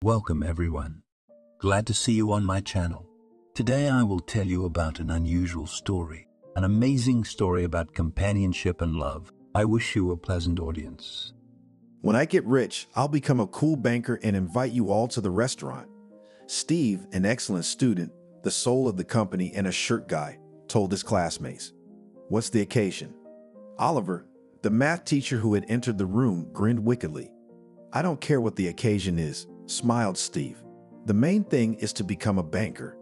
Welcome everyone. Glad to see you on my channel. Today I will tell you about an unusual story, an amazing story about companionship and love. I wish you a pleasant audience. When I get rich, I'll become a cool banker and invite you all to the restaurant. Steve, an excellent student, the soul of the company and a shirt guy, told his classmates. What's the occasion? Oliver, the math teacher who had entered the room, grinned wickedly. I don't care what the occasion is, smiled Steve. The main thing is to become a banker.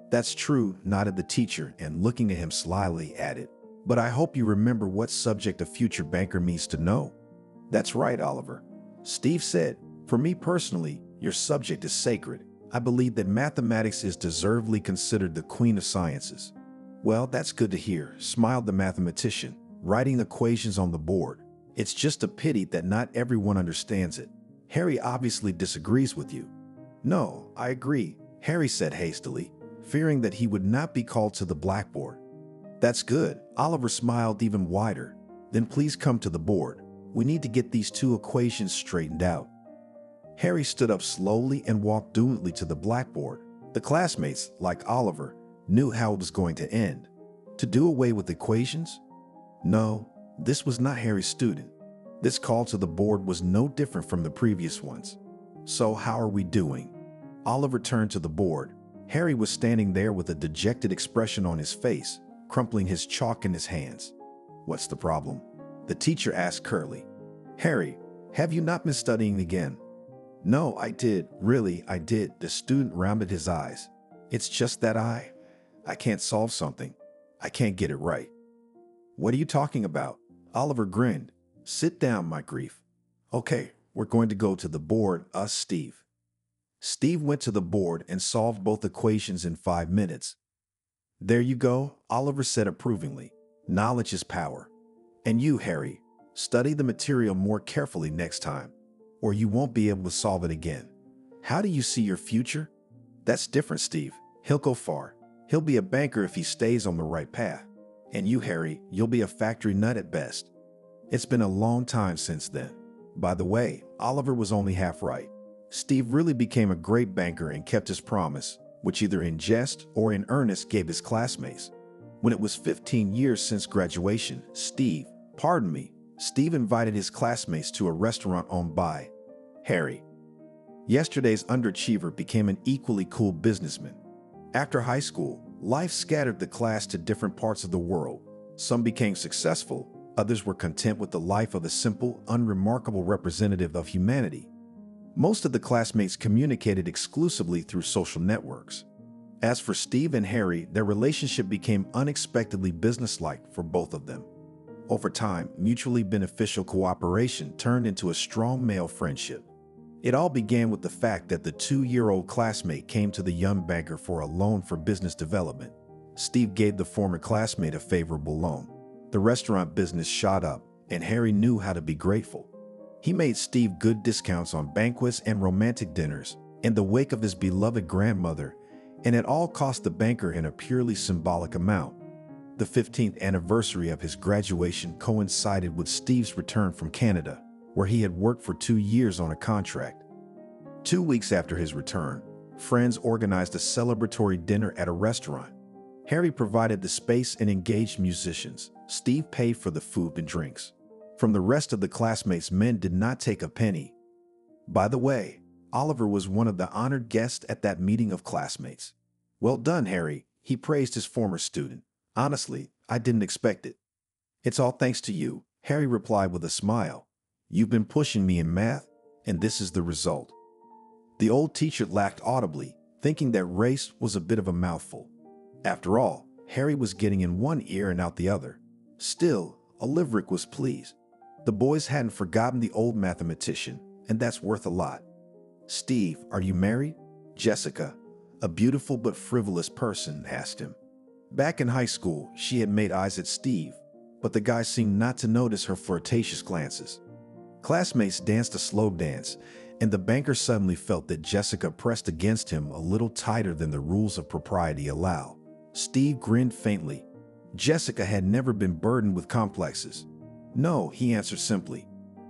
That's true, nodded the teacher, and looking at him slyly added, but I hope you remember what subject a future banker needs to know. That's right, Oliver. Steve said, for me personally, your subject is sacred. I believe that mathematics is deservedly considered the queen of sciences. Well, that's good to hear, smiled the mathematician, writing equations on the board. It's just a pity that not everyone understands it. Harry obviously disagrees with you. No, I agree, Harry said hastily, fearing that he would not be called to the blackboard. That's good, Oliver smiled even wider. Then please come to the board. We need to get these two equations straightened out. Harry stood up slowly and walked doggedly to the blackboard. The classmates, like Oliver, knew how it was going to end. To do away with equations? No, this was not Harry's student. This call to the board was no different from the previous ones. So how are we doing? Oliver turned to the board. Harry was standing there with a dejected expression on his face, crumpling his chalk in his hands. What's the problem? The teacher asked curtly. Harry, have you not been studying again? No, I did. Really, I did. The student rounded his eyes. It's just that I can't solve something. I can't get it right. What are you talking about? Oliver grinned. Sit down, my grief. Okay, we're going to go to the board, Steve. Steve went to the board and solved both equations in 5 minutes. There you go, Oliver said approvingly. Knowledge is power. And you, Harry, study the material more carefully next time, or you won't be able to solve it again. How do you see your future? That's different, Steve. He'll go far. He'll be a banker if he stays on the right path. And you, Harry, you'll be a factory nut at best. It's been a long time since then. By the way, Oliver was only half right. Steve really became a great banker and kept his promise, which either in jest or in earnest gave his classmates. When it was 15 years since graduation, Steve invited his classmates to a restaurant owned by Harry. Yesterday's underachiever became an equally cool businessman. After high school, life scattered the class to different parts of the world. Some became successful, others were content with the life of a simple, unremarkable representative of humanity. Most of the classmates communicated exclusively through social networks. As for Steve and Harry, their relationship became unexpectedly businesslike for both of them. Over time, mutually beneficial cooperation turned into a strong male friendship. It all began with the fact that the 2-year-old classmate came to the young banker for a loan for business development. Steve gave the former classmate a favorable loan. The restaurant business shot up, and Harry knew how to be grateful. He made Steve good discounts on banquets and romantic dinners in the wake of his beloved grandmother, and it all cost the banker in a purely symbolic amount. The 15th anniversary of his graduation coincided with Steve's return from Canada, where he had worked for 2 years on a contract. 2 weeks after his return, friends organized a celebratory dinner at a restaurant. Harry provided the space and engaged musicians. Steve paid for the food and drinks. From the rest of the classmates, men did not take a penny. By the way, Oliver was one of the honored guests at that meeting of classmates. Well done, Harry, he praised his former student. Honestly, I didn't expect it. It's all thanks to you, Harry replied with a smile. You've been pushing me in math, and this is the result. The old teacher laughed audibly, thinking that race was a bit of a mouthful. After all, Harry was getting in one ear and out the other. Still, Oliveric was pleased. The boys hadn't forgotten the old mathematician, and that's worth a lot. Steve, are you married? Jessica, a beautiful but frivolous person, asked him. Back in high school, she had made eyes at Steve, but the guy seemed not to notice her flirtatious glances. Classmates danced a slow dance, and the banker suddenly felt that Jessica pressed against him a little tighter than the rules of propriety allow. Steve grinned faintly. Jessica had never been burdened with complexes. No, he answered simply.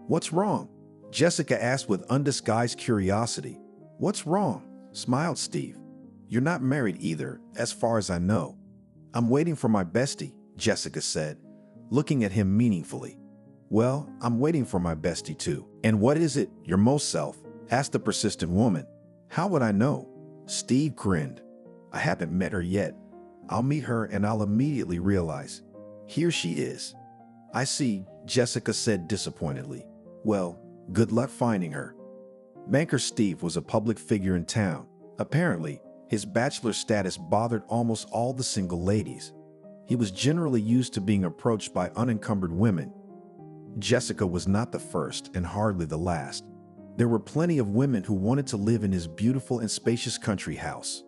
What's wrong? Jessica asked with undisguised curiosity. "What's wrong?" smiled Steve. "You're not married either, as far as I know." "I'm waiting for my bestie," Jessica said, looking at him meaningfully. "Well, I'm waiting for my bestie too." "And what is it, your most self?" asked the persistent woman. "How would I know?" Steve grinned. "I haven't met her yet. I'll meet her and I'll immediately realize. Here she is." "I see," Jessica said disappointedly. "Well, good luck finding her." Banker Steve was a public figure in town. Apparently, his bachelor status bothered almost all the single ladies. He was generally used to being approached by unencumbered women. Jessica was not the first and hardly the last. There were plenty of women who wanted to live in his beautiful and spacious country house.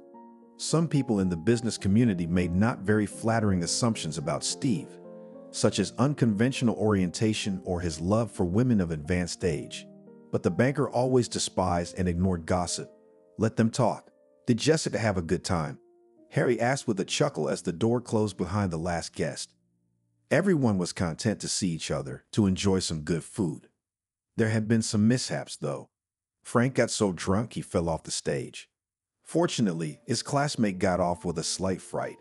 Some people in the business community made not very flattering assumptions about Steve, such as unconventional orientation or his love for women of advanced age. But the banker always despised and ignored gossip. Let them talk. "Did Jessica have a good time?" Harry asked with a chuckle as the door closed behind the last guest. Everyone was content to see each other, to enjoy some good food. There had been some mishaps, though. Frank got so drunk he fell off the stage. Fortunately, his classmate got off with a slight fright.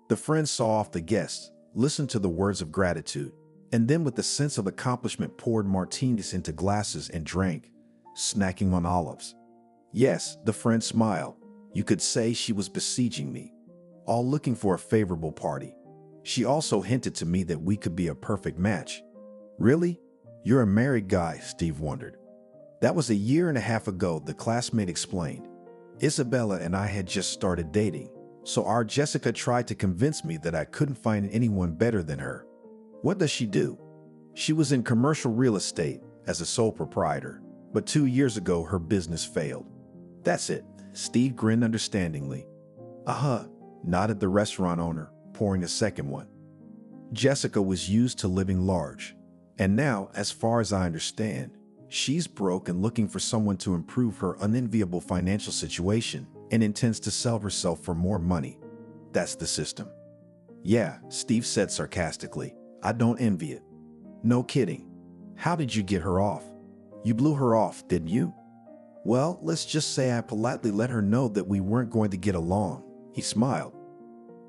The friends saw off the guests, listened to the words of gratitude, and then with a sense of accomplishment poured martinis into glasses and drank, snacking on olives. Yes, the friend smiled. You could say she was besieging me, all looking for a favorable party. She also hinted to me that we could be a perfect match. "Really? You're a married guy?" Steve wondered. "That was a year and a half ago," the classmate explained. "Isabella and I had just started dating, so our Jessica tried to convince me that I couldn't find anyone better than her." "What does she do?" "She was in commercial real estate as a sole proprietor, but 2 years ago her business failed." "That's it." Steve grinned understandingly. "Uh-huh," nodded the restaurant owner, pouring a second one. "Jessica was used to living large, and now, as far as I understand, she's broke and looking for someone to improve her unenviable financial situation and intends to sell herself for more money. That's the system." "Yeah," Steve said sarcastically. "I don't envy it." "No kidding. How did you get her off?" "You blew her off, didn't you?" "Well, let's just say I politely let her know that we weren't going to get along." He smiled.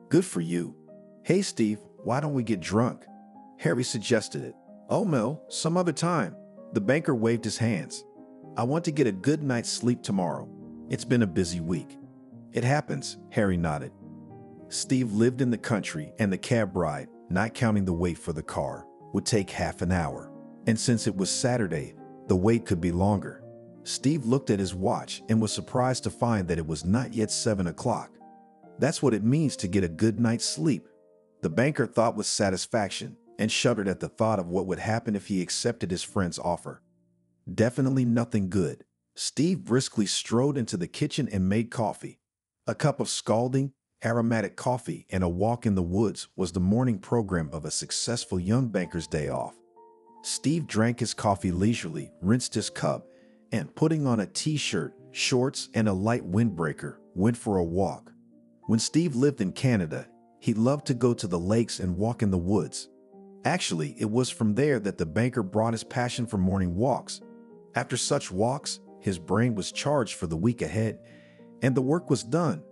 "Good for you." "Hey, Steve, why don't we get drunk?" Harry suggested it. "Oh, Mel, some other time." The banker waved his hands. "I want to get a good night's sleep tomorrow. It's been a busy week." "It happens," Harry nodded. Steve lived in the country, and the cab ride, not counting the wait for the car, would take half an hour. And since it was Saturday, the wait could be longer. Steve looked at his watch and was surprised to find that it was not yet 7 o'clock. That's what it means to get a good night's sleep, the banker thought with satisfaction, and shuddered at the thought of what would happen if he accepted his friend's offer. Definitely nothing good. Steve briskly strode into the kitchen and made coffee. A cup of scalding, aromatic coffee and a walk in the woods was the morning program of a successful young banker's day off. Steve drank his coffee leisurely, rinsed his cup, and putting on a t-shirt, shorts, and a light windbreaker, went for a walk. When Steve lived in Canada, he loved to go to the lakes and walk in the woods. Actually, it was from there that the banker brought his passion for morning walks. After such walks, his brain was charged for the week ahead, and the work was done.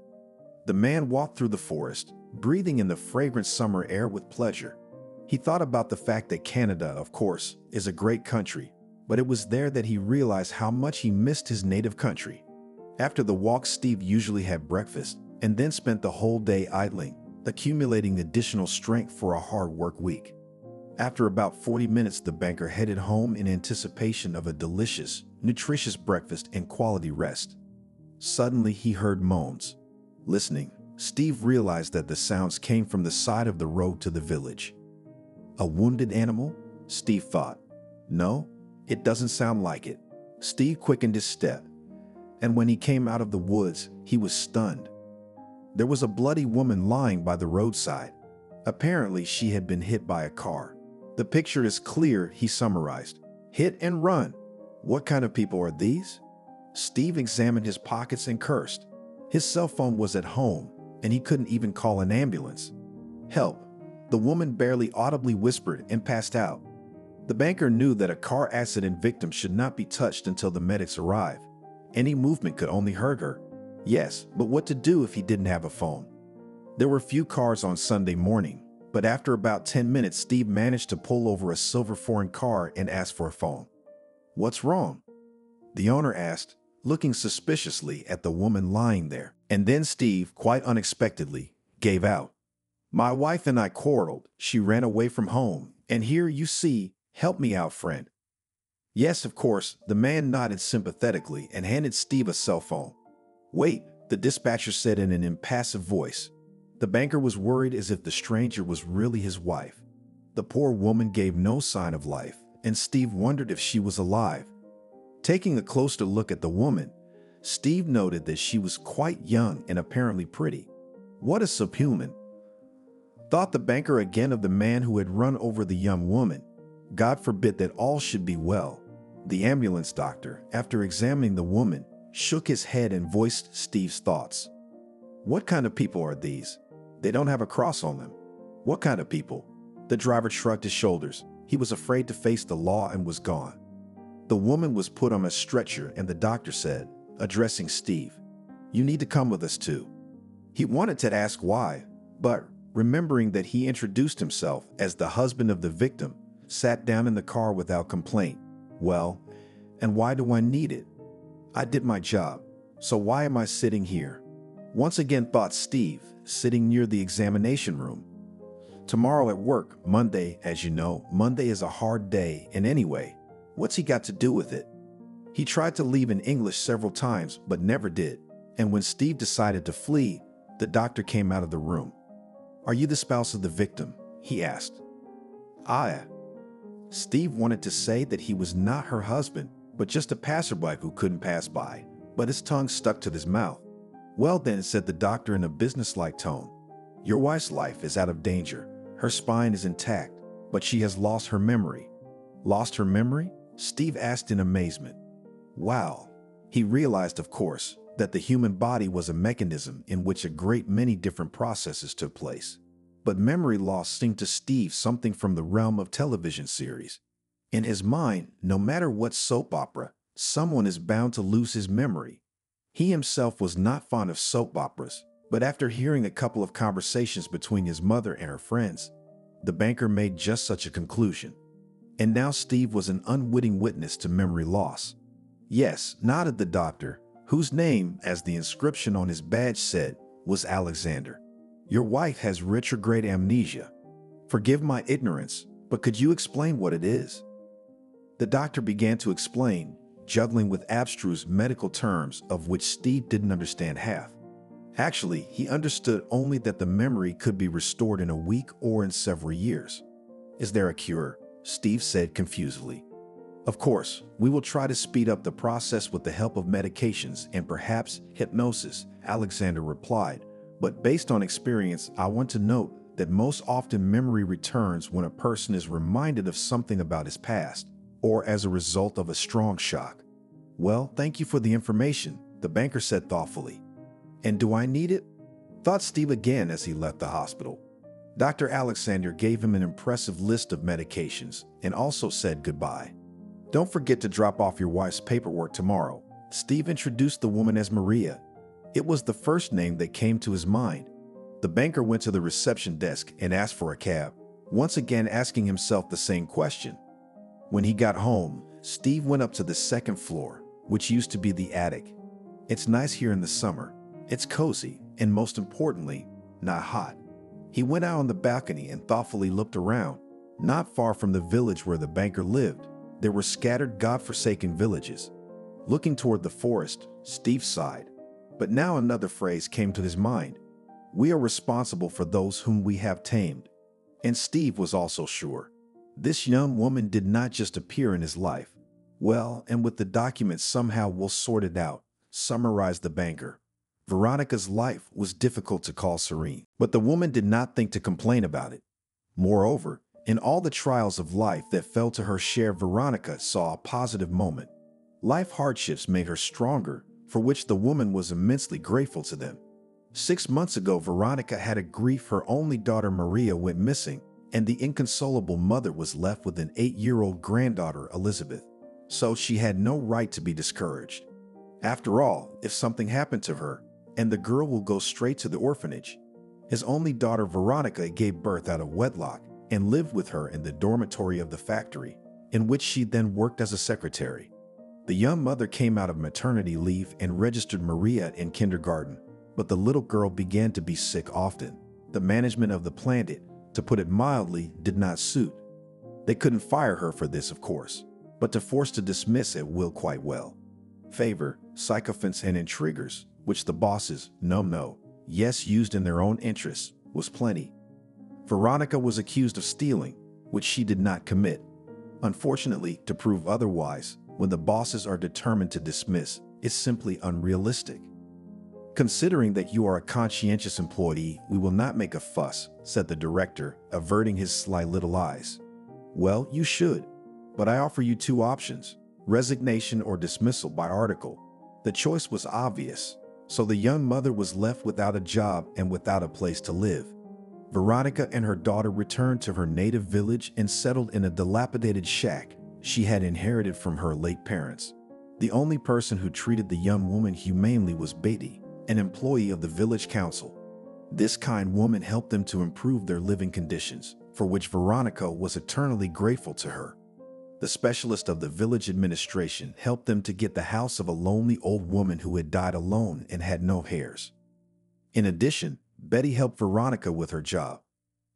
The man walked through the forest, breathing in the fragrant summer air with pleasure. He thought about the fact that Canada, of course, is a great country, but it was there that he realized how much he missed his native country. After the walk, Steve usually had breakfast and then spent the whole day idling, accumulating additional strength for a hard work week. After about 40 minutes, the banker headed home in anticipation of a delicious, nutritious breakfast and quality rest. Suddenly, he heard moans. Listening, Steve realized that the sounds came from the side of the road to the village. A wounded animal? Steve thought. No, it doesn't sound like it. Steve quickened his step, and when he came out of the woods, he was stunned. There was a bloody woman lying by the roadside. Apparently, she had been hit by a car. The picture is clear, he summarized. Hit and run. What kind of people are these? Steve examined his pockets and cursed. His cell phone was at home, and he couldn't even call an ambulance. Help, the woman barely audibly whispered and passed out. The banker knew that a car accident victim should not be touched until the medics arrived. Any movement could only hurt her. Yes, but what to do if he didn't have a phone? There were few cars on Sunday morning, but after about 10 minutes, Steve managed to pull over a silver foreign car and ask for a phone. "What's wrong?" the owner asked, looking suspiciously at the woman lying there. And then Steve, quite unexpectedly, gave out. "My wife and I quarreled. She ran away from home. And here you see, help me out, friend." Yes, of course, the man nodded sympathetically and handed Steve a cell phone. "Wait," the dispatcher said in an impassive voice. The banker was worried as if the stranger was really his wife. The poor woman gave no sign of life, and Steve wondered if she was alive. Taking a closer look at the woman, Steve noted that she was quite young and apparently pretty. What a subhuman, thought the banker again of the man who had run over the young woman. God forbid that all should be well. The ambulance doctor, after examining the woman, shook his head and voiced Steve's thoughts. "What kind of people are these? They don't have a cross on them." "What kind of people?" The driver shrugged his shoulders. He was afraid to face the law and was gone. The woman was put on a stretcher and the doctor said, addressing Steve, "You need to come with us too." He wanted to ask why, but remembering that he introduced himself as the husband of the victim, sat down in the car without complaint. "Well, and why do I need it? I did my job, so why am I sitting here?" Once again thought Steve, sitting near the examination room. Tomorrow at work, Monday, as you know, Monday is a hard day, and anyway, what's he got to do with it? He tried to leave in English several times, but never did. And when Steve decided to flee, the doctor came out of the room. "Are you the spouse of the victim?" he asked. "I." Steve wanted to say that he was not her husband, but just a passerby who couldn't pass by, but his tongue stuck to his mouth. "Well then," said the doctor in a businesslike tone, "your wife's life is out of danger. Her spine is intact, but she has lost her memory." "Lost her memory?" Steve asked in amazement. Wow. He realized, of course, that the human body was a mechanism in which a great many different processes took place. But memory loss seemed to Steve something from the realm of television series. In his mind, no matter what soap opera, someone is bound to lose his memory. He himself was not fond of soap operas, but after hearing a couple of conversations between his mother and her friends, the banker made just such a conclusion. And now Steve was an unwitting witness to memory loss. "Yes," nodded the doctor, whose name, as the inscription on his badge said, was Alexander. "Your wife has retrograde amnesia. Forgive my ignorance, but could you explain what it is?" The doctor began to explain, juggling with abstruse medical terms of which Steve didn't understand half. Actually, he understood only that the memory could be restored in a week or in several years. "Is there a cure?" Steve said confusedly. "Of course, we will try to speed up the process with the help of medications and perhaps hypnosis," Alexander replied. "But based on experience, I want to note that most often memory returns when a person is reminded of something about his past, or as a result of a strong shock." "Well, thank you for the information," the banker said thoughtfully. "And do I need it?" thought Steve again as he left the hospital. Dr. Alexander gave him an impressive list of medications and also said goodbye. "Don't forget to drop off your wife's paperwork tomorrow." Steve introduced the woman as Maria. It was the first name that came to his mind. The banker went to the reception desk and asked for a cab, once again asking himself the same question. When he got home, Steve went up to the second floor, which used to be the attic. It's nice here in the summer. It's cozy, and most importantly, not hot. He went out on the balcony and thoughtfully looked around. Not far from the village where the banker lived, there were scattered God-forsaken villages. Looking toward the forest, Steve sighed. But now another phrase came to his mind. "We are responsible for those whom we have tamed." And Steve was also sure. This young woman did not just appear in his life. "Well, and with the documents somehow we'll sort it out," summarized the banker. Veronica's life was difficult to call serene, but the woman did not think to complain about it. Moreover, in all the trials of life that fell to her share, Veronica saw a positive moment. Life hardships made her stronger, for which the woman was immensely grateful to them. 6 months ago, Veronica had a grief. Her only daughter Maria went missing, and the inconsolable mother was left with an 8-year-old granddaughter, Elizabeth. So she had no right to be discouraged. After all, if something happened to her, and the girl will go straight to the orphanage. His only daughter Veronica gave birth out of wedlock and lived with her in the dormitory of the factory, in which she then worked as a secretary. The young mother came out of maternity leave and registered Maria in kindergarten, but the little girl began to be sick often. The management of the planet, to put it mildly, did not suit. They couldn't fire her for this, of course, but to force to dismiss at will quite well. Favor, sycophants, and intriguers, which the bosses, yes, used in their own interests, was plenty. Veronica was accused of stealing, which she did not commit. Unfortunately, to prove otherwise, when the bosses are determined to dismiss, is simply unrealistic. Considering that you are a conscientious employee, we will not make a fuss, said the director, averting his sly little eyes. Well, you should, but I offer you two options, resignation or dismissal by article. The choice was obvious, so the young mother was left without a job and without a place to live. Veronica and her daughter returned to her native village and settled in a dilapidated shack she had inherited from her late parents. The only person who treated the young woman humanely was Betty, an employee of the village council. This kind woman helped them to improve their living conditions, for which Veronica was eternally grateful to her. The specialist of the village administration helped them to get the house of a lonely old woman who had died alone and had no heirs. In addition, Betty helped Veronica with her job.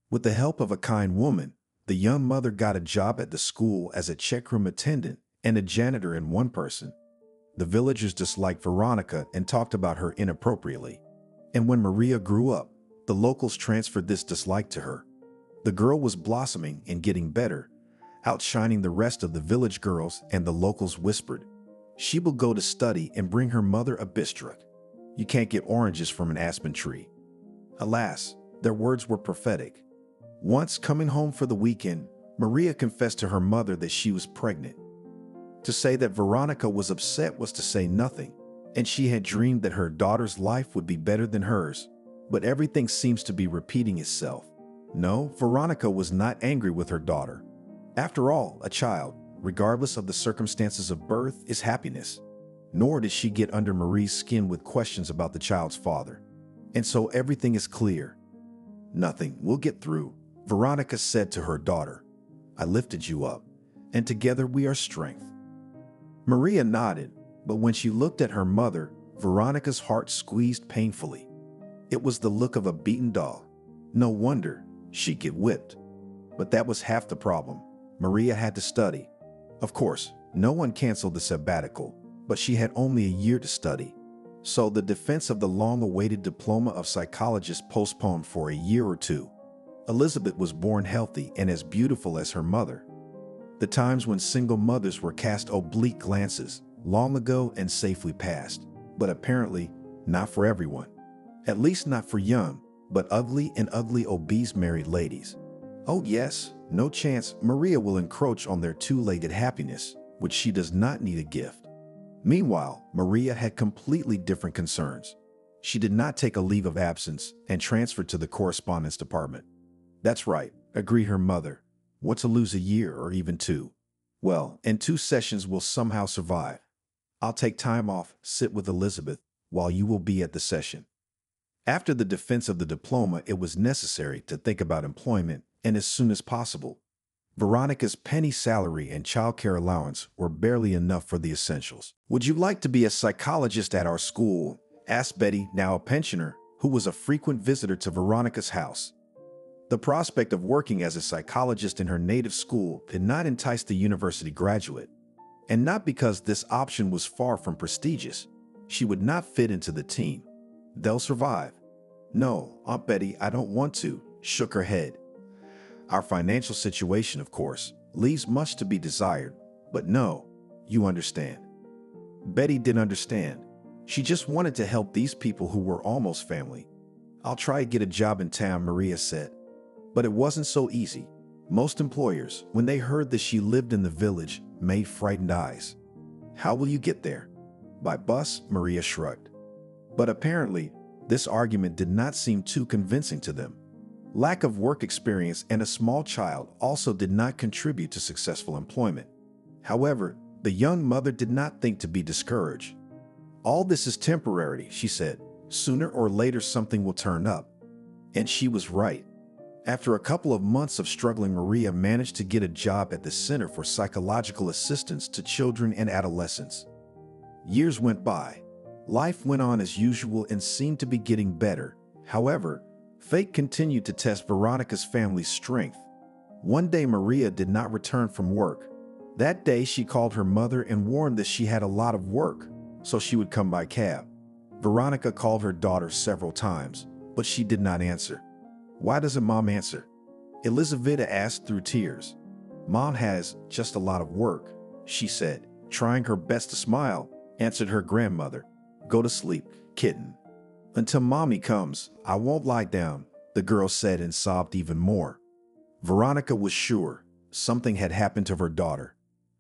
With the help of a kind woman, the young mother got a job at the school as a checkroom attendant and a janitor in one person. The villagers disliked Veronica and talked about her inappropriately. And when Maria grew up, the locals transferred this dislike to her. The girl was blossoming and getting better, outshining the rest of the village girls, and the locals whispered, "She will go to study and bring her mother a bistrock. You can't get oranges from an aspen tree." Alas, their words were prophetic. Once coming home for the weekend, Maria confessed to her mother that she was pregnant. To say that Veronica was upset was to say nothing, and she had dreamed that her daughter's life would be better than hers, but everything seems to be repeating itself. No, Veronica was not angry with her daughter. After all, a child, regardless of the circumstances of birth, is happiness. Nor did she get under Marie's skin with questions about the child's father. And so everything is clear. "Nothing, we'll get through," Veronica said to her daughter. "I lifted you up, and together we are strength." Maria nodded, but when she looked at her mother, Veronica's heart squeezed painfully. It was the look of a beaten dog. No wonder she'd get whipped. But that was half the problem. Maria had to study. Of course, no one canceled the sabbatical, but she had only a year to study. So the defense of the long-awaited diploma of psychologist postponed for a year or two. Elizabeth was born healthy and as beautiful as her mother. The times when single mothers were cast oblique glances, long ago and safely past, but apparently not for everyone. At least not for young, but ugly obese married ladies. Oh yes, no chance Maria will encroach on their two-legged happiness, which she does not need a gift. Meanwhile, Maria had completely different concerns. She did not take a leave of absence and transferred to the correspondence department. "That's right," agreed her mother. "What to lose a year or even two? Well, and 2 sessions will somehow survive. I'll take time off, sit with Elizabeth, while you will be at the session." After the defense of the diploma, it was necessary to think about employment, and as soon as possible. Veronica's penny salary and childcare allowance were barely enough for the essentials. "Would you like to be a psychologist at our school?" asked Betty, now a pensioner, who was a frequent visitor to Veronica's house. The prospect of working as a psychologist in her native school did not entice the university graduate. And not because this option was far from prestigious. She would not fit into the team. "They'll survive." "No, Aunt Betty, I don't want to," shook her head. "Our financial situation, of course, leaves much to be desired, but no, you understand." Betty didn't understand. She just wanted to help these people who were almost family. "I'll try to get a job in town," Maria said. But it wasn't so easy. Most employers, when they heard that she lived in the village, made frightened eyes. "How will you get there?" "By bus," Maria shrugged. But apparently, this argument did not seem too convincing to them. Lack of work experience and a small child also did not contribute to successful employment. However, the young mother did not think to be discouraged. All this is temporary, she said. Sooner or later something will turn up. And she was right. After a couple of months of struggling, Maria managed to get a job at the Center for Psychological Assistance to Children and Adolescents. Years went by. Life went on as usual and seemed to be getting better. However, fate continued to test Veronica's family's strength. One day, Maria did not return from work. That day, she called her mother and warned that she had a lot of work, so she would come by cab. Veronica called her daughter several times, but she did not answer. Why doesn't Mom answer? Elizaveta asked through tears. Mom has just a lot of work, she said, trying her best to smile, answered her grandmother. Go to sleep, kitten. Until Mommy comes, I won't lie down, the girl said and sobbed even more. Veronica was sure something had happened to her daughter.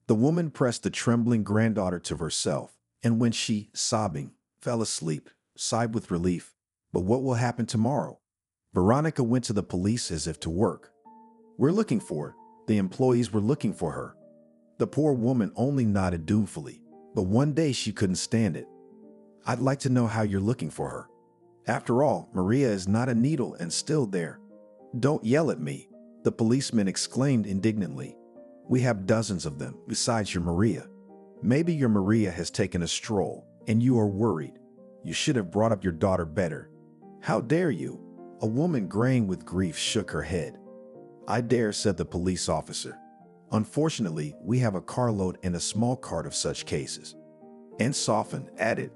The woman pressed the trembling granddaughter to herself, and when she, sobbing, fell asleep, sighed with relief. But what will happen tomorrow? Veronica went to the police as if to work. We're looking for her. The employees were looking for her. The poor woman only nodded doubtfully, but one day she couldn't stand it. I'd like to know how you're looking for her. After all, Maria is not a needle and still there. Don't yell at me, the policeman exclaimed indignantly. We have dozens of them besides your Maria. Maybe your Maria has taken a stroll and you are worried. You should have brought up your daughter better. How dare you? A woman graying with grief shook her head. I dare, said the police officer. Unfortunately, we have a carload and a small cart of such cases. And softened, added,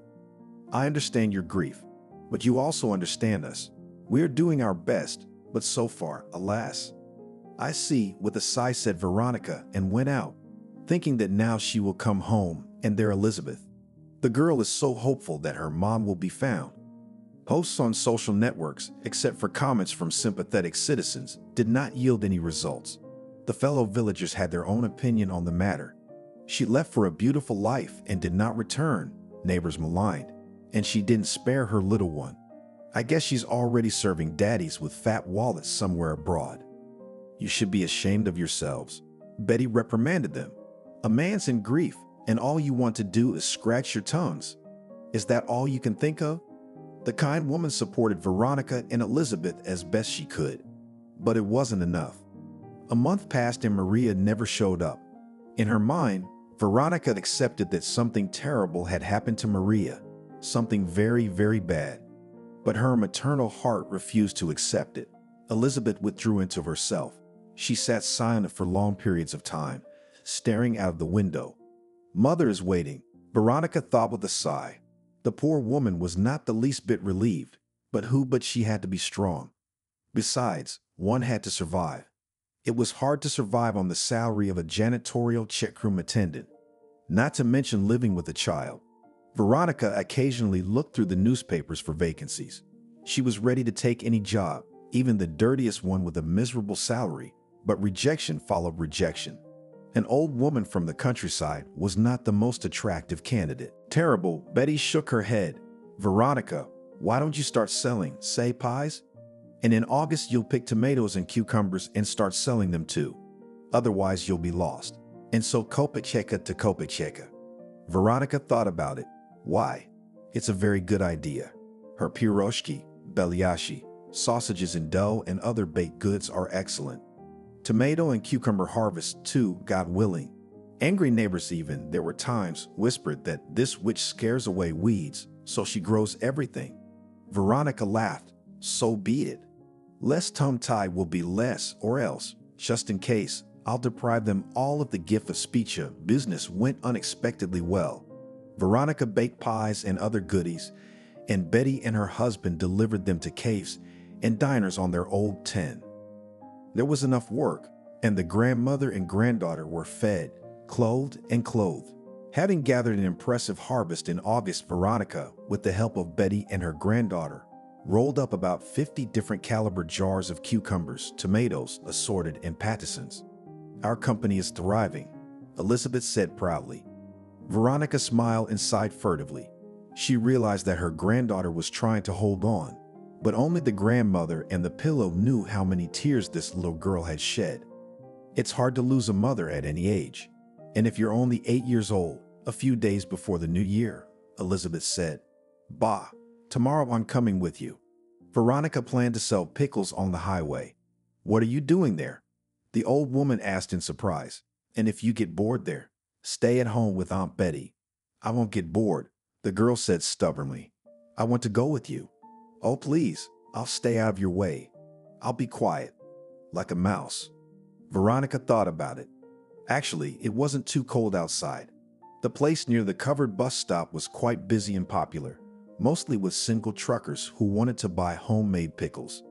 I understand your grief, but you also understand us. We are doing our best, but so far, alas. I see, with a sigh said Veronica and went out, thinking that now she will come home and there Elizabeth. The girl is so hopeful that her mom will be found. Posts on social networks, except for comments from sympathetic citizens, did not yield any results. The fellow villagers had their own opinion on the matter. She left for a beautiful life and did not return, neighbors maligned, and she didn't spare her little one. I guess she's already serving daddies with fat wallets somewhere abroad. You should be ashamed of yourselves, Betty reprimanded them. A man's in grief, and all you want to do is scratch your tongues. Is that all you can think of? The kind woman supported Veronica and Elizabeth as best she could, but it wasn't enough. A month passed and Maria never showed up. In her mind, Veronica accepted that something terrible had happened to Maria, something very, very bad. But her maternal heart refused to accept it. Elizabeth withdrew into herself. She sat silent for long periods of time, staring out of the window. Mother is waiting, Veronica thought with a sigh. The poor woman was not the least bit relieved, but she had to be strong. Besides, one had to survive. It was hard to survive on the salary of a janitorial checkroom attendant, not to mention living with a child. Veronica occasionally looked through the newspapers for vacancies. She was ready to take any job, even the dirtiest one with a miserable salary, but rejection followed rejection. An old woman from the countryside was not the most attractive candidate. Terrible, Betty shook her head. Veronica, why don't you start selling, say, pies? And in August you'll pick tomatoes and cucumbers and start selling them too. Otherwise you'll be lost. And so kopecheka to kopecheka. Veronica thought about it. Why? It's a very good idea. Her piroshki, belyashi, sausages in dough and other baked goods are excellent. Tomato and cucumber harvest too, God willing. Angry neighbors even, there were times, whispered that this witch scares away weeds, so she grows everything. Veronica laughed. So be it. Less tongue-tie will be less, or else, just in case, I'll deprive them all of the gift of speech. Business went unexpectedly well. Veronica baked pies and other goodies, and Betty and her husband delivered them to cafes and diners on their old tin. There was enough work, and the grandmother and granddaughter were fed, clothed, and clothed. Having gathered an impressive harvest in August, Veronica, with the help of Betty and her granddaughter, rolled up about 50 different caliber jars of cucumbers, tomatoes, assorted, and patisans. Our company is thriving, Elizabeth said proudly. Veronica smiled and sighed furtively. She realized that her granddaughter was trying to hold on, but only the grandmother and the pillow knew how many tears this little girl had shed. It's hard to lose a mother at any age. And if you're only 8 years old, a few days before the new year, Elizabeth said. Bah, tomorrow I'm coming with you. Veronica planned to sell pickles on the highway. What are you doing there? The old woman asked in surprise. And if you get bored there, stay at home with Aunt Betty. I won't get bored, the girl said stubbornly. I want to go with you. Oh, please, I'll stay out of your way. I'll be quiet, like a mouse. Veronica thought about it. Actually, it wasn't too cold outside. The place near the covered bus stop was quite busy and popular, mostly with single truckers who wanted to buy homemade pickles.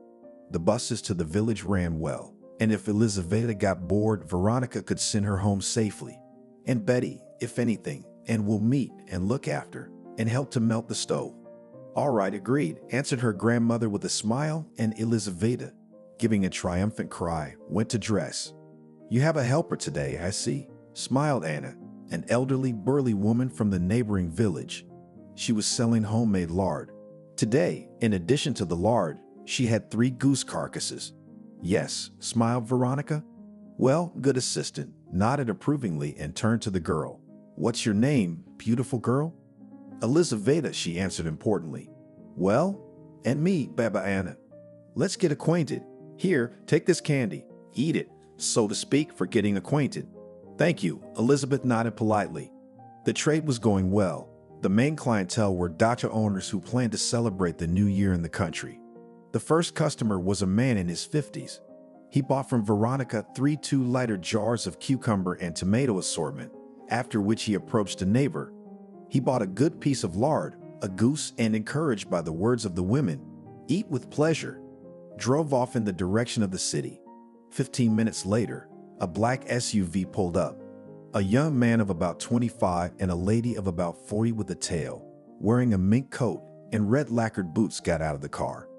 The buses to the village ran well, and if Elizaveta got bored, Veronica could send her home safely. And Betty, if anything, and will meet and look after and help to melt the stove. All right, agreed, answered her grandmother with a smile, and Elizaveta, giving a triumphant cry, went to dress. You have a helper today, I see, smiled Anna, an elderly, burly woman from the neighboring village. She was selling homemade lard. Today, in addition to the lard, she had 3 goose carcasses. Yes, smiled Veronica. Well, good assistant, nodded approvingly and turned to the girl. What's your name, beautiful girl? Elizaveta, she answered importantly. Well, and me, Baba Anna. Let's get acquainted. Here, take this candy. Eat it, so to speak, for getting acquainted. Thank you, Elizabeth nodded politely. The trade was going well. The main clientele were dacha owners who planned to celebrate the new year in the country. The first customer was a man in his 50s. He bought from Veronica 3 2-liter jars of cucumber and tomato assortment, after which he approached a neighbor. He bought a good piece of lard, a goose, and encouraged by the words of the women, eat with pleasure, drove off in the direction of the city. 15 minutes later, a black SUV pulled up. A young man of about 25 and a lady of about 40 with a tail, wearing a mink coat and red lacquered boots, got out of the car.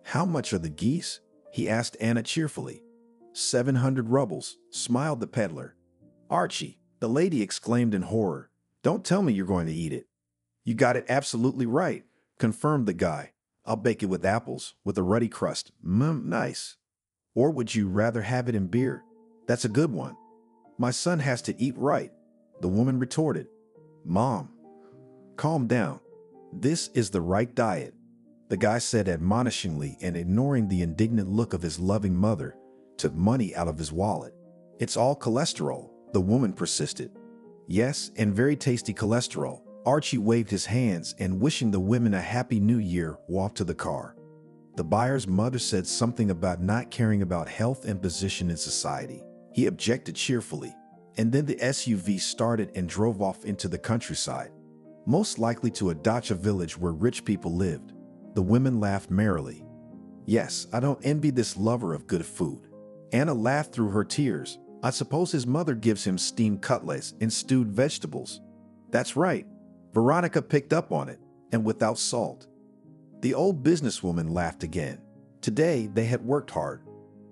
How much are the geese? He asked Anna cheerfully. 700 rubles, smiled the peddler. Archie, the lady exclaimed in horror. Don't tell me you're going to eat it. You got it absolutely right, confirmed the guy. I'll bake it with apples, with a ruddy crust. Nice. Or would you rather have it in beer? That's a good one. My son has to eat right, the woman retorted. Mom, calm down. This is the right diet, the guy said admonishingly, and ignoring the indignant look of his loving mother, took money out of his wallet. It's all cholesterol, the woman persisted. Yes, and very tasty cholesterol. Archie waved his hands and, wishing the women a happy new year, walked to the car. The buyer's mother said something about not caring about health and position in society. He objected cheerfully, and then the SUV started and drove off into the countryside, most likely to a dacha village where rich people lived. The women laughed merrily. Yes, I don't envy this lover of good food. Anna laughed through her tears. I suppose his mother gives him steamed cutlets and stewed vegetables. That's right. Veronica picked up on it, and without salt. The old businesswoman laughed again. Today, they had worked hard.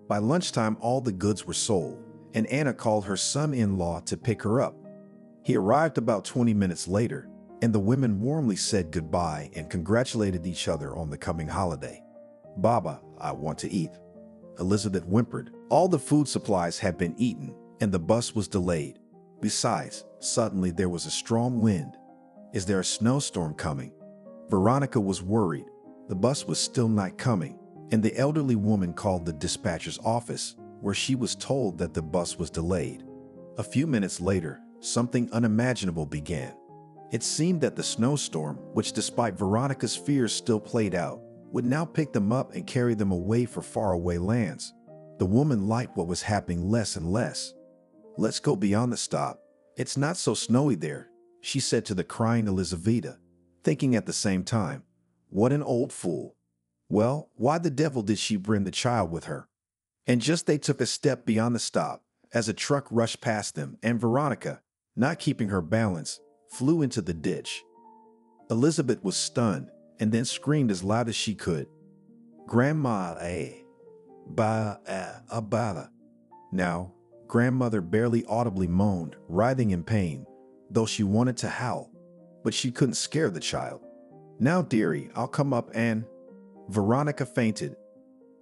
By lunchtime, all the goods were sold, and Anna called her son-in-law to pick her up. He arrived about 20 minutes later, and the women warmly said goodbye and congratulated each other on the coming holiday. Baba, I want to eat. Elizabeth whimpered. All the food supplies had been eaten, and the bus was delayed. Besides, suddenly there was a strong wind. Is there a snowstorm coming? Veronica was worried. The bus was still not coming, and the elderly woman called the dispatcher's office, where she was told that the bus was delayed. A few minutes later, something unimaginable began. It seemed that the snowstorm, which despite Veronica's fears still played out, would now pick them up and carry them away for faraway lands. The woman liked what was happening less and less. Let's go beyond the stop. It's not so snowy there, she said to the crying Elizaveta, thinking at the same time, what an old fool. Well, why the devil did she bring the child with her? And just they took a step beyond the stop, as a truck rushed past them, and Veronica, not keeping her balance, flew into the ditch. Elizabeth was stunned, and then screamed as loud as she could. Grandma, bada. Now, grandmother barely audibly moaned, writhing in pain, though she wanted to howl, but she couldn't scare the child. Now, dearie, I'll come up and... Veronica fainted.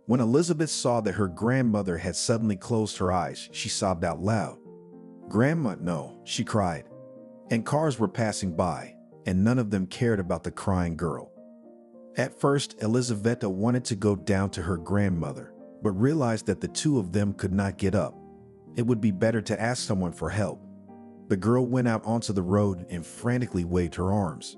When Elizabeth saw that her grandmother had suddenly closed her eyes, she sobbed out loud. Grandma, no, she cried. And cars were passing by, and none of them cared about the crying girl. At first, Elizaveta wanted to go down to her grandmother, but realized that the two of them could not get up. It would be better to ask someone for help. The girl went out onto the road and frantically waved her arms.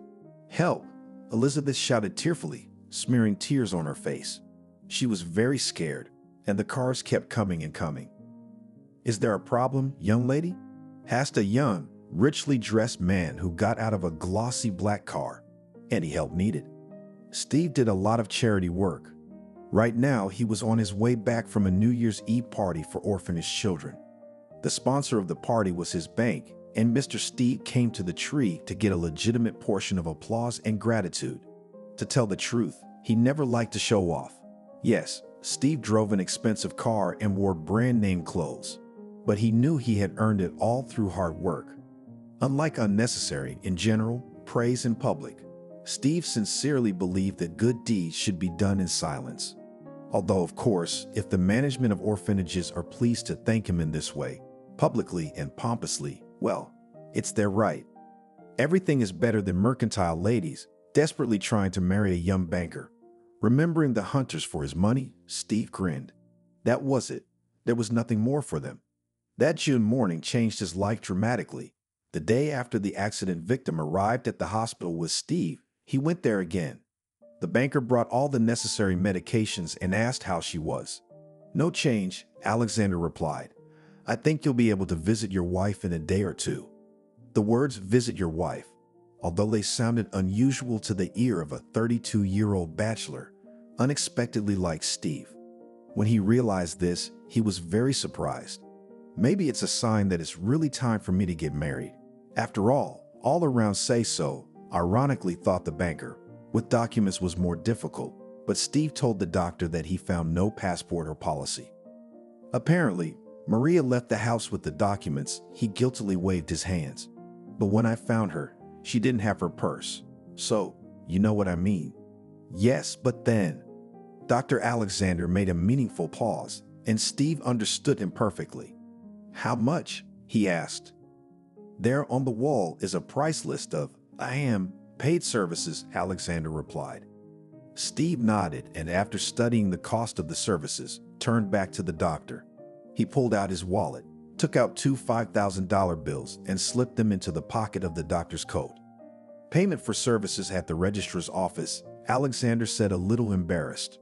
"Help!" Elizabeth shouted tearfully, smearing tears on her face. She was very scared, and the cars kept coming and coming. "Is there a problem, young lady?" asked a young, richly dressed man who got out of a glossy black car. Any help needed? Steve did a lot of charity work. Right now, he was on his way back from a New Year's Eve party for orphanage children. The sponsor of the party was his bank, and Mr. Steve came to the tree to get a legitimate portion of applause and gratitude. To tell the truth, he never liked to show off. Yes, Steve drove an expensive car and wore brand-name clothes, but he knew he had earned it all through hard work. Unlike unnecessary, in general, praise in public, Steve sincerely believed that good deeds should be done in silence. Although, of course, if the management of orphanages are pleased to thank him in this way, publicly and pompously, well, it's their right. Everything is better than mercantile ladies desperately trying to marry a young banker. Remembering the hunters for his money, Steve grinned. That was it. There was nothing more for them. That June morning changed his life dramatically. The day after the accident victim arrived at the hospital with Steve, he went there again. The banker brought all the necessary medications and asked how she was. "No change," Alexander replied. "I think you'll be able to visit your wife in a day or two." The words "visit your wife," although they sounded unusual to the ear of a 32-year-old bachelor, unexpectedly liked Steve. When he realized this, he was very surprised. Maybe it's a sign that it's really time for me to get married. After all around say so, ironically thought the banker. With documents was more difficult, but Steve told the doctor that he found no passport or policy. Apparently, Maria left the house with the documents. He guiltily waved his hands. "But when I found her, she didn't have her purse. So, you know what I mean." "Yes, but then..." Dr. Alexander made a meaningful pause, and Steve understood him perfectly. "How much?" he asked. "There on the wall is a price list of paid services," Alexander replied. Steve nodded and, after studying the cost of the services, turned back to the doctor. He pulled out his wallet, took out two $5,000 bills, and slipped them into the pocket of the doctor's coat. "Payment for services at the registrar's office," Alexander said, a little embarrassed.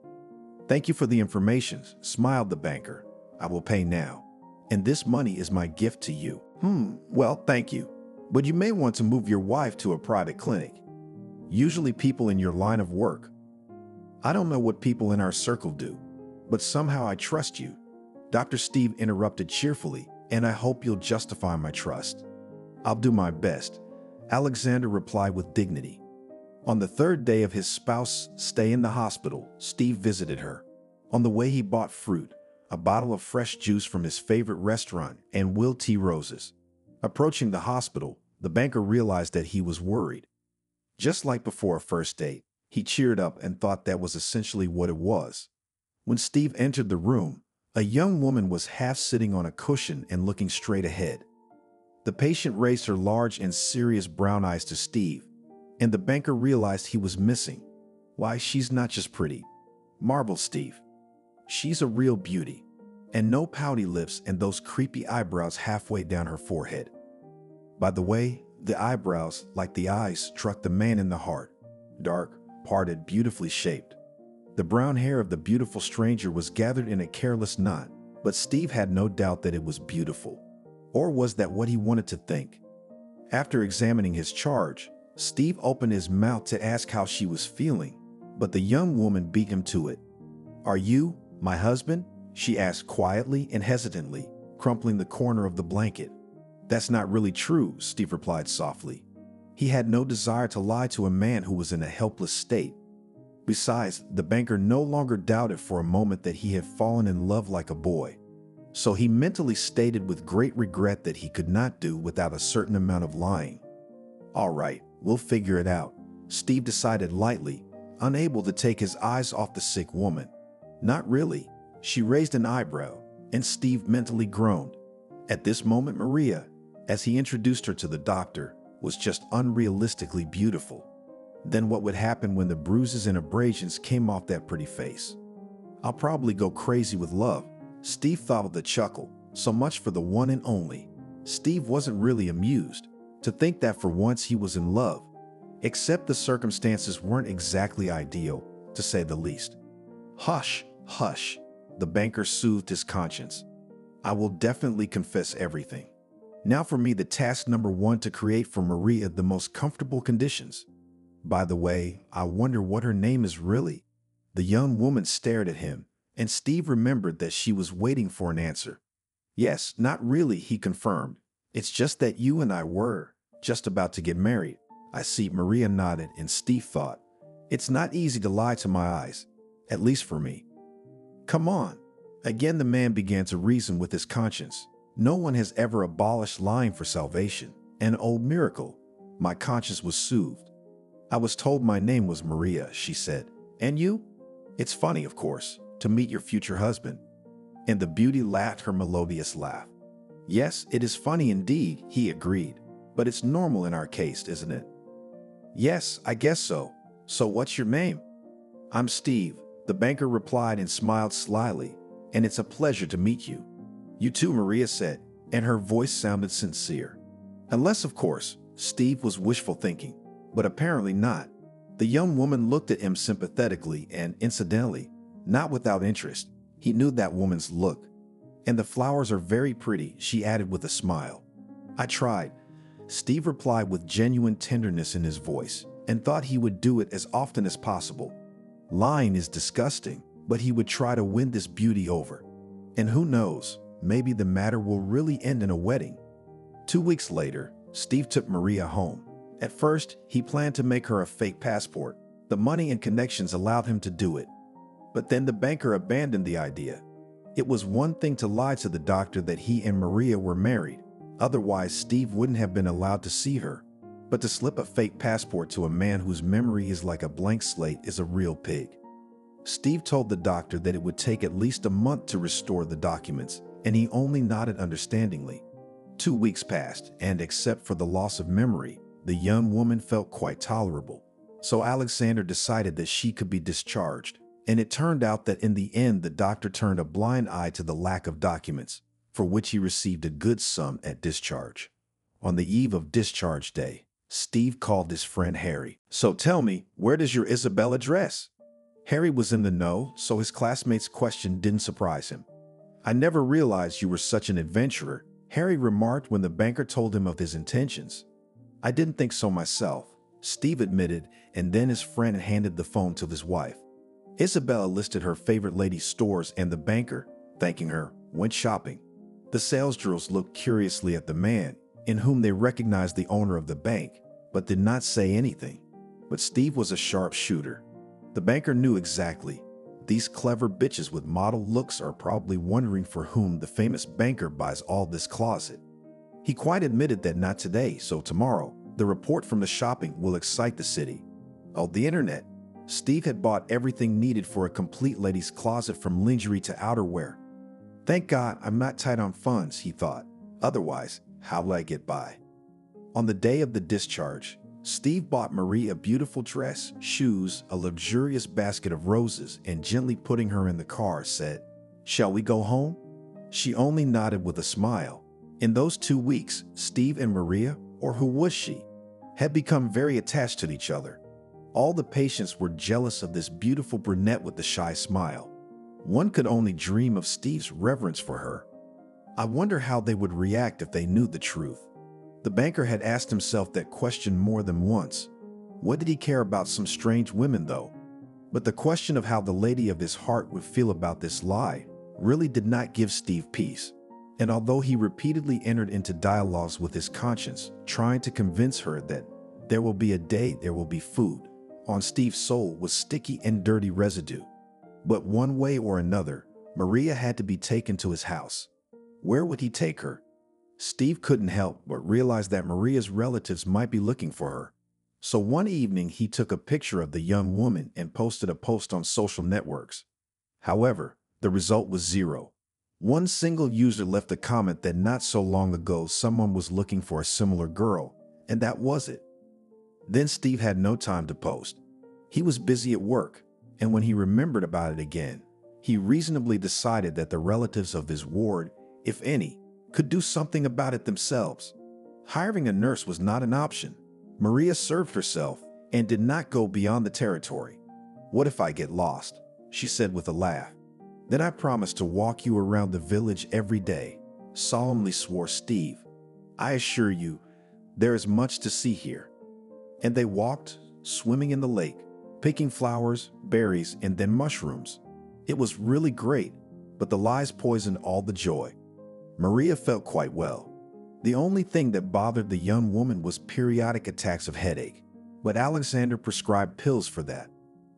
"Thank you for the information," smiled the banker. "I will pay now. And this money is my gift to you." Well, thank you. But you may want to move your wife to a private clinic. Usually people in your line of work." "I don't know what people in our circle do, but somehow I trust you," Dr. Steve interrupted cheerfully, "and I hope you'll justify my trust." "I'll do my best," Alexander replied with dignity. On the third day of his spouse's stay in the hospital, Steve visited her. On the way, he bought fruit, a bottle of fresh juice from his favorite restaurant, and wild tea roses. Approaching the hospital, the banker realized that he was worried. Just like before a first date, he cheered up and thought that was essentially what it was. When Steve entered the room, a young woman was half sitting on a cushion and looking straight ahead. The patient raised her large and serious brown eyes to Steve, and the banker realized he was missing. "Why, she's not just pretty," marveled Steve. "She's a real beauty, and no pouty lips and those creepy eyebrows halfway down her forehead." By the way, the eyebrows, like the eyes, struck the man in the heart. Dark, parted, beautifully shaped. The brown hair of the beautiful stranger was gathered in a careless knot, but Steve had no doubt that it was beautiful. Or was that what he wanted to think? After examining his charge, Steve opened his mouth to ask how she was feeling, but the young woman beat him to it. "Are you my husband?" she asked quietly and hesitantly, crumpling the corner of the blanket. "That's not really true," Steve replied softly. He had no desire to lie to a man who was in a helpless state. Besides, the banker no longer doubted for a moment that he had fallen in love like a boy. So he mentally stated with great regret that he could not do without a certain amount of lying. "All right, we'll figure it out," Steve decided lightly, unable to take his eyes off the sick woman. "Not really." She raised an eyebrow, and Steve mentally groaned. At this moment, Maria, as he introduced her to the doctor, was just unrealistically beautiful. Then what would happen when the bruises and abrasions came off that pretty face? I'll probably go crazy with love, Steve thought with a chuckle. So much for the one and only. Steve wasn't really amused. To think that for once he was in love. Except the circumstances weren't exactly ideal, to say the least. Hush, hush, the banker soothed his conscience. I will definitely confess everything. Now for me, the task number one, to create for Maria the most comfortable conditions. By the way, I wonder what her name is really. The young woman stared at him, and Steve remembered that she was waiting for an answer. Yes, not really, he confirmed. It's just that you and I were just about to get married. I see. Maria nodded, and Steve thought, it's not easy to lie to my eyes, at least for me. Come on. Again, the man began to reason with his conscience. No one has ever abolished lying for salvation. An old miracle. My conscience was soothed. I was told my name was Maria, she said. And you? It's funny, of course, to meet your future husband. And the beauty laughed her melodious laugh. Yes, it is funny indeed, he agreed. But it's normal in our case, isn't it? Yes, I guess so. So what's your name? I'm Steve, the banker replied and smiled slyly. And it's a pleasure to meet you. You too, Maria said, and her voice sounded sincere. Unless, of course, Steve was wishful thinking, but apparently not. The young woman looked at him sympathetically and, incidentally, not without interest. He knew that woman's look. And the flowers are very pretty, she added with a smile. I tried, Steve replied with genuine tenderness in his voice, and thought he would do it as often as possible. Lying is disgusting, but he would try to win this beauty over. And who knows, maybe the matter will really end in a wedding. 2 weeks later, Steve took Maria home. At first, he planned to make her a fake passport. The money and connections allowed him to do it. But then the banker abandoned the idea. It was one thing to lie to the doctor that he and Maria were married. Otherwise, Steve wouldn't have been allowed to see her. But to slip a fake passport to a man whose memory is like a blank slate is a real pig. Steve told the doctor that it would take at least a month to restore the documents, and he only nodded understandingly. 2 weeks passed, and except for the loss of memory, the young woman felt quite tolerable. So Alexander decided that she could be discharged. And it turned out that in the end, the doctor turned a blind eye to the lack of documents, for which he received a good sum at discharge. On the eve of discharge day, Steve called his friend Harry. So tell me, where does your Isabel address? Harry was in the know, so his classmate's question didn't surprise him. I never realized you were such an adventurer, Harry remarked when the banker told him of his intentions. I didn't think so myself, Steve admitted, and then his friend handed the phone to his wife. Isabella listed her favorite ladies' stores, and the banker, thanking her, went shopping. The sales girls looked curiously at the man, in whom they recognized the owner of the bank, but did not say anything. But Steve was a sharp shooter. The banker knew exactly. These clever bitches with model looks are probably wondering for whom the famous banker buys all this closet. He quite admitted that not today, so tomorrow, the report from the shopping will excite the city. Oh, the internet. Steve had bought everything needed for a complete ladies' closet from lingerie to outerwear. Thank God I'm not tight on funds, he thought. Otherwise, how will I get by? On the day of the discharge, Steve bought Marie a beautiful dress, shoes, a luxurious basket of roses, and gently putting her in the car, said, "Shall we go home?" She only nodded with a smile. In those 2 weeks, Steve and Maria, or who was she, had become very attached to each other. All the patients were jealous of this beautiful brunette with the shy smile. One could only dream of Steve's reverence for her. I wonder how they would react if they knew the truth. The banker had asked himself that question more than once. What did he care about some strange women, though? But the question of how the lady of his heart would feel about this lie really did not give Steve peace. And although he repeatedly entered into dialogues with his conscience, trying to convince her that there will be a day there will be food, on Steve's soul was sticky and dirty residue. But one way or another, Maria had to be taken to his house. Where would he take her? Steve couldn't help but realize that Maria's relatives might be looking for her. So one evening, he took a picture of the young woman and posted a post on social networks. However, the result was zero. One single user left a comment that not so long ago someone was looking for a similar girl, And that was it. Then Steve had no time to post. He was busy at work, and when he remembered about it again, he reasonably decided that the relatives of his ward, if any, could do something about it themselves. Hiring a nurse was not an option. Maria served herself and did not go beyond the territory. "What if I get lost?" she said with a laugh. "Then I promise to walk you around the village every day," solemnly swore Steve. "I assure you, there is much to see here." And they walked, swimming in the lake, picking flowers, berries, and then mushrooms. It was really great, but the lies poisoned all the joy. Maria felt quite well. The only thing that bothered the young woman was periodic attacks of headache, but Alexander prescribed pills for that.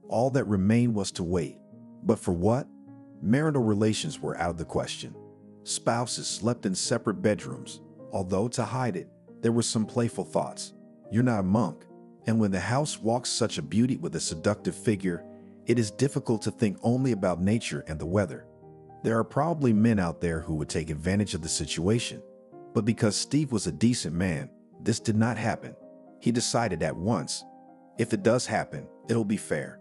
All that remained was to wait. But for what? Marital relations were out of the question. Spouses slept in separate bedrooms, although to hide it, there were some playful thoughts. You're not a monk, and when the house walks such a beauty with a seductive figure, it is difficult to think only about nature and the weather. There are probably men out there who would take advantage of the situation, but because Steve was a decent man, this did not happen. He decided at once, if it does happen, it'll be fair.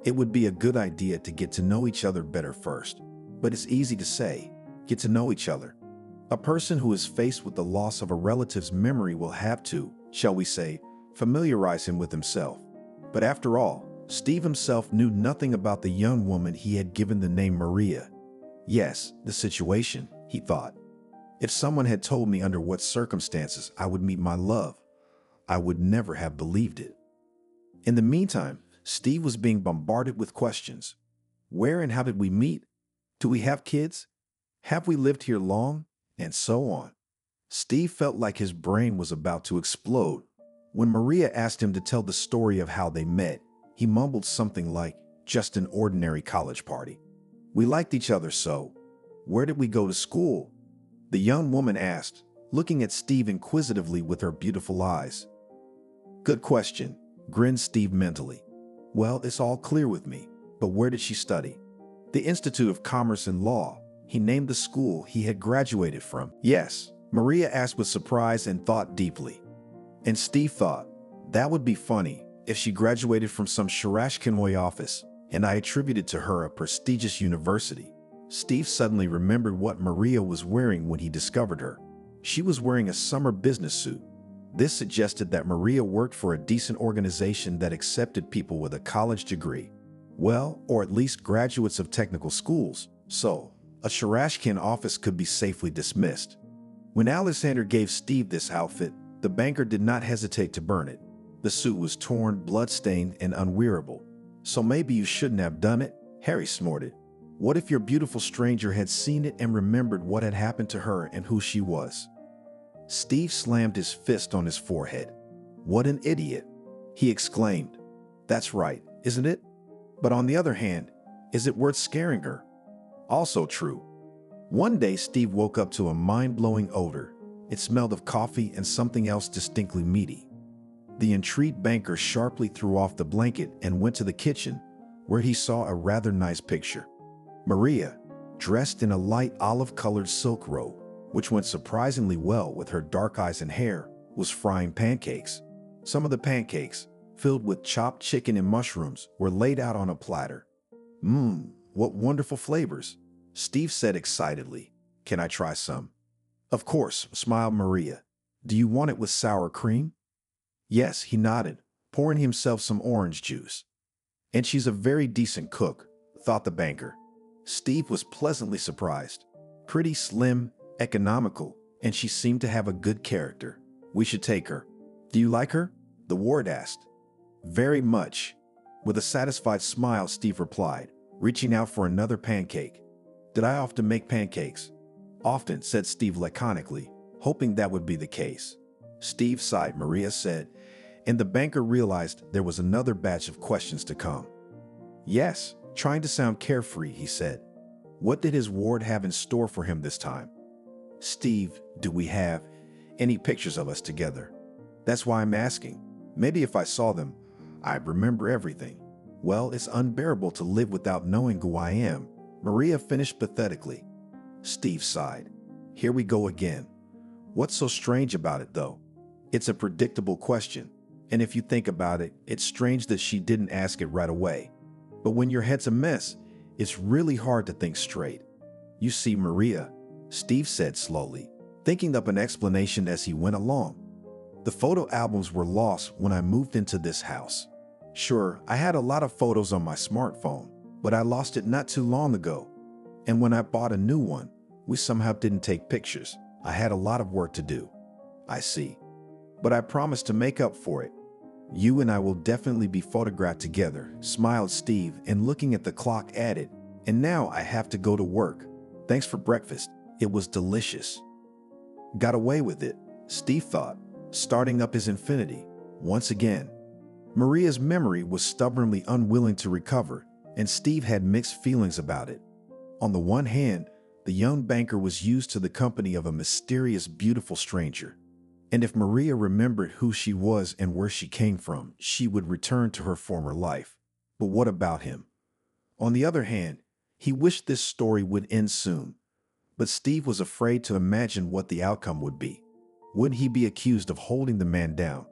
It would be a good idea to get to know each other better first, but it's easy to say, get to know each other. A person who is faced with the loss of a relative's memory will have to, shall we say, familiarize him with himself. But after all, Steve himself knew nothing about the young woman he had given the name Maria. Yes, the situation, he thought. If someone had told me under what circumstances I would meet my love, I would never have believed it. In the meantime, Steve was being bombarded with questions. Where and how did we meet? Do we have kids? Have we lived here long? And so on. Steve felt like his brain was about to explode. When Maria asked him to tell the story of how they met, he mumbled something like, just an ordinary college party. We liked each other so. Where did we go to school? The young woman asked, looking at Steve inquisitively with her beautiful eyes. Good question, grinned Steve mentally. Well, it's all clear with me, but where did she study? The Institute of Commerce and Law. He named the school he had graduated from. Yes, Maria asked with surprise and thought deeply. And Steve thought, that would be funny if she graduated from some Sharashkinoi office, and I attributed to her a prestigious university. Steve suddenly remembered what Maria was wearing when he discovered her. She was wearing a summer business suit. This suggested that Maria worked for a decent organization that accepted people with a college degree. Well, or at least graduates of technical schools. So, a Sharashkin office could be safely dismissed. When Alexander gave Steve this outfit, the banker did not hesitate to burn it. The suit was torn, blood-stained, and unwearable. So maybe you shouldn't have done it, Harry snorted. What if your beautiful stranger had seen it and remembered what had happened to her and who she was? Steve slammed his fist on his forehead. What an idiot, he exclaimed. That's right, isn't it? But on the other hand, is it worth scaring her? Also true. One day, Steve woke up to a mind-blowing odor. It smelled of coffee and something else distinctly meaty. The intrigued banker sharply threw off the blanket and went to the kitchen, where he saw a rather nice picture. Maria, dressed in a light olive-colored silk robe, which went surprisingly well with her dark eyes and hair, was frying pancakes. Some of the pancakes, filled with chopped chicken and mushrooms, were laid out on a platter. What wonderful flavors, Steve said excitedly. Can I try some? Of course, smiled Maria. Do you want it with sour cream? Yes, he nodded, pouring himself some orange juice. And she's a very decent cook, thought the banker. Steve was pleasantly surprised. Pretty slim, economical, and she seemed to have a good character. We should take her. Do you like her? The ward asked. Very much. With a satisfied smile, Steve replied, reaching out for another pancake. Did I often make pancakes? Often, said Steve laconically, hoping that would be the case. Steve sighed, Maria said, and the banker realized there was another batch of questions to come. Yes, trying to sound carefree, he said. What did his ward have in store for him this time? Steve, do we have any pictures of us together? That's why I'm asking. Maybe if I saw them, I'd remember everything. Well, it's unbearable to live without knowing who I am, Maria finished pathetically. Steve sighed. Here we go again. What's so strange about it, though? It's a predictable question, and if you think about it, it's strange that she didn't ask it right away. But when your head's a mess, it's really hard to think straight. You see, Maria, Steve said slowly, thinking up an explanation as he went along. The photo albums were lost when I moved into this house. Sure, I had a lot of photos on my smartphone, but I lost it not too long ago. And when I bought a new one, we somehow didn't take pictures. I had a lot of work to do. I see. But I promised to make up for it. You and I will definitely be photographed together, smiled Steve, and looking at the clock added, and now I have to go to work. Thanks for breakfast. It was delicious. Got away with it, Steve thought, starting up his Infinity. Once again, Maria's memory was stubbornly unwilling to recover, and Steve had mixed feelings about it. On the one hand, the young banker was used to the company of a mysterious, beautiful stranger. And if Maria remembered who she was and where she came from, she would return to her former life. But what about him? On the other hand, he wished this story would end soon. But Steve was afraid to imagine what the outcome would be. Would he be accused of holding the man down?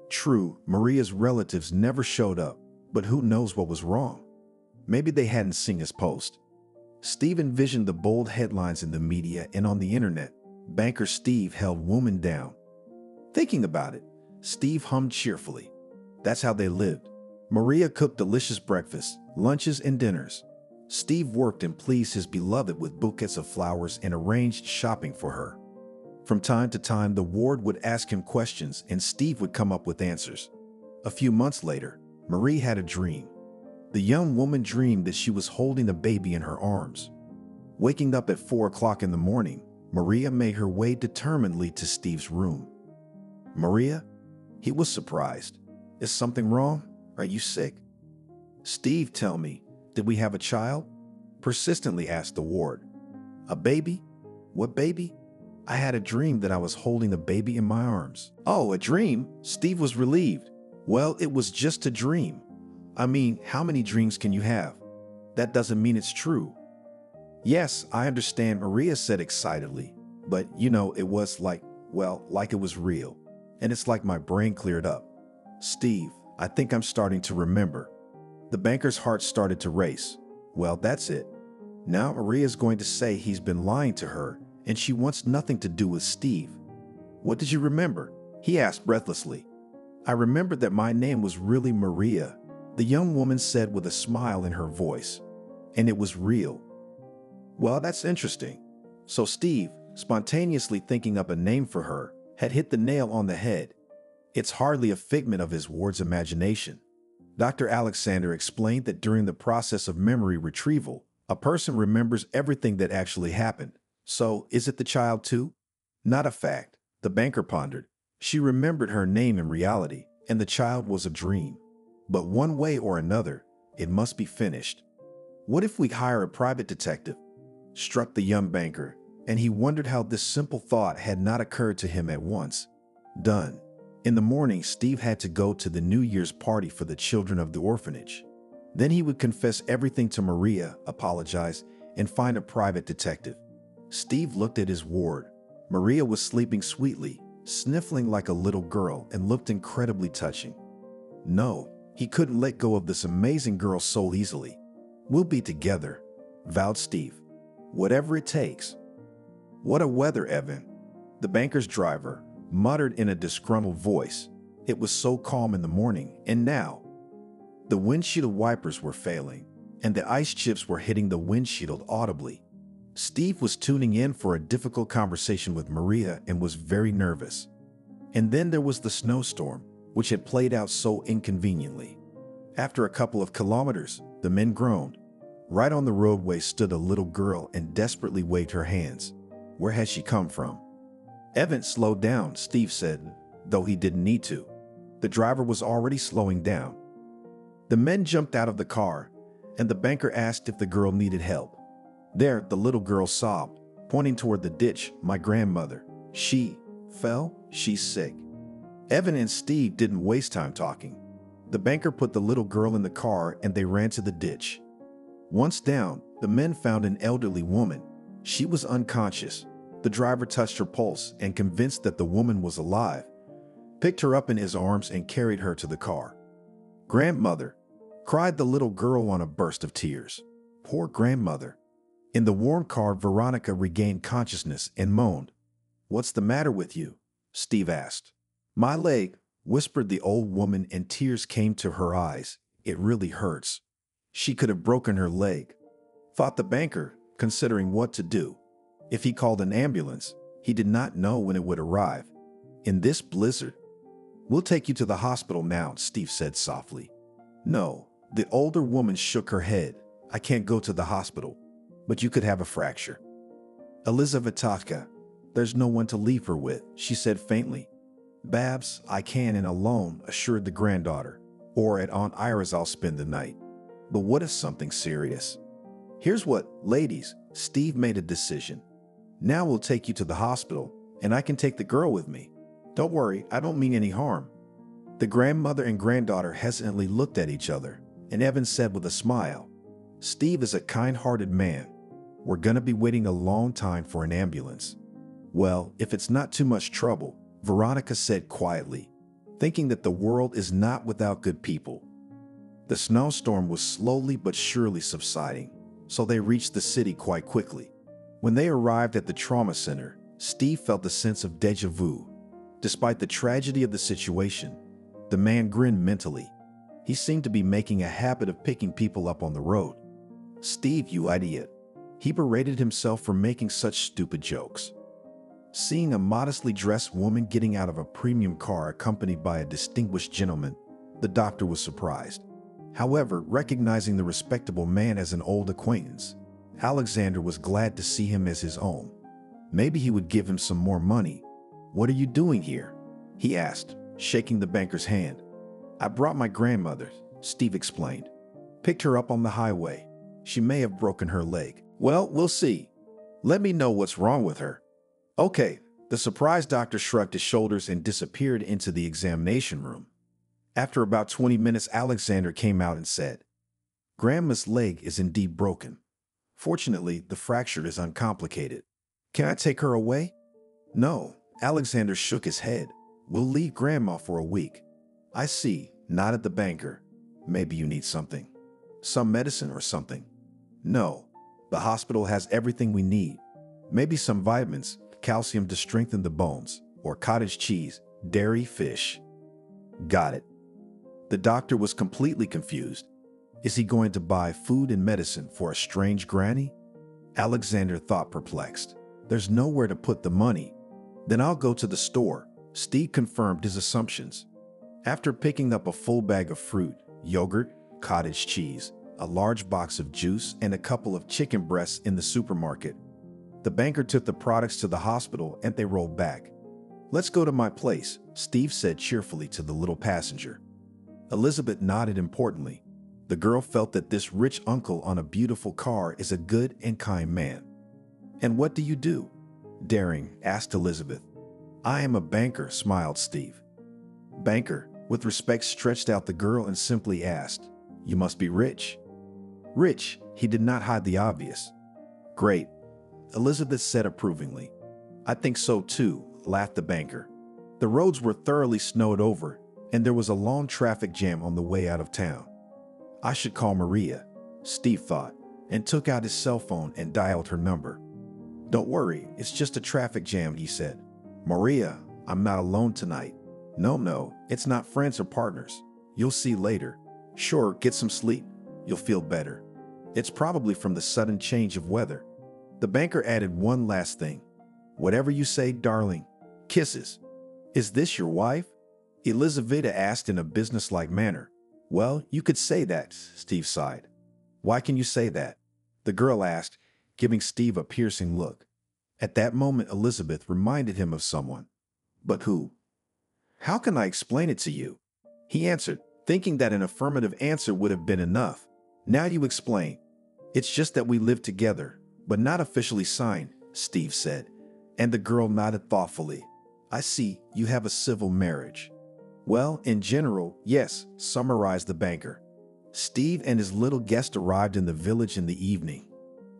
True, Maria's relatives never showed up, but who knows what was wrong? Maybe they hadn't seen his post. Steve envisioned the bold headlines in the media and on the internet. Banker Steve held woman down. Thinking about it, Steve hummed cheerfully. That's how they lived. Maria cooked delicious breakfasts, lunches, and dinners. Steve worked and pleased his beloved with bouquets of flowers and arranged shopping for her. From time to time, the ward would ask him questions and Steve would come up with answers. A few months later, Marie had a dream. The young woman dreamed that she was holding a baby in her arms. Waking up at 4 o'clock in the morning, Maria made her way determinedly to Steve's room. Maria? He was surprised. Is something wrong? Are you sick? Steve, tell me, did we have a child? Persistently asked the ward. A baby? What baby? I had a dream that I was holding a baby in my arms. Oh, a dream? Steve was relieved. Well, it was just a dream. I mean, how many dreams can you have? That doesn't mean it's true. Yes, I understand, Maria said excitedly. But, it was like it was real. And it's like my brain cleared up. Steve, I think I'm starting to remember. The banker's heart started to race. Well, that's it. Now Maria's going to say he's been lying to her, and she wants nothing to do with Steve. What did you remember? He asked breathlessly. I remembered that my name was really Maria, the young woman said with a smile in her voice. And it was real. Well, that's interesting. So Steve, spontaneously thinking up a name for her, had hit the nail on the head. It's hardly a figment of his ward's imagination. Dr. Alexander explained that during the process of memory retrieval, a person remembers everything that actually happened. So, is it the child too? Not a fact, the banker pondered. She remembered her name in reality, and the child was a dream. But one way or another, it must be finished. What if we hire a private detective? Struck the young banker, and he wondered how this simple thought had not occurred to him at once. Done. In the morning, Steve had to go to the New Year's party for the children of the orphanage. Then he would confess everything to Maria, apologize, and find a private detective. Steve looked at his ward. Maria was sleeping sweetly, sniffling like a little girl, and looked incredibly touching. No, he couldn't let go of this amazing girl so easily. We'll be together, vowed Steve. Whatever it takes. What a weather, Evan, the banker's driver muttered in a disgruntled voice. It was so calm in the morning, and now the windshield wipers were failing, and the ice chips were hitting the windshield audibly. Steve was tuning in for a difficult conversation with Maria and was very nervous. And then there was the snowstorm, which had played out so inconveniently. After a couple of kilometers, the men groaned. Right on the roadway stood a little girl and desperately waved her hands. Where had she come from? Evan slowed down, Steve said, though he didn't need to. The driver was already slowing down. The men jumped out of the car, and the banker asked if the girl needed help. There, the little girl sobbed, pointing toward the ditch. My grandmother. She fell. She's sick. Evan and Steve didn't waste time talking. The banker put the little girl in the car and they ran to the ditch. Once down, the men found an elderly woman. She was unconscious. The driver touched her pulse and convinced that the woman was alive. picked her up in his arms and carried her to the car. "Grandmother," cried the little girl on a burst of tears. Poor grandmother. In the warm car, Veronica regained consciousness and moaned. "What's the matter with you?" Steve asked. "My leg," whispered the old woman, and tears came to her eyes. "It really hurts." She could have broken her leg, thought the banker, considering what to do. If he called an ambulance, he did not know when it would arrive. In this blizzard. "We'll take you to the hospital now," Steve said softly. "No," the older woman shook her head. "I can't go to the hospital, but you could have a fracture." "Elizaveta, there's no one to leave her with," she said faintly. "Babs, I can and alone," assured the granddaughter. "Or at Aunt Ira's I'll spend the night." "But what if something serious?" "Here's what, ladies," Steve made a decision. "Now we'll take you to the hospital, and I can take the girl with me. Don't worry, I don't mean any harm." The grandmother and granddaughter hesitantly looked at each other, and Evan said with a smile, "Steve is a kind-hearted man. We're gonna be waiting a long time for an ambulance." "Well, if it's not too much trouble," Veronica said quietly, thinking that the world is not without good people. The snowstorm was slowly but surely subsiding, so they reached the city quite quickly. When they arrived at the trauma center, Steve felt a sense of déjà vu. Despite the tragedy of the situation, the man grinned mentally. He seemed to be making a habit of picking people up on the road. "Steve, you idiot." He berated himself for making such stupid jokes. Seeing a modestly dressed woman getting out of a premium car accompanied by a distinguished gentleman, the doctor was surprised. However, recognizing the respectable man as an old acquaintance, Alexander was glad to see him as his own. Maybe he would give him some more money. "What are you doing here?" he asked, shaking the banker's hand. "I brought my grandmother," Steve explained. "Picked her up on the highway. She may have broken her leg." "Well, we'll see. Let me know what's wrong with her." "Okay." The surprised doctor shrugged his shoulders and disappeared into the examination room. After about 20 minutes, Alexander came out and said, "Grandma's leg is indeed broken. Fortunately, the fracture is uncomplicated. Can I take her away?" "No." Alexander shook his head. "We'll leave Grandma for a week." "I see," nodded the banker. "Maybe you need something. Some medicine or something?" "No. The hospital has everything we need. Maybe some vitamins, calcium to strengthen the bones, or cottage cheese, dairy, fish." "Got it." The doctor was completely confused. Is he going to buy food and medicine for a strange granny? Alexander thought, perplexed. There's nowhere to put the money. "Then I'll go to the store." Steve confirmed his assumptions. After picking up a full bag of fruit, yogurt, cottage cheese, a large box of juice, and a couple of chicken breasts in the supermarket, the banker took the products to the hospital and they rolled back. "Let's go to my place," Steve said cheerfully to the little passenger. Elizabeth nodded importantly. The girl felt that this rich uncle on a beautiful car is a good and kind man. "And what do you do?" daring asked Elizabeth. "I am a banker," smiled Steve. "Banker?" With respect stretched out the girl and simply asked, "You must be rich." "Rich," he did not hide the obvious. "Great," Elizabeth said approvingly. "I think so too," laughed the banker. The roads were thoroughly snowed over, and there was a long traffic jam on the way out of town. I should call Maria, Steve thought, and took out his cell phone and dialed her number. "Don't worry, it's just a traffic jam," he said. "Maria, I'm not alone tonight." No, it's not friends or partners. You'll see later. Sure, get some sleep. You'll feel better. It's probably from the sudden change of weather." The banker added one last thing. "Whatever you say, darling. Kisses." "Is this your wife?" Elizaveta asked in a businesslike manner. "Well, you could say that," Steve sighed. "Why can you say that?" the girl asked, giving Steve a piercing look. At that moment, Elizabeth reminded him of someone. "But who?" "How can I explain it to you?" he answered, thinking that an affirmative answer would have been enough. "Now you explain." "It's just that we live together, but not officially signed," Steve said, and the girl nodded thoughtfully. "I see, you have a civil marriage." "Well, in general, yes," summarized the banker. Steve and his little guest arrived in the village in the evening.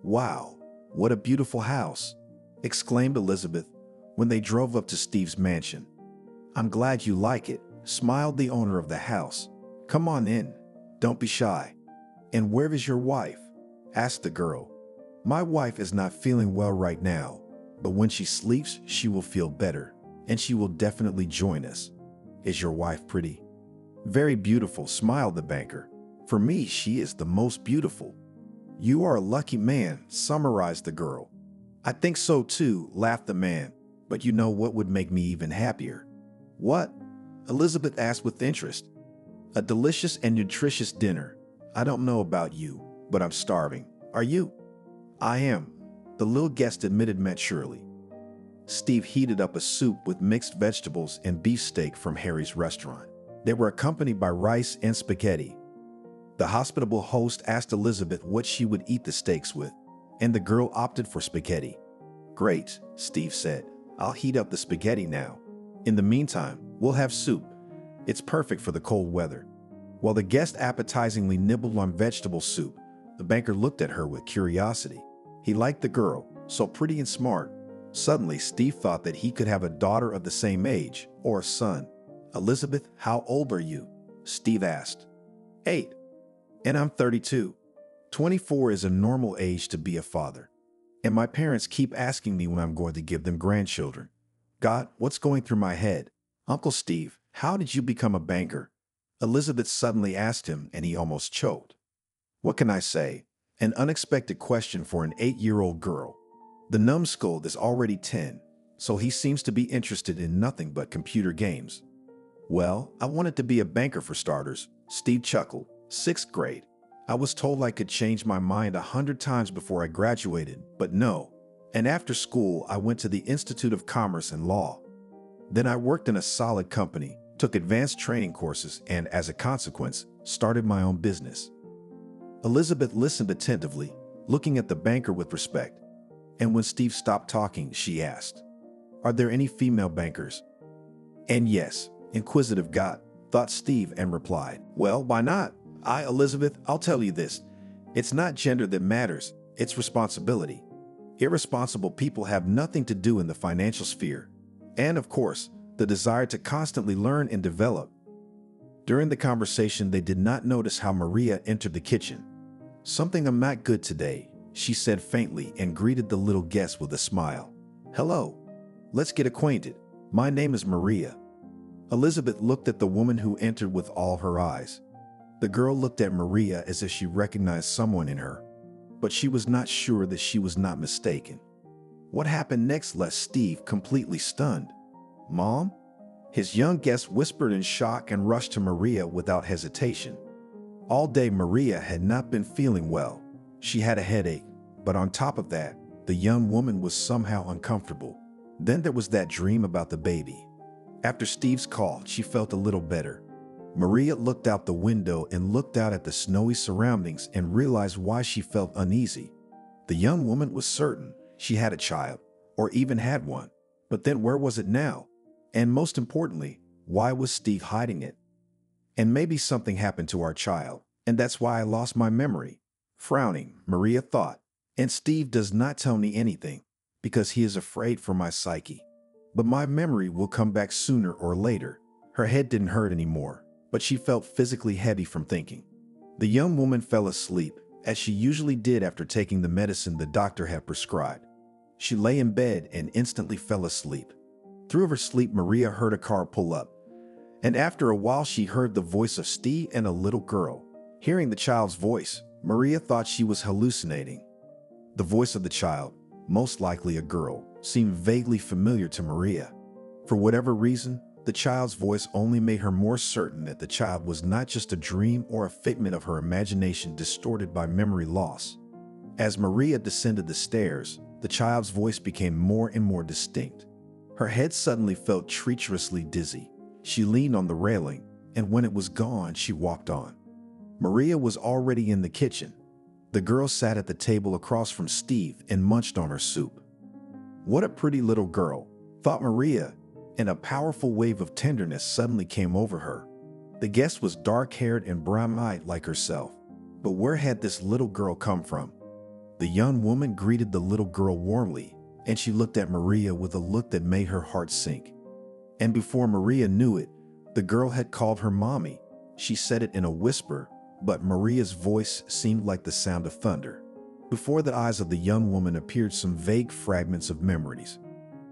"Wow, what a beautiful house," exclaimed Elizabeth when they drove up to Steve's mansion. I'm glad you like it, smiled the owner of the house. Come on in. Don't be shy. And where is your wife? Asked the girl. My wife is not feeling well right now, but when she sleeps, she will feel better, and she will definitely join us. Is your wife pretty? Very beautiful, smiled the banker. For me, she is the most beautiful. You are a lucky man, summarized the girl. I think so too, laughed the man. But you know what would make me even happier? What? Elizabeth asked with interest. A delicious and nutritious dinner. I don't know about you, but I'm starving. Are you? I am, the little guest admitted maturely. Steve heated up a soup with mixed vegetables and beefsteak from Harry's restaurant. They were accompanied by rice and spaghetti. The hospitable host asked Elizabeth what she would eat the steaks with, and the girl opted for spaghetti. Great, Steve said. I'll heat up the spaghetti now. In the meantime, we'll have soup. It's perfect for the cold weather. While the guest appetizingly nibbled on vegetable soup, the banker looked at her with curiosity. He liked the girl, so pretty and smart. Suddenly, Steve thought that he could have a daughter of the same age, or a son. Elizabeth, how old are you? Steve asked. 8. And I'm 32. 24 is a normal age to be a father. And my parents keep asking me when I'm going to give them grandchildren. God, what's going through my head? Uncle Steve, how did you become a banker? Elizabeth suddenly asked him, and he almost choked. What can I say? An unexpected question for an 8-year-old girl. The numbskull is already 10, so he seems to be interested in nothing but computer games. Well, I wanted to be a banker for starters, Steve chuckled. 6th grade. I was told I could change my mind 100 times before I graduated, but no. And after school, I went to the Institute of Commerce and Law. Then I worked in a solid company, took advanced training courses, and as a consequence, started my own business. Elizabeth listened attentively, looking at the banker with respect. And when Steve stopped talking, she asked, Are there any female bankers? And yes, inquisitive God, thought Steve and replied, Well, why not? Elizabeth, I'll tell you this. It's not gender that matters, it's responsibility. Irresponsible people have nothing to do in the financial sphere. And of course, the desire to constantly learn and develop. During the conversation, they did not notice how Maria entered the kitchen. Something I'm not good today, she said faintly and greeted the little guest with a smile. Hello. Let's get acquainted. My name is Maria. Elizabeth looked at the woman who entered with all her eyes. The girl looked at Maria as if she recognized someone in her, but she was not sure that she was not mistaken. What happened next left Steve completely stunned. Mom? His young guest whispered in shock and rushed to Maria without hesitation. All day Maria had not been feeling well. She had a headache, but on top of that, the young woman was somehow uncomfortable. Then there was that dream about the baby. After Steve's call, she felt a little better. Maria looked out the window and looked out at the snowy surroundings and realized why she felt uneasy. The young woman was certain she had a child, or even had one. But then where was it now? And most importantly, why was Steve hiding it? And maybe something happened to our child, and that's why I lost my memory. Frowning, Maria thought, and Steve does not tell me anything, because he is afraid for my psyche. But my memory will come back sooner or later. Her head didn't hurt anymore, but she felt physically heavy from thinking. The young woman fell asleep, as she usually did after taking the medicine the doctor had prescribed. She lay in bed and instantly fell asleep. Through her sleep, Maria heard a car pull up, and after a while she heard the voice of Steve and a little girl. Hearing the child's voice, Maria thought she was hallucinating. The voice of the child, most likely a girl, seemed vaguely familiar to Maria. For whatever reason, the child's voice only made her more certain that the child was not just a dream or a figment of her imagination distorted by memory loss. As Maria descended the stairs, the child's voice became more and more distinct. Her head suddenly felt treacherously dizzy. She leaned on the railing, and when it was gone, she walked on. Maria was already in the kitchen. The girl sat at the table across from Steve and munched on her soup. What a pretty little girl, thought Maria, and a powerful wave of tenderness suddenly came over her. The guest was dark-haired and brown-eyed like herself. But where had this little girl come from? The young woman greeted the little girl warmly, and she looked at Maria with a look that made her heart sink. And before Maria knew it, the girl had called her mommy. She said it in a whisper, but Maria's voice seemed like the sound of thunder. Before the eyes of the young woman appeared some vague fragments of memories.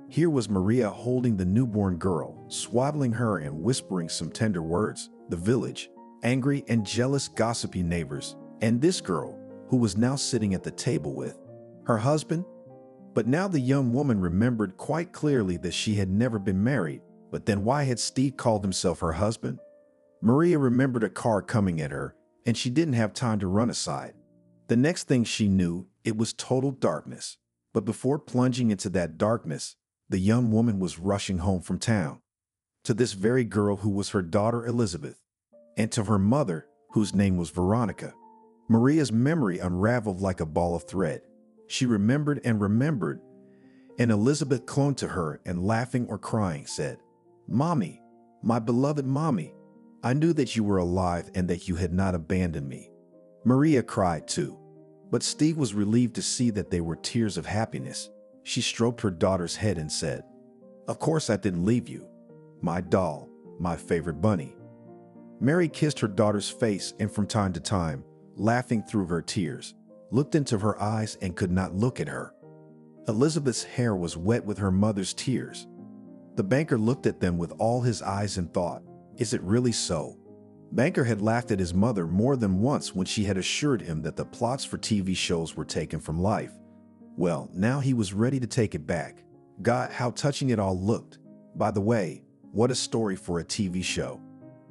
Here was Maria holding the newborn girl, swaddling her and whispering some tender words. The village, angry and jealous gossipy neighbors, and this girl, who was now sitting at the table with her husband. But now the young woman remembered quite clearly that she had never been married. But then why had Steve called himself her husband? Maria remembered a car coming at her, and she didn't have time to run aside. The next thing she knew, it was total darkness. But before plunging into that darkness, the young woman was rushing home from town. To this very girl who was her daughter Elizabeth, and to her mother, whose name was Veronica. Maria's memory unraveled like a ball of thread. She remembered and remembered, and Elizabeth clung to her and laughing or crying said, "Mommy, my beloved mommy, I knew that you were alive and that you had not abandoned me." Maria cried too, but Steve was relieved to see that they were tears of happiness. She stroked her daughter's head and said, "Of course I didn't leave you, my doll, my favorite bunny." Mary kissed her daughter's face and from time to time, laughing through her tears, looked into her eyes and could not look at her. Elizabeth's hair was wet with her mother's tears. The banker looked at them with all his eyes and thought, "Is it really so?" Banker had laughed at his mother more than once when she had assured him that the plots for TV shows were taken from life. Well, now he was ready to take it back. God, how touching it all looked. By the way, what a story for a TV show.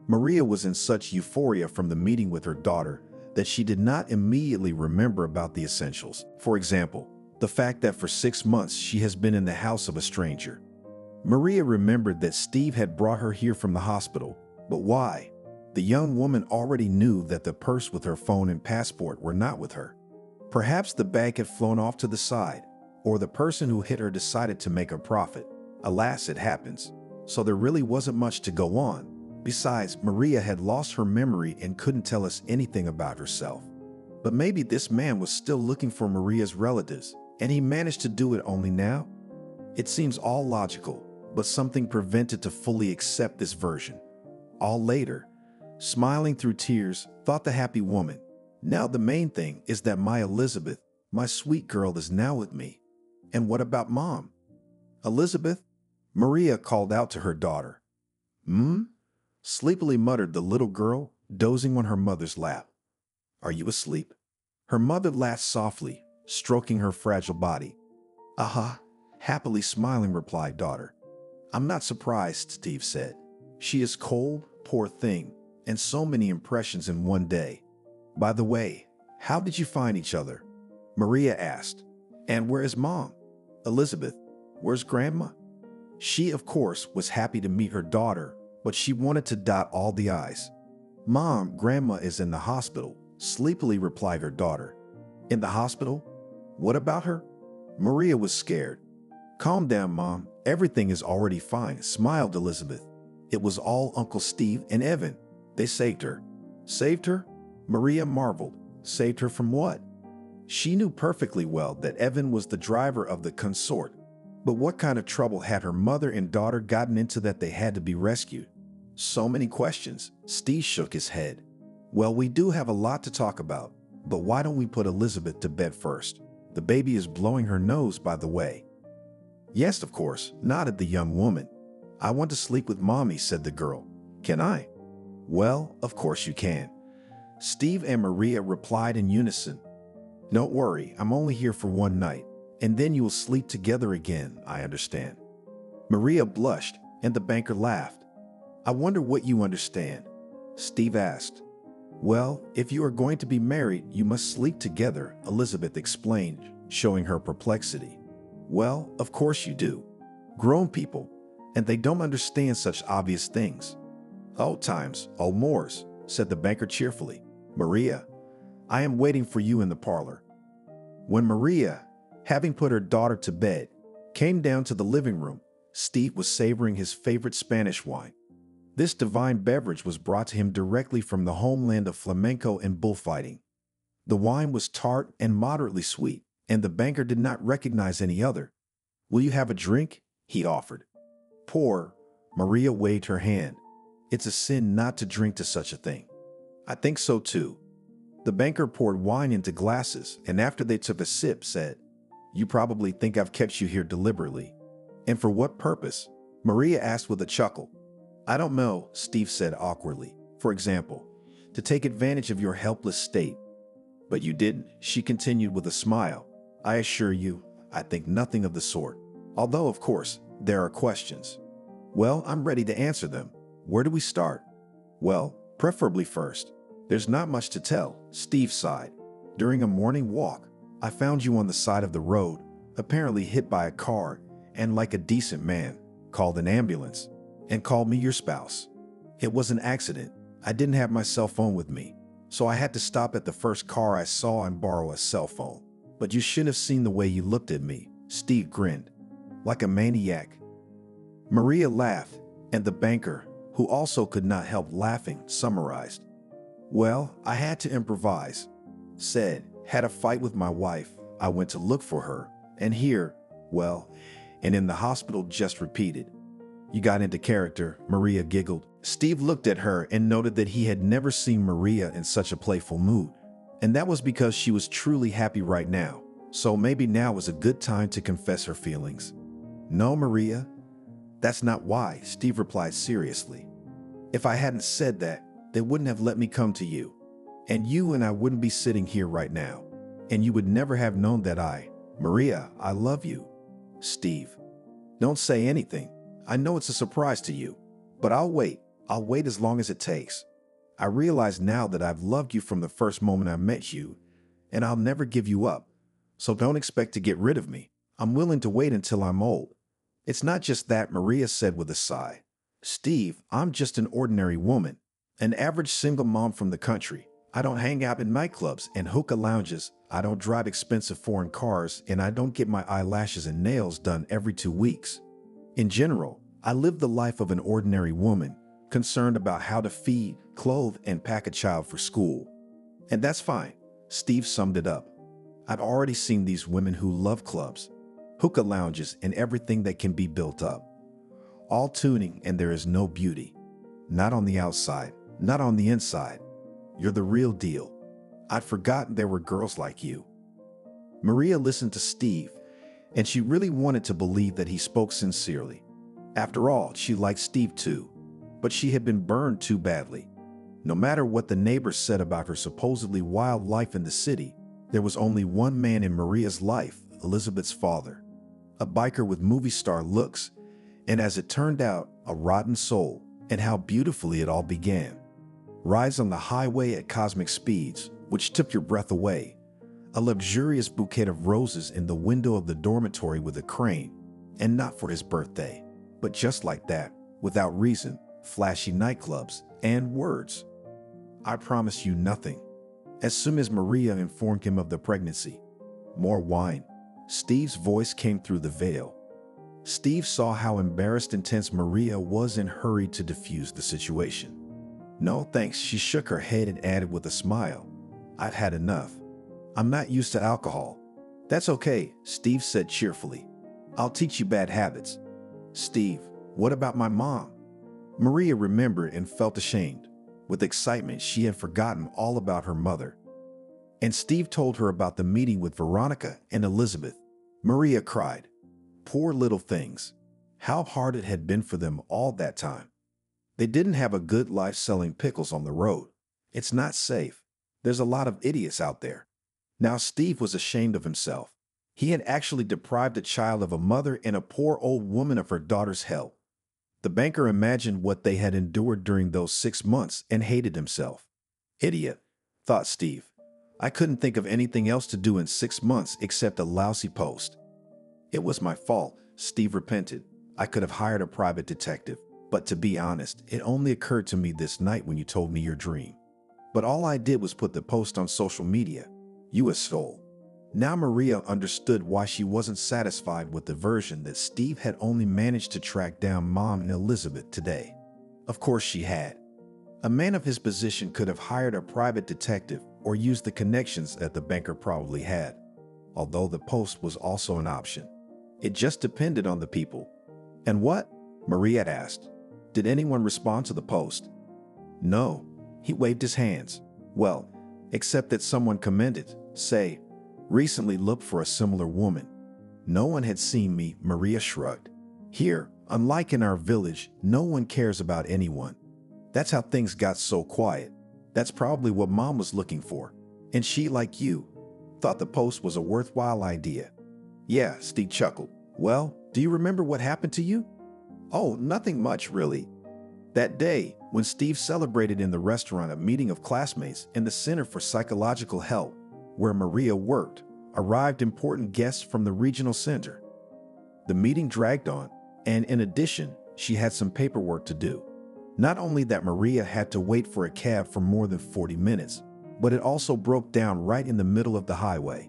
Maria was in such euphoria from the meeting with her daughter that she did not immediately remember about the essentials. For example, the fact that for 6 months she has been in the house of a stranger. Maria remembered that Steve had brought her here from the hospital, but why? The young woman already knew that the purse with her phone and passport were not with her. Perhaps the bag had flown off to the side, or the person who hit her decided to make a profit. Alas, it happens. So there really wasn't much to go on. Besides, Maria had lost her memory and couldn't tell us anything about herself. But maybe this man was still looking for Maria's relatives, and he managed to do it only now? It seems all logical, but something prevented to fully accept this version. All later, smiling through tears, thought the happy woman. Now the main thing is that my Elizabeth, my sweet girl, is now with me. And what about Mom? Elizabeth? Maria called out to her daughter. Sleepily muttered the little girl, dozing on her mother's lap. Are you asleep? Her mother laughed softly, stroking her fragile body. Aha, happily smiling, replied daughter. I'm not surprised, Steve said. She is cold, poor thing, and so many impressions in one day. By the way, how did you find each other? Maria asked. And where is Mom? Elizabeth, where's Grandma? She, of course, was happy to meet her daughter, but she wanted to dot all the I's. Mom, Grandma is in the hospital, sleepily replied her daughter. In the hospital? What about her? Maria was scared. Calm down, Mom. Everything is already fine, smiled Elizabeth. It was all Uncle Steve and Evan. They saved her. Saved her? Maria marveled. Saved her from what? She knew perfectly well that Evan was the driver of the consort. But what kind of trouble had her mother and daughter gotten into that they had to be rescued? So many questions. Steve shook his head. Well, we do have a lot to talk about, but why don't we put Elizabeth to bed first? The baby is blowing her nose, by the way. Yes, of course, nodded the young woman. I want to sleep with Mommy, said the girl. Can I? Well, of course you can. Steve and Maria replied in unison. Don't worry, I'm only here for one night, and then you'll sleep together again, I understand. Maria blushed, and the banker laughed. I wonder what you understand, Steve asked. Well, if you are going to be married, you must sleep together, Elizabeth explained, showing her perplexity. Well, of course you do. Grown people, and they don't understand such obvious things. Old times, old mores, said the banker cheerfully. Maria, I am waiting for you in the parlor. When Maria, having put her daughter to bed, came down to the living room, Steve was savoring his favorite Spanish wine. This divine beverage was brought to him directly from the homeland of flamenco and bullfighting. The wine was tart and moderately sweet, and the banker did not recognize any other. Will you have a drink? He offered. Pour, Maria waved her hand. It's a sin not to drink to such a thing. I think so too. The banker poured wine into glasses and after they took a sip said, You probably think I've kept you here deliberately. And for what purpose? Maria asked with a chuckle. I don't know, Steve said awkwardly. For example, to take advantage of your helpless state. But you didn't, she continued with a smile. I assure you, I think nothing of the sort. Although, of course, there are questions. Well, I'm ready to answer them. Where do we start? Well, preferably first. There's not much to tell, Steve sighed. During a morning walk, I found you on the side of the road, apparently hit by a car, and like a decent man, called an ambulance, and called me your spouse. It was an accident. I didn't have my cell phone with me, so I had to stop at the first car I saw and borrow a cell phone. But you should have seen the way you looked at me, Steve grinned. Like a maniac. Maria laughed, and the banker, who also could not help laughing, summarized. Well, I had to improvise. Said, had a fight with my wife, I went to look for her, and here, well, and in the hospital just repeated. You got into character, Maria giggled. Steve looked at her and noted that he had never seen Maria in such a playful mood. And that was because she was truly happy right now, so maybe now was a good time to confess her feelings. No, Maria, that's not why, Steve replied seriously. If I hadn't said that, they wouldn't have let me come to you. And you and I wouldn't be sitting here right now. And you would never have known that Maria, I love you. Steve, don't say anything. I know it's a surprise to you, but I'll wait. I'll wait as long as it takes. I realize now that I've loved you from the first moment I met you, and I'll never give you up. So don't expect to get rid of me. I'm willing to wait until I'm old. It's not just that, Maria said with a sigh. Steve, I'm just an ordinary woman, an average single mom from the country. I don't hang out in nightclubs and hookah lounges. I don't drive expensive foreign cars, and I don't get my eyelashes and nails done every 2 weeks. In general, I live the life of an ordinary woman, concerned about how to feed, clothe, and pack a child for school. And that's fine, Steve summed it up. I've already seen these women who love clubs, hookah lounges, and everything that can be built up. All tuning, and there is no beauty. Not on the outside, not on the inside. You're the real deal. I'd forgotten there were girls like you. Maria listened to Steve, and she really wanted to believe that he spoke sincerely. After all, she liked Steve too, but she had been burned too badly. No matter what the neighbors said about her supposedly wild life in the city, there was only one man in Maria's life, Elizabeth's father. A biker with movie star looks, and as it turned out, a rotten soul, and how beautifully it all began. Rides on the highway at cosmic speeds, which took your breath away. A luxurious bouquet of roses in the window of the dormitory with a crane, and not for his birthday, but just like that, without reason, flashy nightclubs, and words. I promise you nothing. As soon as Maria informed him of the pregnancy, more wine. Steve's voice came through the veil. Steve saw how embarrassed and tense Maria was and hurried to defuse the situation. No thanks, she shook her head and added with a smile. I've had enough. I'm not used to alcohol. That's okay, Steve said cheerfully. I'll teach you bad habits. Steve, what about my mom? Maria remembered and felt ashamed. With excitement, she had forgotten all about her mother. And Steve told her about the meeting with Veronica and Elizabeth. Maria cried. Poor little things. How hard it had been for them all that time. They didn't have a good life selling pickles on the road. It's not safe. There's a lot of idiots out there. Now Steve was ashamed of himself. He had actually deprived a child of a mother and a poor old woman of her daughter's help. The banker imagined what they had endured during those 6 months and hated himself. Idiot, thought Steve. I couldn't think of anything else to do in 6 months except a lousy post. It was my fault, Steve repented. I could have hired a private detective, but to be honest, it only occurred to me this night when you told me your dream. But all I did was put the post on social media. You a soul. Now Maria understood why she wasn't satisfied with the version that Steve had only managed to track down Mom and Elizabeth today. Of course she had. A man of his position could have hired a private detective or used the connections that the banker probably had, although the post was also an option. It just depended on the people. And what? Maria had asked. Did anyone respond to the post? No. He waved his hands. Well, except that someone commented, say, recently looked for a similar woman. No one had seen me, Maria shrugged. Here, unlike in our village, no one cares about anyone. That's how things got so quiet. That's probably what Mom was looking for. And she, like you, thought the post was a worthwhile idea. Yeah, Steve chuckled. Well, do you remember what happened to you? Oh, nothing much, really. That day, when Steve celebrated in the restaurant a meeting of classmates in the Center for Psychological Health, where Maria worked, arrived important guests from the regional center. The meeting dragged on, and in addition, she had some paperwork to do. Not only that Maria had to wait for a cab for more than 40 minutes, but it also broke down right in the middle of the highway.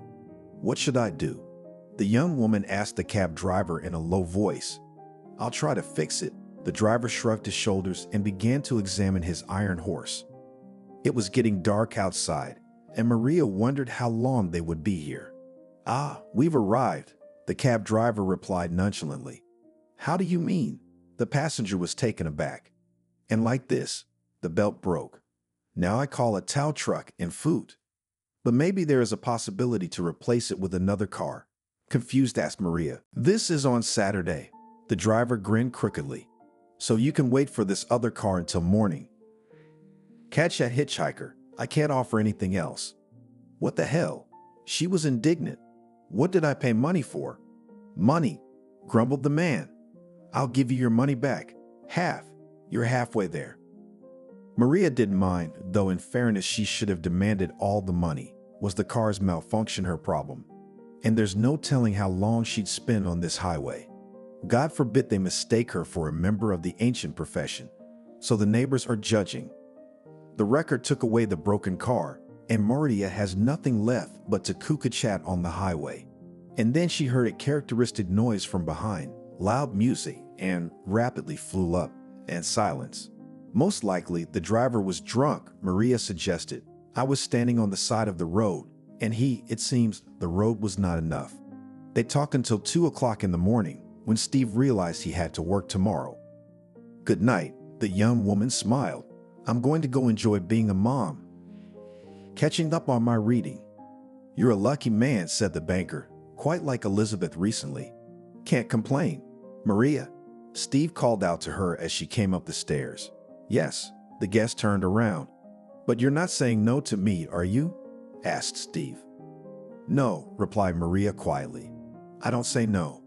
What should I do? The young woman asked the cab driver in a low voice. I'll try to fix it. The driver shrugged his shoulders and began to examine his iron horse. It was getting dark outside, and Maria wondered how long they would be here. Ah, we've arrived, the cab driver replied nonchalantly. How do you mean? The passenger was taken aback. And like this, the belt broke. Now I call a tow truck and food. But maybe there is a possibility to replace it with another car. Confused asked Maria. This is on Saturday. The driver grinned crookedly. So you can wait for this other car until morning. Catch that hitchhiker. I can't offer anything else. What the hell? She was indignant. What did I pay money for? Money, grumbled the man. I'll give you your money back. Half. You're halfway there. Maria didn't mind, though in fairness she should have demanded all the money. Was the car's malfunction her problem? And there's no telling how long she'd spend on this highway. God forbid they mistake her for a member of the ancient profession. So the neighbors are judging. The wrecker took away the broken car, and Maria has nothing left but to cuckoo-chat on the highway. And then she heard a characteristic noise from behind, loud music, and rapidly flew up, and silence. Most likely, the driver was drunk, Maria suggested. I was standing on the side of the road, and it seems, the road was not enough. They talked until 2 o'clock in the morning, when Steve realized he had to work tomorrow. Good night, the young woman smiled. I'm going to go enjoy being a mom. Catching up on my reading. You're a lucky man, said the banker, quite like Elizabeth recently. Can't complain. Maria, Steve called out to her as she came up the stairs. Yes, the guest turned around. But you're not saying no to me, are you? Asked Steve. No, replied Maria quietly. I don't say no.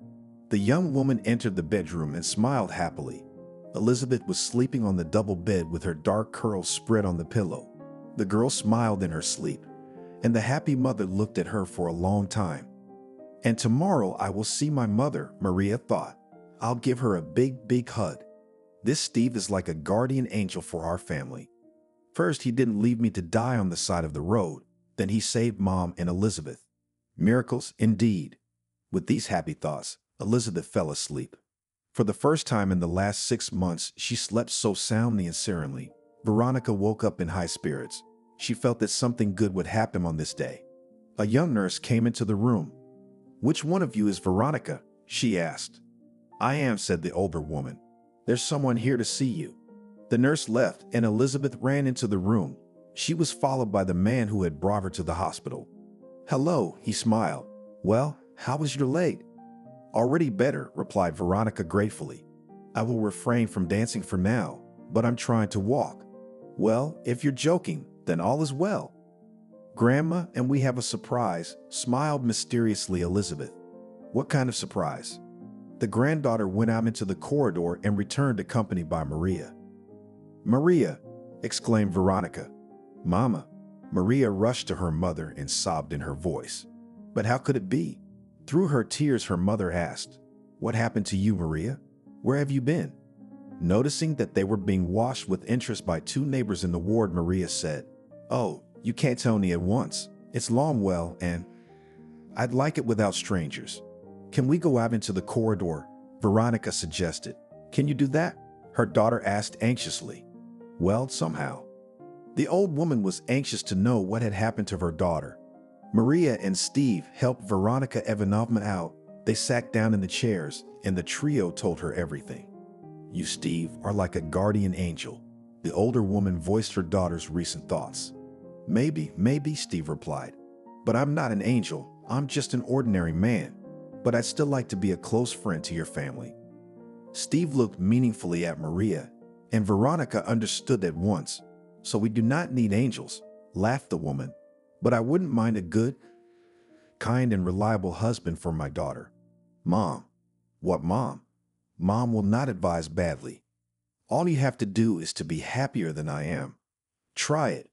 The young woman entered the bedroom and smiled happily. Elizabeth was sleeping on the double bed with her dark curls spread on the pillow. The girl smiled in her sleep, and the happy mother looked at her for a long time. And tomorrow I will see my mother, Maria thought. I'll give her a big, big hug. This Steve is like a guardian angel for our family. First, he didn't leave me to die on the side of the road. Then he saved Mom and Elizabeth. Miracles, indeed. With these happy thoughts, Elizabeth fell asleep. For the first time in the last 6 months, she slept so soundly and serenely. Veronica woke up in high spirits. She felt that something good would happen on this day. A young nurse came into the room. Which one of you is Veronica? She asked. I am, said the older woman. There's someone here to see you. The nurse left, and Elizabeth ran into the room. She was followed by the man who had brought her to the hospital. Hello, he smiled. Well, how was your leg? Already better, replied Veronica gratefully. I will refrain from dancing for now, but I'm trying to walk. Well, if you're joking, then all is well. Grandma and we have a surprise, smiled mysteriously Elizabeth. What kind of surprise? The granddaughter went out into the corridor and returned accompanied by Maria. Maria, exclaimed Veronica. Mama. Maria rushed to her mother and sobbed in her voice. But how could it be? Through her tears, her mother asked, What happened to you, Maria? Where have you been? Noticing that they were being watched with interest by 2 neighbors in the ward, Maria said, Oh, you can't tell me at once. It's long, well, and I'd like it without strangers. Can we go out into the corridor? Veronica suggested. Can you do that? Her daughter asked anxiously. Well, somehow. The old woman was anxious to know what had happened to her daughter. Maria and Steve helped Veronica Ivanovna out. They sat down in the chairs, and the trio told her everything. You, Steve, are like a guardian angel. The older woman voiced her daughter's recent thoughts. Maybe, Steve replied. But I'm not an angel. I'm just an ordinary man. But I'd still like to be a close friend to your family. Steve looked meaningfully at Maria, and Veronica understood at once. So we do not need angels, laughed the woman. But I wouldn't mind a good, kind, and reliable husband for my daughter. Mom. What, Mom? Mom will not advise badly. All you have to do is to be happier than I am. Try it.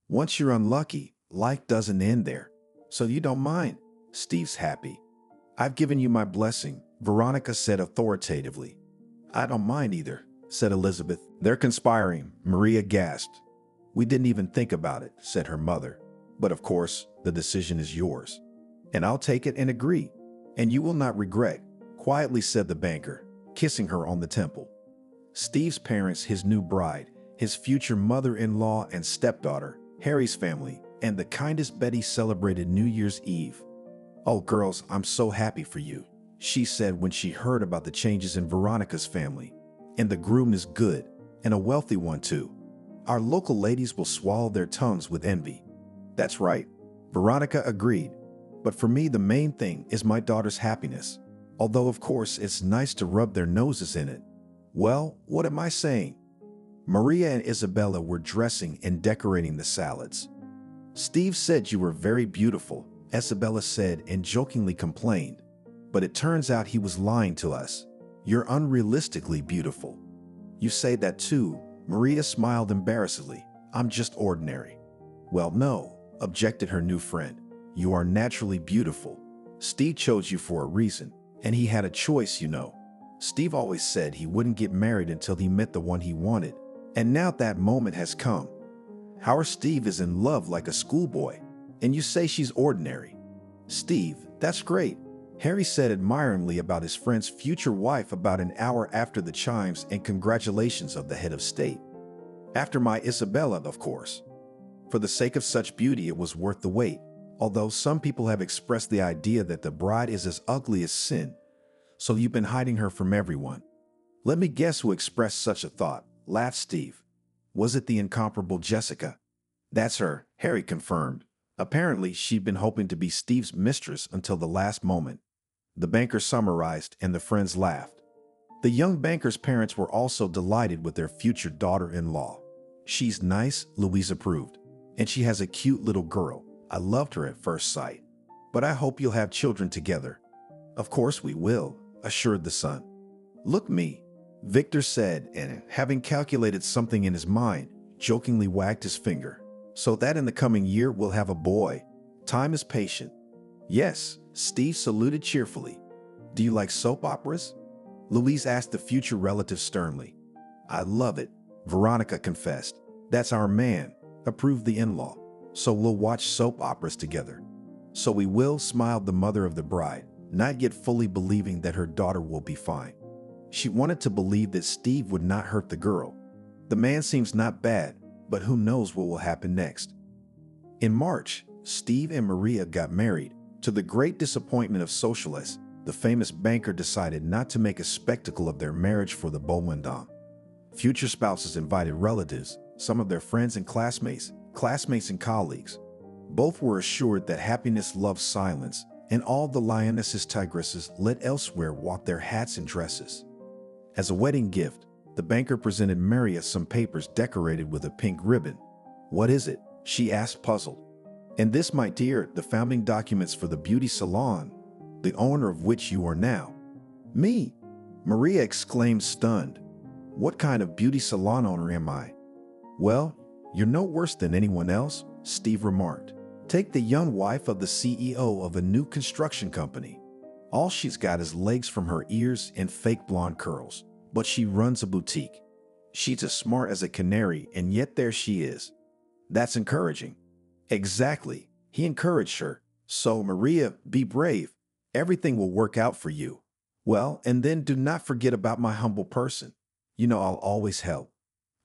Once you're unlucky, life doesn't end there. So you don't mind. Steve's happy. I've given you my blessing, Veronica said authoritatively. I don't mind either, said Elizabeth. They're conspiring, Maria gasped. We didn't even think about it, said her mother. But of course, the decision is yours. And I'll take it and agree. And you will not regret, quietly said the banker, kissing her on the temple. Steve's parents, his new bride, his future mother-in-law and stepdaughter, Harry's family, and the kindest Betty celebrated New Year's Eve. Oh, girls, I'm so happy for you, she said when she heard about the changes in Veronica's family. And the groom is good, and a wealthy one too. Our local ladies will swallow their tongues with envy. That's right, Veronica agreed. But for me, the main thing is my daughter's happiness. Although, of course, it's nice to rub their noses in it. Well, what am I saying? Maria and Isabella were dressing and decorating the salads. Steve said you were very beautiful, Isabella said and jokingly complained. But it turns out he was lying to us. You're unrealistically beautiful. You say that too, Maria smiled embarrassedly. I'm just ordinary. Well, no, objected her new friend. You are naturally beautiful. Steve chose you for a reason, and he had a choice, you know. Steve always said he wouldn't get married until he met the one he wanted, and now that moment has come. Our Steve is in love like a schoolboy, and you say she's ordinary. Steve, that's great, Harry said admiringly about his friend's future wife about an hour after the chimes and congratulations of the head of state. After my Isabella, of course. For the sake of such beauty, it was worth the wait, although some people have expressed the idea that the bride is as ugly as sin. So you've been hiding her from everyone. Let me guess who expressed such a thought, laughed Steve. Was it the incomparable Jessica? That's her, Harry confirmed. Apparently, she'd been hoping to be Steve's mistress until the last moment. The banker summarized, and the friends laughed. The young banker's parents were also delighted with their future daughter-in-law. She's nice, Louise approved. And she has a cute little girl. I loved her at first sight. But I hope you'll have children together. Of course we will, assured the son. Look me, Victor said, and having calculated something in his mind, jokingly wagged his finger. So that in the coming year we'll have a boy. Time is patient. Yes, Steve saluted cheerfully. Do you like soap operas? Louise asked the future relative sternly. I love it, Veronica confessed. That's our man, approved the in-law. So we'll watch soap operas together. So we will, smiled the mother of the bride, not yet fully believing that her daughter will be fine. She wanted to believe that Steve would not hurt the girl. The man seems not bad, but who knows what will happen next. In March, Steve and Maria got married. To the great disappointment of socialists, the famous banker decided not to make a spectacle of their marriage for the Beaumondam. Future spouses invited relatives, some of their friends and classmates and colleagues. Both were assured that happiness loves silence, and all the lionesses tigresses let elsewhere walk their hats and dresses. As a wedding gift, the banker presented Maria some papers decorated with a pink ribbon. What is it? She asked, puzzled. And this, my dear, the founding documents for the beauty salon, the owner of which you are now. Me? Maria exclaimed, stunned. What kind of beauty salon owner am I? Well, you're no worse than anyone else, Steve remarked. Take the young wife of the CEO of a new construction company. All she's got is legs from her ears and fake blonde curls, but she runs a boutique. She's as smart as a canary, and yet there she is. That's encouraging. Exactly. He encouraged her. So, Maria, be brave. Everything will work out for you. Well, and then do not forget about my humble person. You know I'll always help.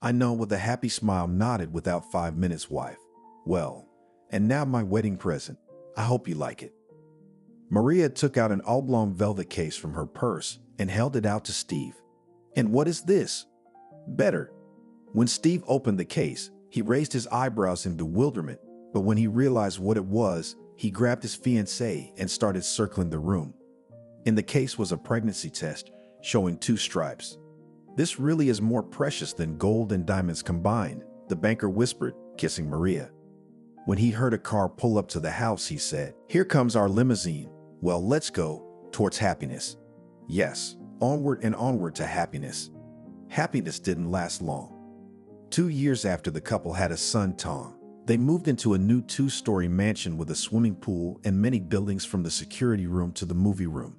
I know, with a happy smile, nodded without 5 minutes, wife. Well, and now my wedding present. I hope you like it. Maria took out an oblong velvet case from her purse and held it out to Steve. And what is this? Better. When Steve opened the case, he raised his eyebrows in bewilderment, but when he realized what it was, he grabbed his fiancée and started circling the room. In the case was a pregnancy test showing 2 stripes. This really is more precious than gold and diamonds combined, the banker whispered, kissing Maria. When he heard a car pull up to the house, he said, "Here comes our limousine. Well, let's go towards happiness." Yes, onward and onward to happiness. Happiness didn't last long. 2 years after the couple had a son, Tom, they moved into a new 2-story mansion with a swimming pool and many buildings from the security room to the movie room.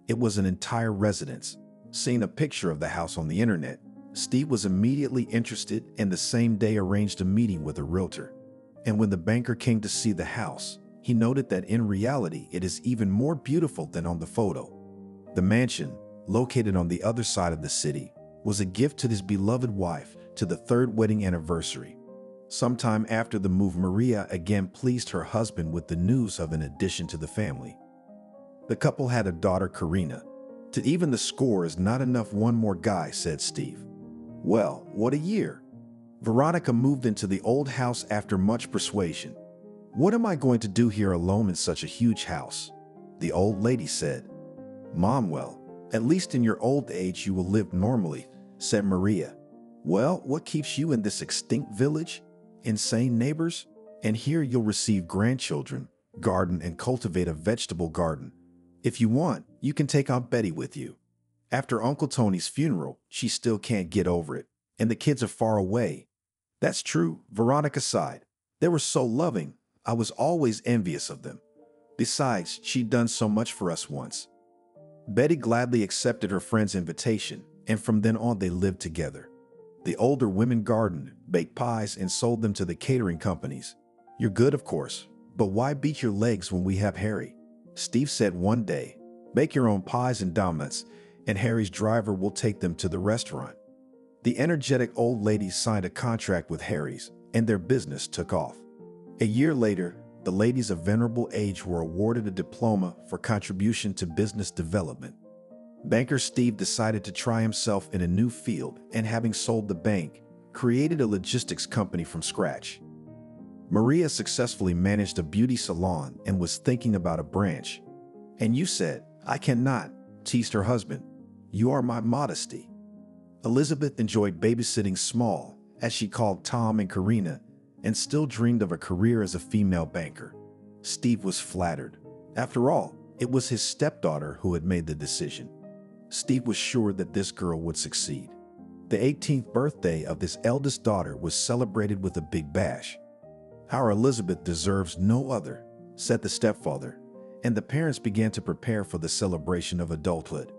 It was an entire residence. Seeing a picture of the house on the internet, Steve was immediately interested and the same day arranged a meeting with a realtor. And when the banker came to see the house, he noted that in reality it is even more beautiful than on the photo. The mansion, located on the other side of the city, was a gift to his beloved wife to the 3rd wedding anniversary. Sometime after the move, Maria again pleased her husband with the news of an addition to the family. The couple had a daughter, Karina. "To even the score is not enough one more guy," said Steve. Well, what a year. Veronica moved into the old house after much persuasion. "What am I going to do here alone in such a huge house?" the old lady said. "Mom, well, at least in your old age you will live normally," said Maria. "Well, what keeps you in this extinct village? Insane neighbors? And here you'll receive grandchildren, garden and cultivate a vegetable garden. If you want, you can take Aunt Betty with you. After Uncle Tony's funeral, she still can't get over it, and the kids are far away." "That's true," Veronica sighed. "They were so loving. I was always envious of them. Besides, she'd done so much for us once." Betty gladly accepted her friend's invitation, and from then on they lived together. The older women gardened, baked pies, and sold them to the catering companies. "You're good, of course, but why beat your legs when we have Harry?" Steve said one day. "Bake your own pies and donuts, and Harry's driver will take them to the restaurant." The energetic old lady signed a contract with Harry's, and their business took off. A year later, the ladies of venerable age were awarded a diploma for contribution to business development. Banker Steve decided to try himself in a new field and, having sold the bank, created a logistics company from scratch. Maria successfully managed a beauty salon and was thinking about a branch. "And you said, 'I cannot,'" teased her husband. "You are my modesty." Elizabeth enjoyed babysitting small, as she called Tom and Karina, and still dreamed of a career as a female banker. Steve was flattered. After all, it was his stepdaughter who had made the decision. Steve was sure that this girl would succeed. The 18th birthday of his eldest daughter was celebrated with a big bash. "Our Elizabeth deserves no other," said the stepfather, and the parents began to prepare for the celebration of adulthood.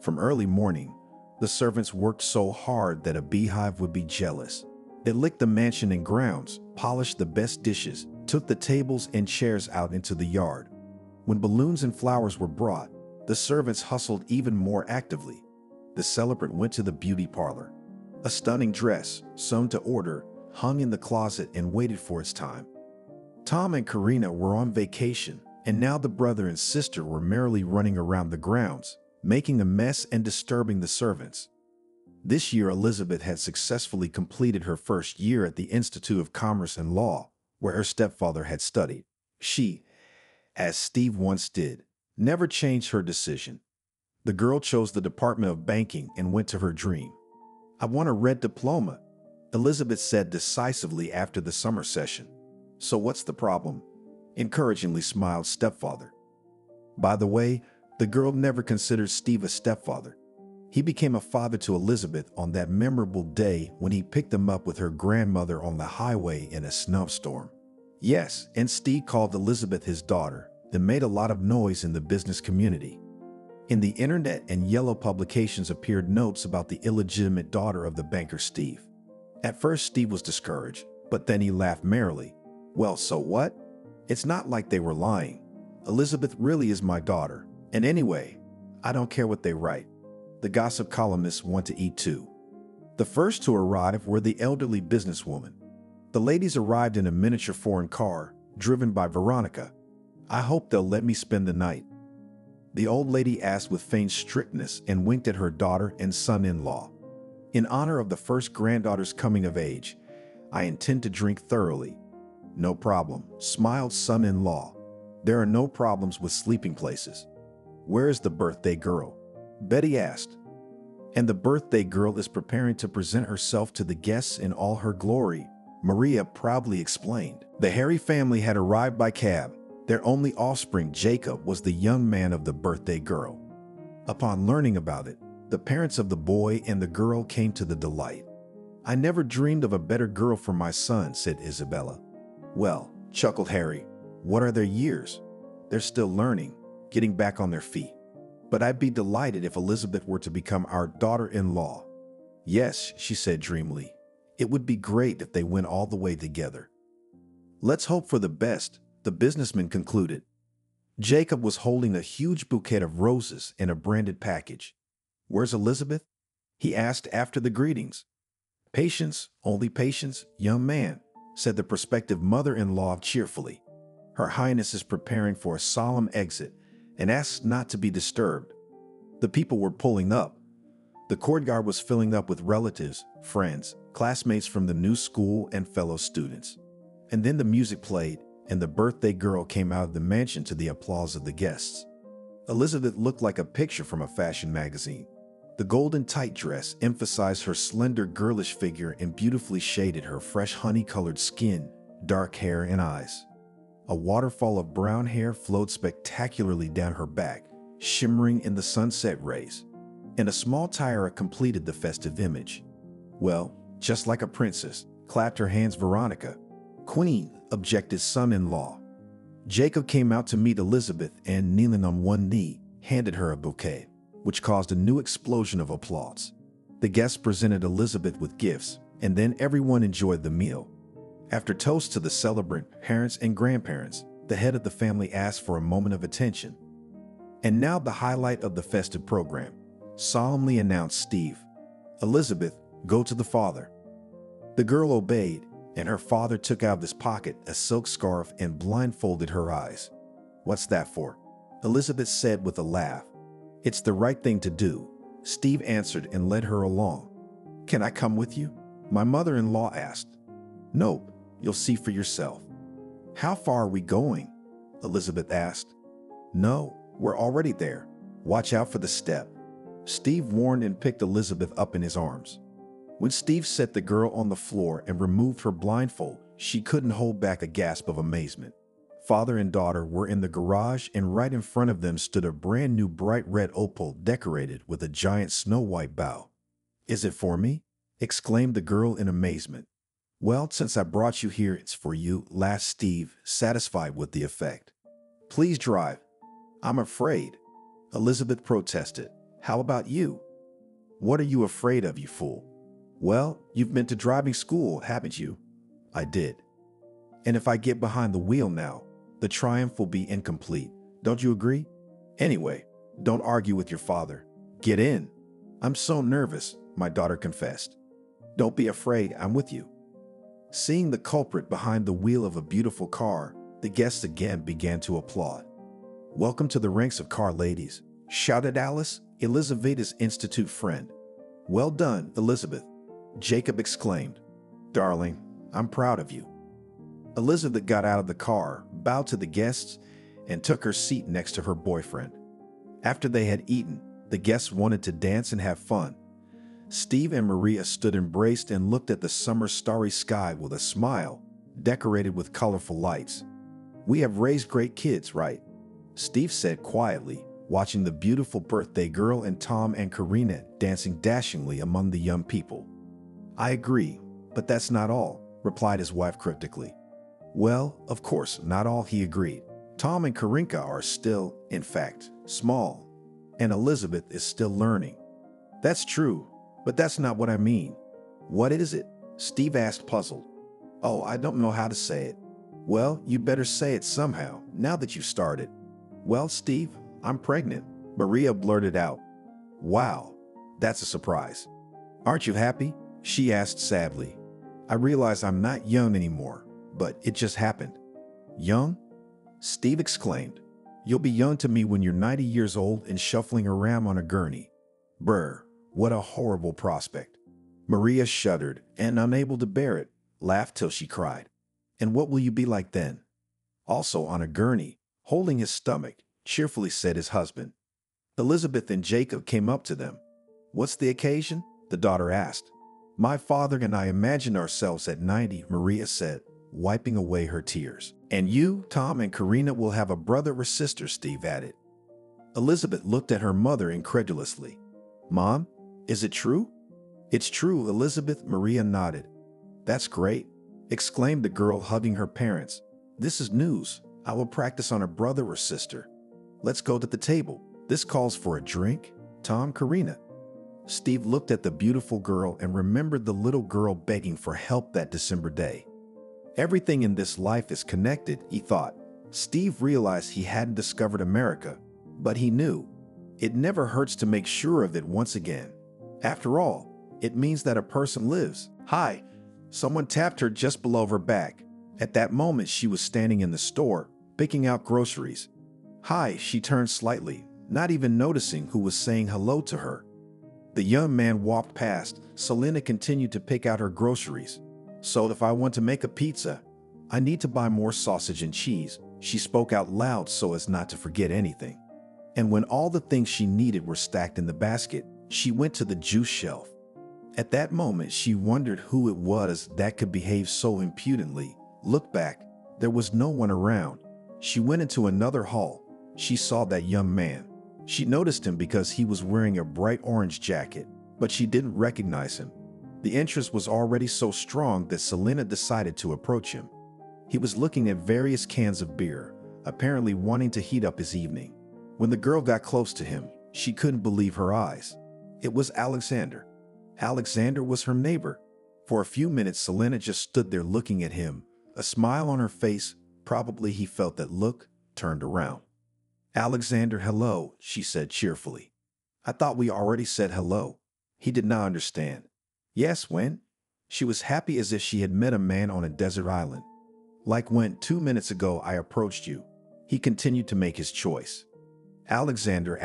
From early morning, the servants worked so hard that a beehive would be jealous. They licked the mansion and grounds, polished the best dishes, took the tables and chairs out into the yard. When balloons and flowers were brought, the servants hustled even more actively. The celebrant went to the beauty parlor. A stunning dress, sewn to order, hung in the closet and waited for its time. Tom and Karina were on vacation, and now the brother and sister were merrily running around the grounds, making a mess and disturbing the servants. This year, Elizabeth had successfully completed her first year at the Institute of Commerce and Law, where her stepfather had studied. She, as Steve once did, never changed her decision. The girl chose the Department of Banking and went to her dream. "I want a red diploma," Elizabeth said decisively after the summer session. "So what's the problem?" encouragingly smiled stepfather. By the way, the girl never considered Steve a stepfather. He became a father to Elizabeth on that memorable day when he picked them up with her grandmother on the highway in a snowstorm. Yes, and Steve called Elizabeth his daughter, that made a lot of noise in the business community. In the internet and yellow publications appeared notes about the illegitimate daughter of the banker Steve. At first, Steve was discouraged, but then he laughed merrily. "Well, so what? It's not like they were lying. Elizabeth really is my daughter. And anyway, I don't care what they write. The gossip columnists want to eat too." The first to arrive were the elderly businesswomen. The ladies arrived in a miniature foreign car, driven by Veronica. "I hope they'll let me spend the night." The old lady asked with feigned strictness and winked at her daughter and son-in-law. In honor of the first granddaughter's coming of age, I intend to drink thoroughly. No problem, smiled son-in-law. There are no problems with sleeping places. Where is the birthday girl? Betty asked. And the birthday girl is preparing to present herself to the guests in all her glory, Maria proudly explained. The Harry family had arrived by cab. Their only offspring, Jacob, was the young man of the birthday girl. Upon learning about it, the parents of the boy and the girl came to the delight. I never dreamed of a better girl for my son, said Isabella. Well, chuckled Harry, what are their years? They're still learning, getting back on their feet. But I'd be delighted if Elizabeth were to become our daughter-in-law. Yes, she said dreamily. It would be great if they went all the way together. Let's hope for the best, the businessman concluded. Jacob was holding a huge bouquet of roses in a branded package. Where's Elizabeth? He asked after the greetings. Patience, only patience, young man, said the prospective mother-in-law cheerfully. Her Highness is preparing for a solemn exit and asks not to be disturbed. The people were pulling up. The courtyard was filling up with relatives, friends, classmates from the new school and fellow students. And then the music played, and the birthday girl came out of the mansion to the applause of the guests. Elizabeth looked like a picture from a fashion magazine. The golden tight dress emphasized her slender girlish figure and beautifully shaded her fresh honey-colored skin, dark hair, and eyes. A waterfall of brown hair flowed spectacularly down her back, shimmering in the sunset rays. And a small tiara completed the festive image. Well, just like a princess, clapped her hands Veronica. Queen, objected son-in-law. Jacob came out to meet Elizabeth and, kneeling on one knee, handed her a bouquet, which caused a new explosion of applause. The guests presented Elizabeth with gifts, and then everyone enjoyed the meal. After toasts to the celebrant, parents, and grandparents, the head of the family asked for a moment of attention. And now the highlight of the festive program, solemnly announced Steve. Elizabeth, go to the father. The girl obeyed, and her father took out of his pocket a silk scarf and blindfolded her eyes. What's that for? Elizabeth said with a laugh. It's the right thing to do, Steve answered and led her along. Can I come with you? My mother-in-law asked. Nope, you'll see for yourself. How far are we going? Elizabeth asked. No, we're already there. Watch out for the step. Steve warned and picked Elizabeth up in his arms. When Steve set the girl on the floor and removed her blindfold, she couldn't hold back a gasp of amazement. Father and daughter were in the garage, and right in front of them stood a brand new bright red opal decorated with a giant snow-white bow. Is it for me? Exclaimed the girl in amazement. Well, since I brought you here, it's for you, laughed Steve, satisfied with the effect. Please drive. I'm afraid. Elizabeth protested. How about you? What are you afraid of, you fool? Well, you've been to driving school, haven't you? I did. And if I get behind the wheel now, the triumph will be incomplete. Don't you agree? Anyway, don't argue with your father. Get in. I'm so nervous, my daughter confessed. Don't be afraid, I'm with you. Seeing the culprit behind the wheel of a beautiful car, the guests again began to applaud. Welcome to the ranks of car ladies, shouted Alice, Elizabeth's Institute friend. Well done, Elizabeth, Jacob exclaimed. Darling, I'm proud of you. Elizabeth got out of the car, bowed to the guests, and took her seat next to her boyfriend. After they had eaten, the guests wanted to dance and have fun. Steve and Maria stood embraced and looked at the summer starry sky with a smile, decorated with colorful lights. We have raised great kids, right? Steve said quietly, watching the beautiful birthday girl and Tom and Karina dancing dashingly among the young people. I agree, but that's not all, replied his wife cryptically. Well, of course, not all, he agreed. Tom and Karinka are still, in fact, small, and Elizabeth is still learning. That's true, but that's not what I mean. What is it? Steve asked, puzzled. Oh, I don't know how to say it. Well, you'd better say it somehow, now that you've started. Well, Steve, I'm pregnant, Maria blurted out. Wow, that's a surprise. Aren't you happy? She asked sadly. I realize I'm not young anymore, but it just happened. Young? Steve exclaimed. You'll be young to me when you're 90 years old and shuffling around on a gurney. Brr, what a horrible prospect. Maria shuddered and, unable to bear it, laughed till she cried. And what will you be like then? Also on a gurney, holding his stomach, cheerfully said his husband. Elizabeth and Jacob came up to them. What's the occasion? The daughter asked. My father and I imagined ourselves at 90, Maria said, wiping away her tears. And you, Tom, and Karina will have a brother or sister, Steve added. Elizabeth looked at her mother incredulously. Mom, is it true? It's true, Elizabeth, Maria nodded. That's great, exclaimed the girl, hugging her parents. This is news. I will practice on a brother or sister. Let's go to the table. This calls for a drink. Tom, Karina. Steve looked at the beautiful girl and remembered the little girl begging for help that December day. Everything in this life is connected, he thought. Steve realized he hadn't discovered America, but he knew. It never hurts to make sure of it once again. After all, it means that a person lives. Hi. Someone tapped her just below her back. At that moment, she was standing in the store, picking out groceries. Hi, she turned slightly, not even noticing who was saying hello to her. The young man walked past. Selena continued to pick out her groceries. So if I want to make a pizza, I need to buy more sausage and cheese. She spoke out loud so as not to forget anything. And when all the things she needed were stacked in the basket, she went to the juice shelf. At that moment, she wondered who it was that could behave so impudently. Look back. There was no one around. She went into another hall. She saw that young man. She noticed him because he was wearing a bright orange jacket, but she didn't recognize him. The interest was already so strong that Selena decided to approach him. He was looking at various cans of beer, apparently wanting to heat up his evening. When the girl got close to him, she couldn't believe her eyes. It was Alexander. Alexander was her neighbor. For a few minutes, Selena just stood there looking at him, a smile on her face. Probably he felt that look, turned around. Alexander, hello, she said cheerfully. I thought we already said hello. He did not understand. Yes, when? She was happy as if she had met a man on a desert island. Like when 2 minutes ago I approached you. He continued to make his choice. Alexander,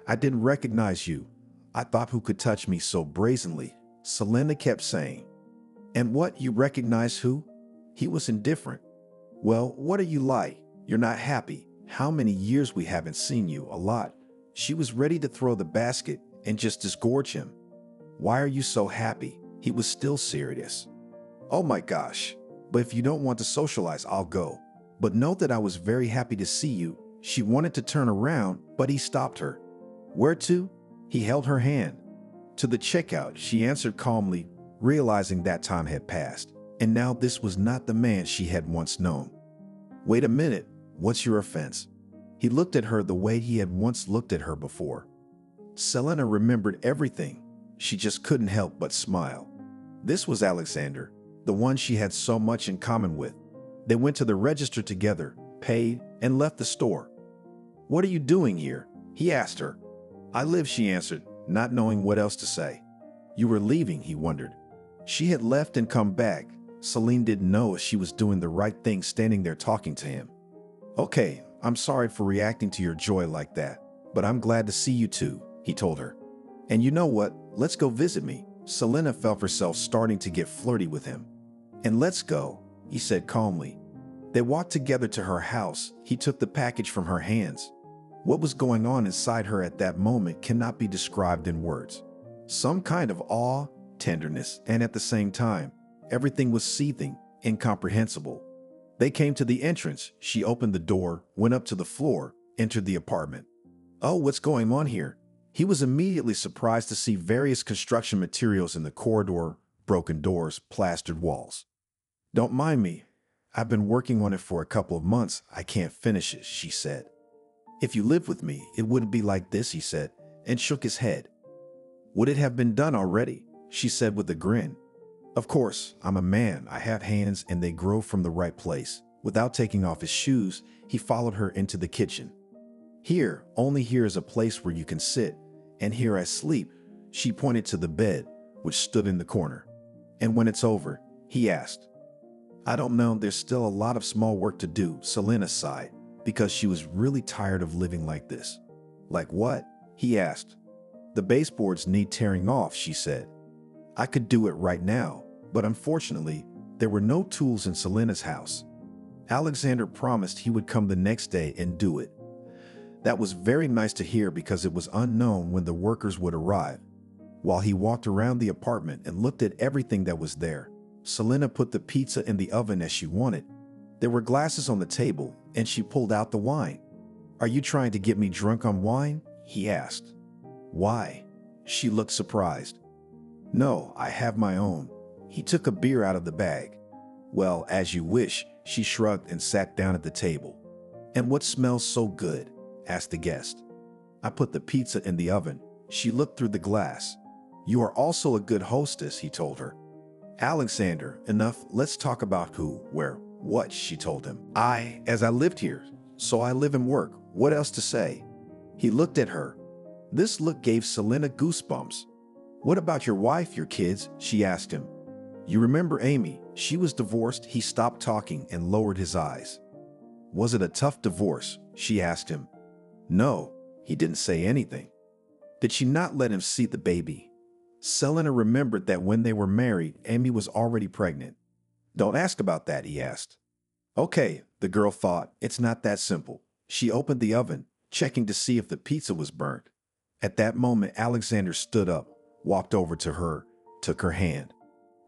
I didn't recognize you. I thought who could touch me so brazenly, Selena kept saying. And what, you recognize who? He was indifferent. Well, what are you like? You're not happy. How many years we haven't seen you? A lot. She was ready to throw the basket and just disgorge him. Why are you so happy? He was still serious. Oh my gosh. But if you don't want to socialize, I'll go. But note that I was very happy to see you. She wanted to turn around, but he stopped her. Where to? He held her hand. To the checkout, she answered calmly, realizing that time had passed. And now this was not the man she had once known. Wait a minute, what's your offense? He looked at her the way he had once looked at her before. Selena remembered everything. She just couldn't help but smile. This was Alexander, the one she had so much in common with. They went to the register together, paid, and left the store. What are you doing here? He asked her. I live, she answered, not knowing what else to say. You were leaving, he wondered. She had left and come back. Celine didn't know if she was doing the right thing standing there talking to him. Okay, I'm sorry for reacting to your joy like that, but I'm glad to see you too, he told her. And you know what? Let's go visit me. Selena felt herself starting to get flirty with him. And let's go, he said calmly. They walked together to her house. He took the package from her hands. What was going on inside her at that moment cannot be described in words. Some kind of awe, tenderness, and at the same time, everything was seething, incomprehensible. They came to the entrance. She opened the door, went up to the floor, entered the apartment. Oh, what's going on here? He was immediately surprised to see various construction materials in the corridor, broken doors, plastered walls. Don't mind me. I've been working on it for a couple of months. I can't finish it, she said. If you lived with me, it wouldn't be like this, he said, and shook his head. Would it have been done already? She said with a grin. Of course, I'm a man. I have hands and they grow from the right place. Without taking off his shoes, he followed her into the kitchen. Here, only here is a place where you can sit, and here I sleep. She pointed to the bed, which stood in the corner. And when it's over, he asked. I don't know, there's still a lot of small work to do, Selena sighed. because she was really tired of living like this. Like what? He asked. The baseboards need tearing off, she said. I could do it right now, but unfortunately, there were no tools in Selena's house. Alexander promised he would come the next day and do it. That was very nice to hear because it was unknown when the workers would arrive. While he walked around the apartment and looked at everything that was there, Selena put the pizza in the oven as she wanted. There were glasses on the table, and she pulled out the wine. "Are you trying to get me drunk on wine?" he asked. "Why?" She looked surprised. "No, I have my own." He took a beer out of the bag. "Well, as you wish," she shrugged and sat down at the table. "And what smells so good?" asked the guest. "I put the pizza in the oven." She looked through the glass. "You are also a good hostess," he told her. "Alexander, enough. Let's talk about who, where, what," she told him. As I lived here, so I live and work. What else to say?" He looked at her. This look gave Selena goosebumps. "What about your wife, your kids?" she asked him. "You remember Amy? She was divorced." He stopped talking and lowered his eyes. "Was it a tough divorce?" she asked him. "No." He didn't say anything. "Did she not let him see the baby?" Selena remembered that when they were married, Amy was already pregnant. "Don't ask about that," he asked. "Okay," the girl thought, "it's not that simple." She opened the oven, checking to see if the pizza was burnt. At that moment, Alexander stood up, walked over to her, took her hand.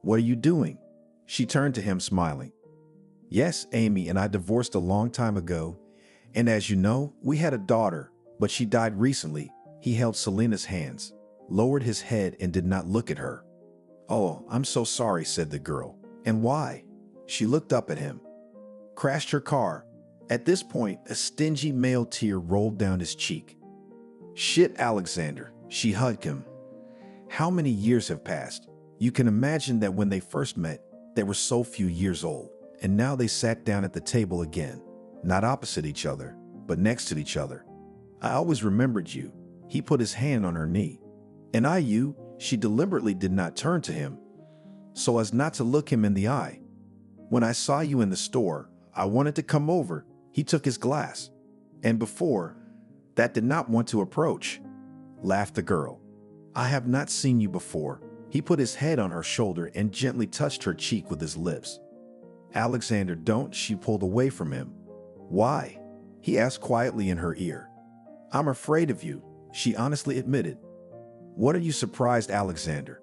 "What are you doing?" She turned to him, smiling. "Yes, Amy and I divorced a long time ago, and as you know, we had a daughter, but she died recently." He held Selena's hands, lowered his head, and did not look at her. "Oh, I'm so sorry," said the girl. "And why?" She looked up at him. "Crashed her car." At this point, a stingy male tear rolled down his cheek. "Shit, Alexander." She hugged him. How many years have passed? You can imagine that when they first met, they were so few years old, and now they sat down at the table again, not opposite each other, but next to each other. "I always remembered you." He put his hand on her knee. "And I you." She deliberately did not turn to him, so as not to look him in the eye. "When I saw you in the store, I wanted to come over." He took his glass. "And before that did not want to approach," laughed the girl. "I have not seen you before." He put his head on her shoulder and gently touched her cheek with his lips. "Alexander, don't." She pulled away from him. "Why?" he asked quietly in her ear. "I'm afraid of you," she honestly admitted. "What are you surprised, Alexander?"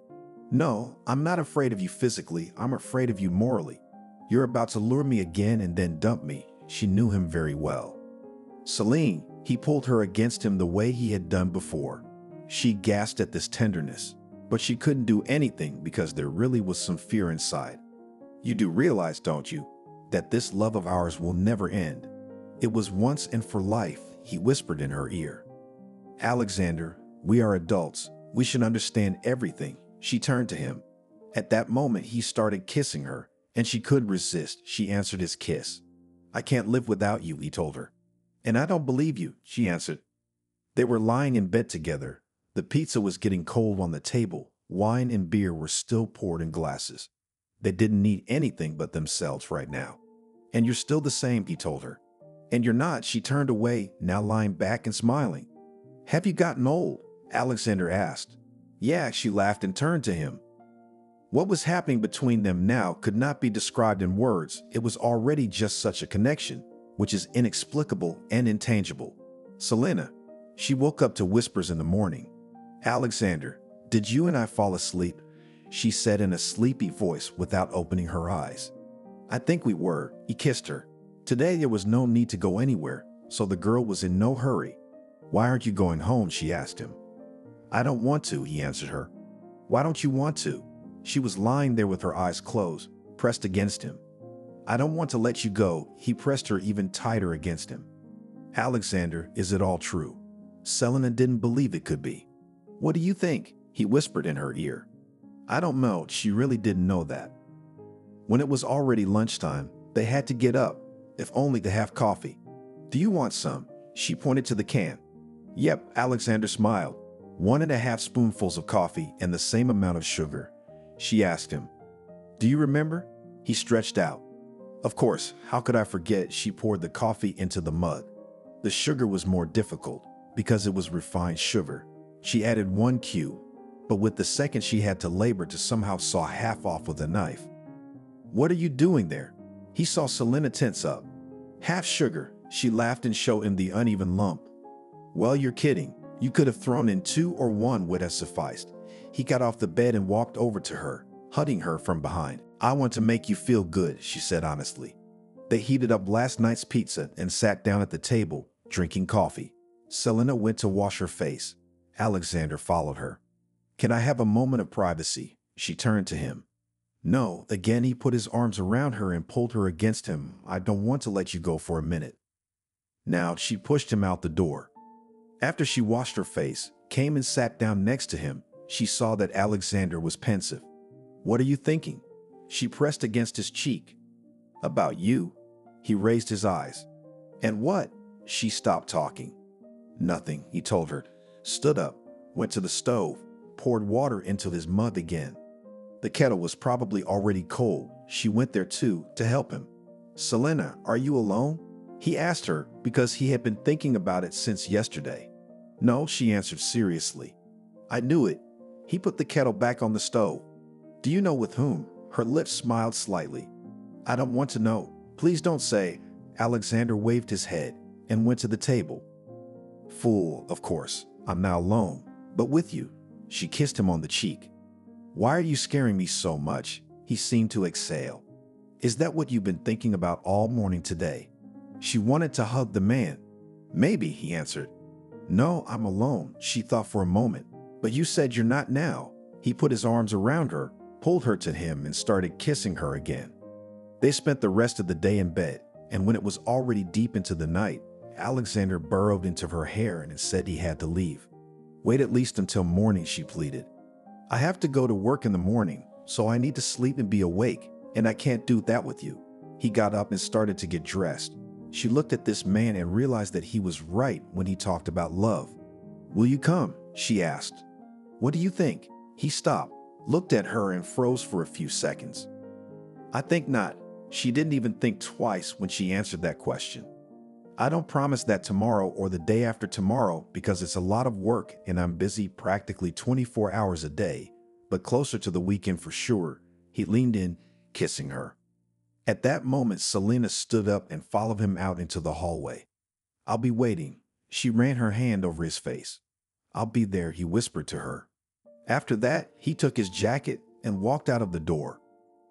"No, I'm not afraid of you physically. I'm afraid of you morally. You're about to lure me again and then dump me." She knew him very well. "Celine," he pulled her against him the way he had done before. She gasped at this tenderness, but she couldn't do anything because there really was some fear inside. "You do realize, don't you, that this love of ours will never end? It was once and for life," he whispered in her ear. "Alexander, we are adults. We should understand everything." She turned to him. At that moment, he started kissing her, and she couldn't resist. She answered his kiss. "I can't live without you," he told her. "And I don't believe you," she answered. They were lying in bed together. The pizza was getting cold on the table. Wine and beer were still poured in glasses. They didn't need anything but themselves right now. "And you're still the same," he told her. "And you're not." She turned away, now lying back and smiling. "Have you gotten old?" Alexander asked. "Yeah," she laughed and turned to him. What was happening between them now could not be described in words. It was already just such a connection, which is inexplicable and intangible. "Selena." She woke up to whispers in the morning. "Alexander, did you and I fall asleep?" she said in a sleepy voice without opening her eyes. "I think we were." He kissed her. Today there was no need to go anywhere, so the girl was in no hurry. "Why aren't you going home?" she asked him. "I don't want to," he answered her. "Why don't you want to?" She was lying there with her eyes closed, pressed against him. "I don't want to let you go." He pressed her even tighter against him. "Alexander, is it all true?" Selena didn't believe it could be. "What do you think?" he whispered in her ear. "I don't know." She really didn't know that. When it was already lunchtime, they had to get up, if only to have coffee. "Do you want some?" She pointed to the can. "Yep," Alexander smiled. 1.5 spoonfuls of coffee and the same amount of sugar. She asked him. "Do you remember?" He stretched out. Of course, how could I forget she poured the coffee into the mug? The sugar was more difficult because it was refined sugar. She added 1 cube, but with the second she had to labor to somehow saw half off with a knife. What are you doing there? He saw Selena tense up. Half sugar, she laughed and showed him the uneven lump. Well, you're kidding. You could have thrown in 2 or 1 would have sufficed. He got off the bed and walked over to her, hugging her from behind. I want to make you feel good, she said honestly. They heated up last night's pizza and sat down at the table, drinking coffee. Selena went to wash her face. Alexander followed her. Can I have a moment of privacy? She turned to him. No, again he put his arms around her and pulled her against him. I don't want to let you go for a minute. Now she pushed him out the door. After she washed her face, came and sat down next to him, she saw that Alexander was pensive. What are you thinking? She pressed against his cheek. About you? He raised his eyes. And what? She stopped talking. Nothing, he told her, stood up, went to the stove, poured water into his mug again. The kettle was probably already cold. She went there too to help him. Selena, are you alone? He asked her because he had been thinking about it since yesterday. No, she answered seriously. I knew it. He put the kettle back on the stove. Do you know with whom? Her lips smiled slightly. I don't want to know. Please don't say. Alexander waved his head and went to the table. Fool, of course. I'm now alone, but with you. She kissed him on the cheek. Why are you scaring me so much? He seemed to exhale. Is that what you've been thinking about all morning today? She wanted to hug the man. Maybe, he answered. No, I'm alone, she thought for a moment. But you said you're not now. He put his arms around her, pulled her to him and started kissing her again. They spent the rest of the day in bed, and when it was already deep into the night, Alexander burrowed into her hair and said he had to leave. Wait at least until morning, she pleaded. I have to go to work in the morning, so I need to sleep and be awake, and I can't do that with you. He got up and started to get dressed. She looked at this man and realized that he was right when he talked about love. Will you come? She asked. What do you think? He stopped, looked at her and froze for a few seconds. I think not. She didn't even think twice when she answered that question. I don't promise that tomorrow or the day after tomorrow because it's a lot of work and I'm busy practically 24 hours a day, but closer to the weekend for sure. He leaned in, kissing her. At that moment, Selena stood up and followed him out into the hallway. I'll be waiting. She ran her hand over his face. I'll be there, he whispered to her. After that, he took his jacket and walked out of the door.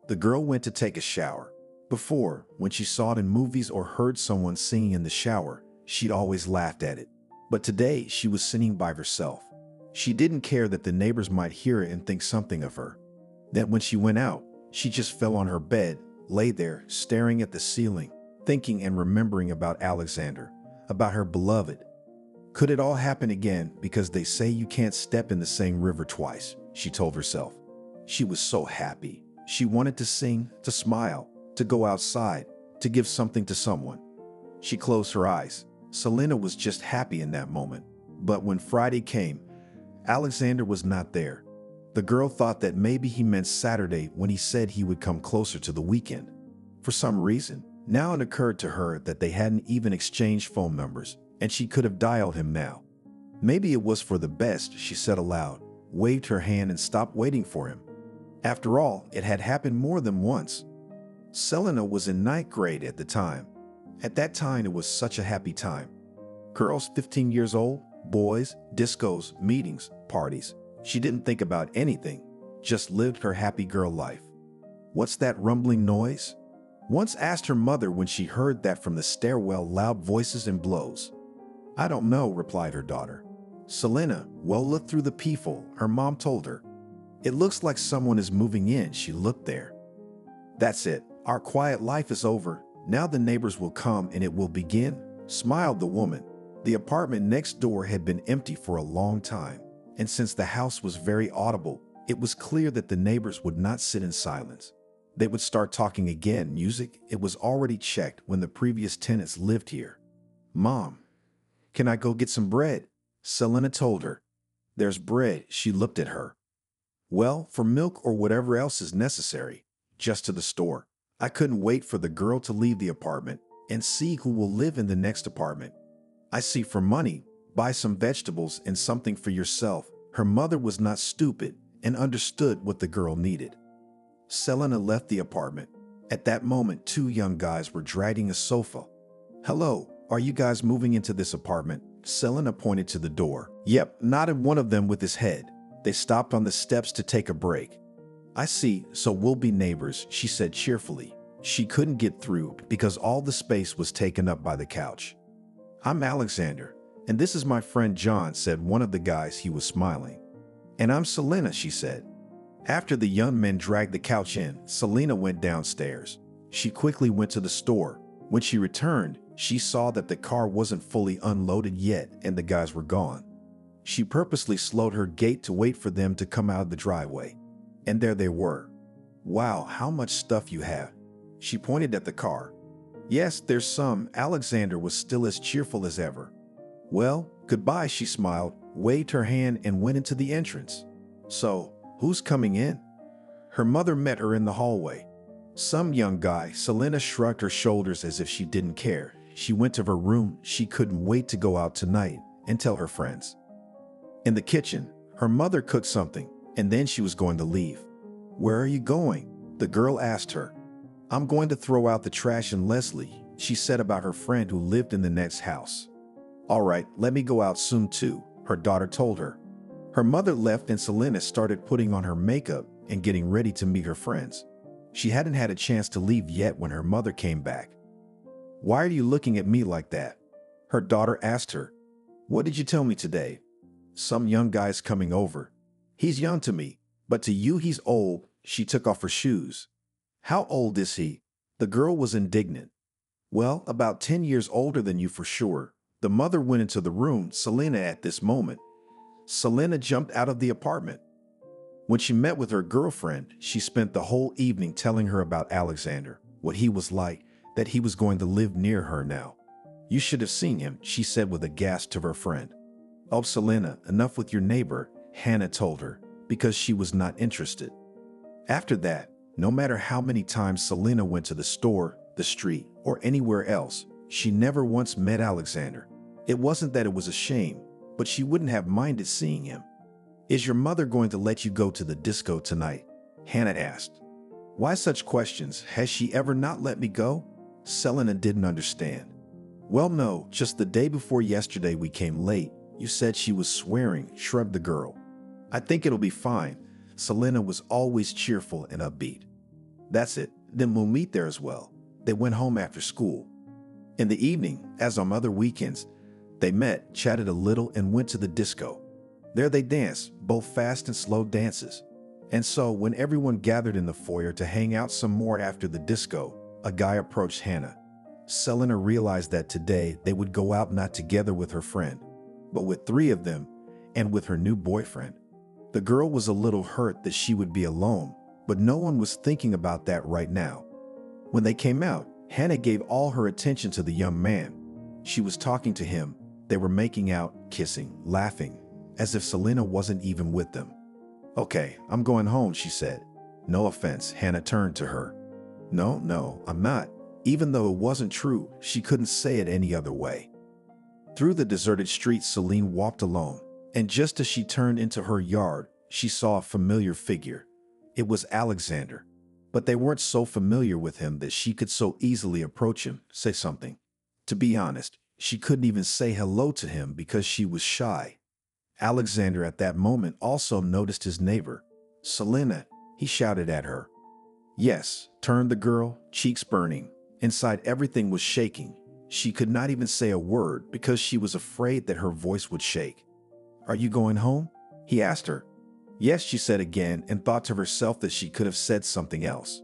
The girl went to take a shower. Before, when she saw it in movies or heard someone singing in the shower, she'd always laughed at it. But today, she was singing by herself. She didn't care that the neighbors might hear it and think something of her. That when she went out, she just fell on her bed, lay there, staring at the ceiling, thinking and remembering about Alexander, about her beloved. Could it all happen again because they say you can't step in the same river twice, she told herself. She was so happy. She wanted to sing, to smile, to go outside, to give something to someone. She closed her eyes. Selena was just happy in that moment. But when Friday came, Alexander was not there. The girl thought that maybe he meant Saturday when he said he would come closer to the weekend. For some reason, now it occurred to her that they hadn't even exchanged phone numbers, and she could have dialed him now. Maybe it was for the best, she said aloud, waved her hand and stopped waiting for him. After all, it had happened more than once. Selena was in 9th grade at the time. At that time, it was such a happy time. Girls 15 years old, boys, discos, meetings, parties. She didn't think about anything, just lived her happy girl life. What's that rumbling noise? Once asked her mother when she heard that from the stairwell, loud voices and blows. I don't know, replied her daughter. Selena, well, look through the peephole, her mom told her. It looks like someone is moving in. She looked there. That's it. Our quiet life is over. Now the neighbors will come and it will begin, smiled the woman. The apartment next door had been empty for a long time, and since the house was very audible, it was clear that the neighbors would not sit in silence. They would start talking again. Music, it was already checked when the previous tenants lived here. Mom, can I go get some bread? Selena told her. There's bread. She looked at her. Well, for milk or whatever else is necessary. Just to the store. I couldn't wait for the girl to leave the apartment and see who will live in the next apartment. I see for money, buy some vegetables and something for yourself. Her mother was not stupid and understood what the girl needed. Selena left the apartment. At that moment, two young guys were dragging a sofa. Hello, are you guys moving into this apartment? Selena pointed to the door. Yep, nodded one of them with his head. They stopped on the steps to take a break. I see, so we'll be neighbors, she said cheerfully. She couldn't get through because all the space was taken up by the couch. I'm Alexander, and this is my friend John, said one of the guys. He was smiling. And I'm Selena, she said. After the young men dragged the couch in, Selena went downstairs. She quickly went to the store. When she returned, she saw that the car wasn't fully unloaded yet and the guys were gone. She purposely slowed her gait to wait for them to come out of the driveway. And there they were. Wow, how much stuff you have. She pointed at the car. Yes, there's some. Alexander was still as cheerful as ever. Well, goodbye, she smiled, waved her hand and went into the entrance. So, who's coming in? Her mother met her in the hallway. Some young guy. Selena shrugged her shoulders as if she didn't care. She went to her room. She couldn't wait to go out tonight and tell her friends. In the kitchen, her mother cooked something, and then she was going to leave. Where are you going? The girl asked her. I'm going to throw out the trash in Leslie, she said about her friend who lived in the next house. All right, let me go out soon too, her daughter told her. Her mother left and Selena started putting on her makeup and getting ready to meet her friends. She hadn't had a chance to leave yet when her mother came back. Why are you looking at me like that? Her daughter asked her. What did you tell me today? Some young guy's coming over. He's young to me, but to you he's old. She took off her shoes. How old is he? The girl was indignant. Well, about 10 years older than you for sure. The mother went into the room. Selena at this moment. Selena jumped out of the apartment. When she met with her girlfriend, she spent the whole evening telling her about Alexander, what he was like, that he was going to live near her now. You should have seen him, she said with a gasp to her friend. Oh, Selena, enough with your neighbor, Hannah told her, because she was not interested. After that, no matter how many times Selena went to the store, the street, or anywhere else, she never once met Alexander. It wasn't that it was a shame, but she wouldn't have minded seeing him. Is your mother going to let you go to the disco tonight? Hannah asked. Why such questions? Has she ever not let me go? Selena didn't understand. Well, no, just the day before yesterday we came late. You said she was swearing, shrugged the girl. I think it'll be fine. Selena was always cheerful and upbeat. That's it, then we'll meet there as well. They went home after school. In the evening, as on other weekends, they met, chatted a little, and went to the disco. There they danced, both fast and slow dances. And so, when everyone gathered in the foyer to hang out some more after the disco, a guy approached Hannah. Selena realized that today they would go out not together with her friend, but with three of them and with her new boyfriend. The girl was a little hurt that she would be alone, but no one was thinking about that right now. When they came out, Hannah gave all her attention to the young man. She was talking to him. They were making out, kissing, laughing, as if Selena wasn't even with them. Okay, I'm going home, she said. No offense, Hannah turned to her. No, I'm not. Even though it wasn't true, she couldn't say it any other way. Through the deserted streets, Celine walked alone, and just as she turned into her yard, she saw a familiar figure. It was Alexander, but they weren't so familiar with him that she could so easily approach him, say something. To be honest, she couldn't even say hello to him because she was shy. Alexander at that moment also noticed his neighbor. Selena, he shouted at her. Yes, turned the girl, cheeks burning. Inside everything was shaking. She could not even say a word because she was afraid that her voice would shake. Are you going home? He asked her. Yes, she said again and thought to herself that she could have said something else.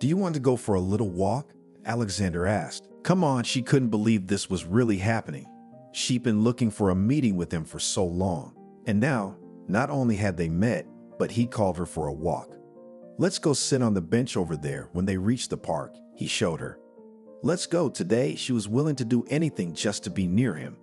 Do you want to go for a little walk? Alexander asked. Come on, she couldn't believe this was really happening. She'd been looking for a meeting with him for so long. And now, not only had they met, but he called her for a walk. Let's go sit on the bench over there. When they reached the park, he showed her. Let's go. Today, she was willing to do anything just to be near him.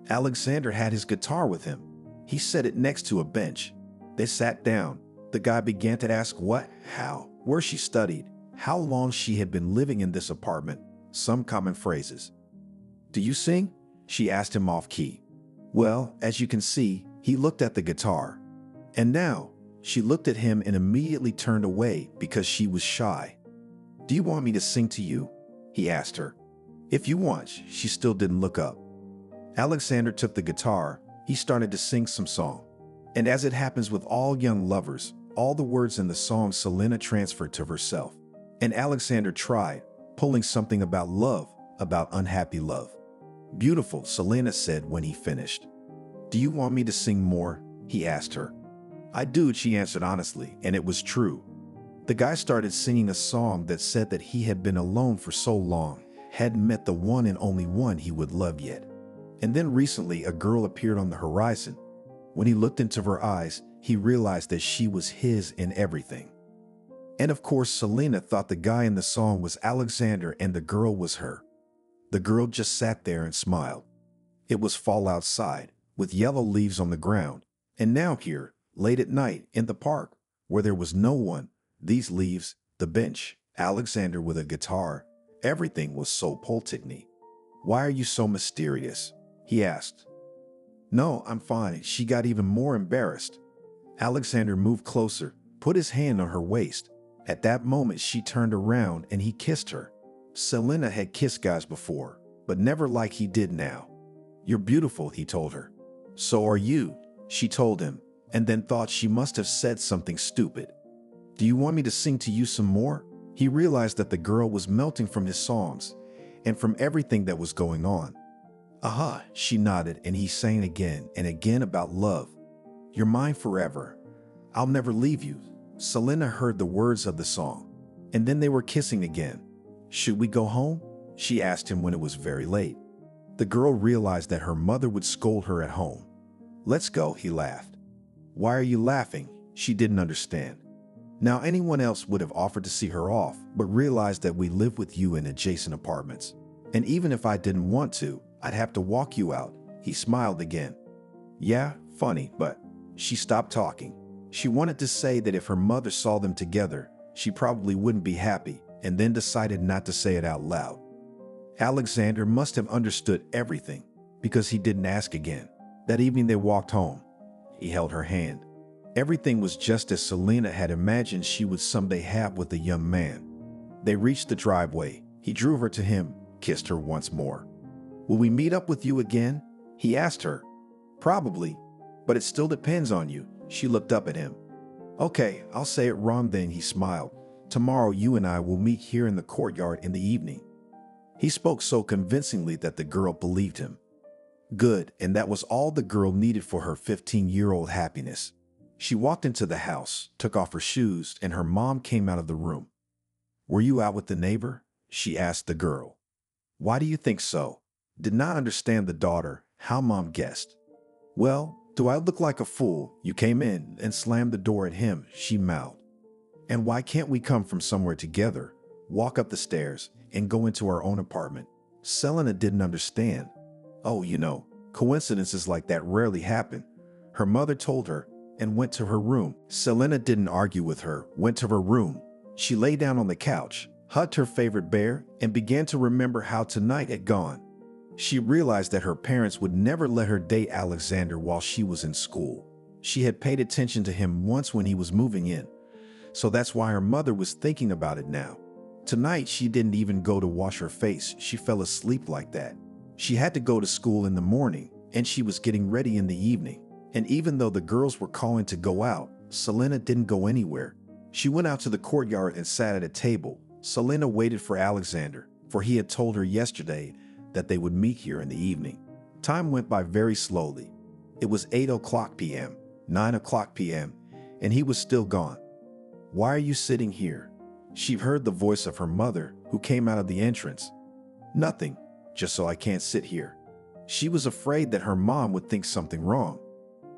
Alexander had his guitar with him. He set it next to a bench. They sat down. The guy began to ask what, how, where she studied, how long she had been living in this apartment, some common phrases. "Do you sing?" she asked him off-key. Well, as you can see, he looked at the guitar. And now, she looked at him and immediately turned away because she was shy. "Do you want me to sing to you?" he asked her. "If you want." She still didn't look up. Alexander took the guitar. He started to sing some song. And as it happens with all young lovers, all the words in the song Selena transferred to herself. And Alexander tried, pulling something about love, about unhappy love. "Beautiful," Selena said when he finished. "Do you want me to sing more?" he asked her. "I do," she answered honestly, and it was true. The guy started singing a song that said that he had been alone for so long, hadn't met the one and only one he would love yet. And then recently a girl appeared on the horizon. When he looked into her eyes, he realized that she was his in everything. And of course, Selena thought the guy in the song was Alexander and the girl was her. The girl just sat there and smiled. It was fall outside, with yellow leaves on the ground, and now here, late at night, in the park, where there was no one, these leaves, the bench, Alexander with a guitar, everything was so Poltigny. "Why are you so mysterious?" he asked. "No, I'm fine." She got even more embarrassed. Alexander moved closer, put his hand on her waist. At that moment, she turned around and he kissed her. Selena had kissed guys before, but never like he did now. "You're beautiful," he told her. "So are you," she told him, and then thought she must have said something stupid. "Do you want me to sing to you some more?" He realized that the girl was melting from his songs and from everything that was going on. "Aha," she nodded, and he sang again and again about love. "You're mine forever. I'll never leave you." Selena heard the words of the song, and then they were kissing again. "Should we go home?" she asked him when it was very late. The girl realized that her mother would scold her at home. "Let's go," he laughed. "Why are you laughing?" She didn't understand. Now anyone else would have offered to see her off, but realized that we live with you in adjacent apartments. And even if I didn't want to, I'd have to walk you out. He smiled again. "Yeah, funny, but..." She stopped talking. She wanted to say that if her mother saw them together, she probably wouldn't be happy, and then decided not to say it out loud. Alexander must have understood everything, because he didn't ask again. That evening they walked home. He held her hand. Everything was just as Selena had imagined she would someday have with a young man. They reached the driveway. He drew her to him, kissed her once more. "Will we meet up with you again?" he asked her. "Probably, but it still depends on you." She looked up at him. "Okay, I'll say it wrong then," he smiled. "Tomorrow you and I will meet here in the courtyard in the evening." He spoke so convincingly that the girl believed him. Good, and that was all the girl needed for her 15-year-old happiness. She walked into the house, took off her shoes, and her mom came out of the room. "Were you out with the neighbor?" she asked the girl. "Why do you think so?" Did not understand the daughter, how mom guessed. "Well, do I look like a fool? You came in and slammed the door at him," she mouthed. "And why can't we come from somewhere together, walk up the stairs, and go into our own apartment?" Selena didn't understand. "Oh, coincidences like that rarely happen," her mother told her, and went to her room. Selena didn't argue with her, went to her room. She lay down on the couch, hugged her favorite bear, and began to remember how tonight had gone. She realized that her parents would never let her date Alexander while she was in school. She had paid attention to him once when he was moving in, so that's why her mother was thinking about it now. Tonight, she didn't even go to wash her face. She fell asleep like that. She had to go to school in the morning, and she was getting ready in the evening. And even though the girls were calling to go out, Selena didn't go anywhere. She went out to the courtyard and sat at a table. Selena waited for Alexander, for he had told her yesterday that they would meet here in the evening. Time went by very slowly. It was 8:00 p.m., 9:00 p.m., and he was still gone. "Why are you sitting here?" She heard the voice of her mother, who came out of the entrance. "Nothing, just so I can't sit here." She was afraid that her mom would think something wrong.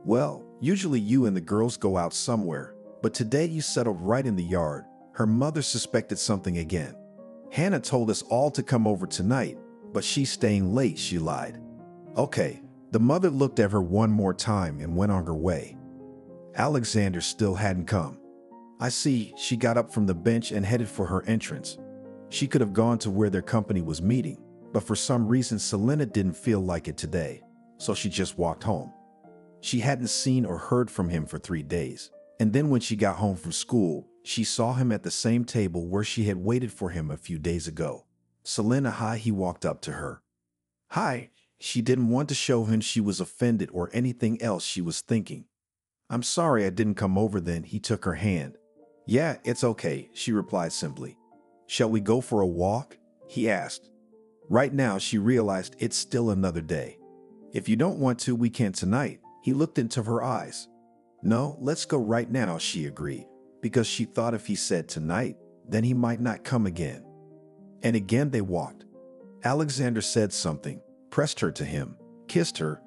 "Well, usually you and the girls go out somewhere, but today you settled right in the yard." Her mother suspected something again. "Hannah told us all to come over tonight, but she's staying late," she lied. "Okay." The mother looked at her one more time and went on her way. Alexander still hadn't come. I see. She got up from the bench and headed for her entrance. She could have gone to where their company was meeting, but for some reason Selena didn't feel like it today, so she just walked home. She hadn't seen or heard from him for 3 days, and then when she got home from school, she saw him at the same table where she had waited for him a few days ago. Selena, hi, he walked up to her. Hi. She didn't want to show him she was offended or anything else she was thinking. I'm sorry I didn't come over then. He took her hand. Yeah, it's okay, she replied simply. Shall we go for a walk? He asked. Right now she realized it's still another day. If you don't want to, we can tonight. He looked into her eyes. No, let's go right now, she agreed, because she thought if he said tonight, then he might not come again. And again they walked. Alexander said something, pressed her to him, kissed her,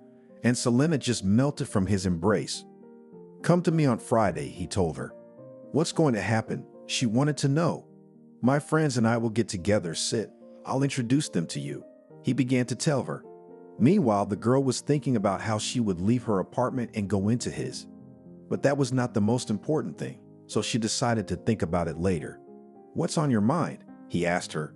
and Selena just melted from his embrace. Come to me on Friday, he told her. What's going to happen? She wanted to know. My friends and I will get together, sit. I'll introduce them to you. He began to tell her. Meanwhile, the girl was thinking about how she would leave her apartment and go into his. But that was not the most important thing, so she decided to think about it later. What's on your mind? He asked her.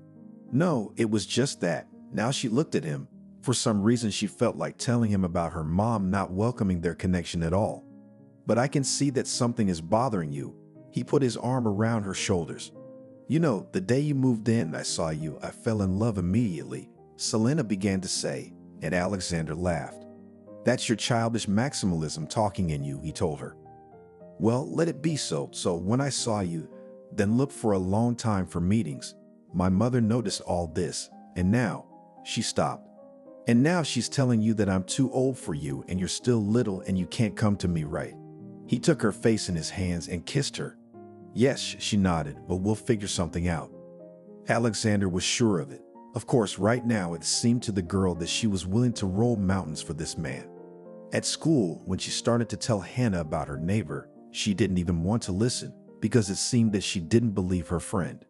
No, it was just that. Now she looked at him. For some reason, she felt like telling him about her mom not welcoming their connection at all. But I can see that something is bothering you. He put his arm around her shoulders. You know, the day you moved in, I saw you. I fell in love immediately, Selena began to say, and Alexander laughed. That's your childish maximalism talking in you, he told her. Well, let it be so. So when I saw you, then looked for a long time for meetings. My mother noticed all this, and now, she stopped. And now she's telling you that I'm too old for you and you're still little and you can't come to me, right? He took her face in his hands and kissed her. Yes, she nodded, but we'll figure something out. Alexander was sure of it. Of course, right now it seemed to the girl that she was willing to roll mountains for this man. At school, when she started to tell Hannah about her neighbor, she didn't even want to listen because it seemed that she didn't believe her friend.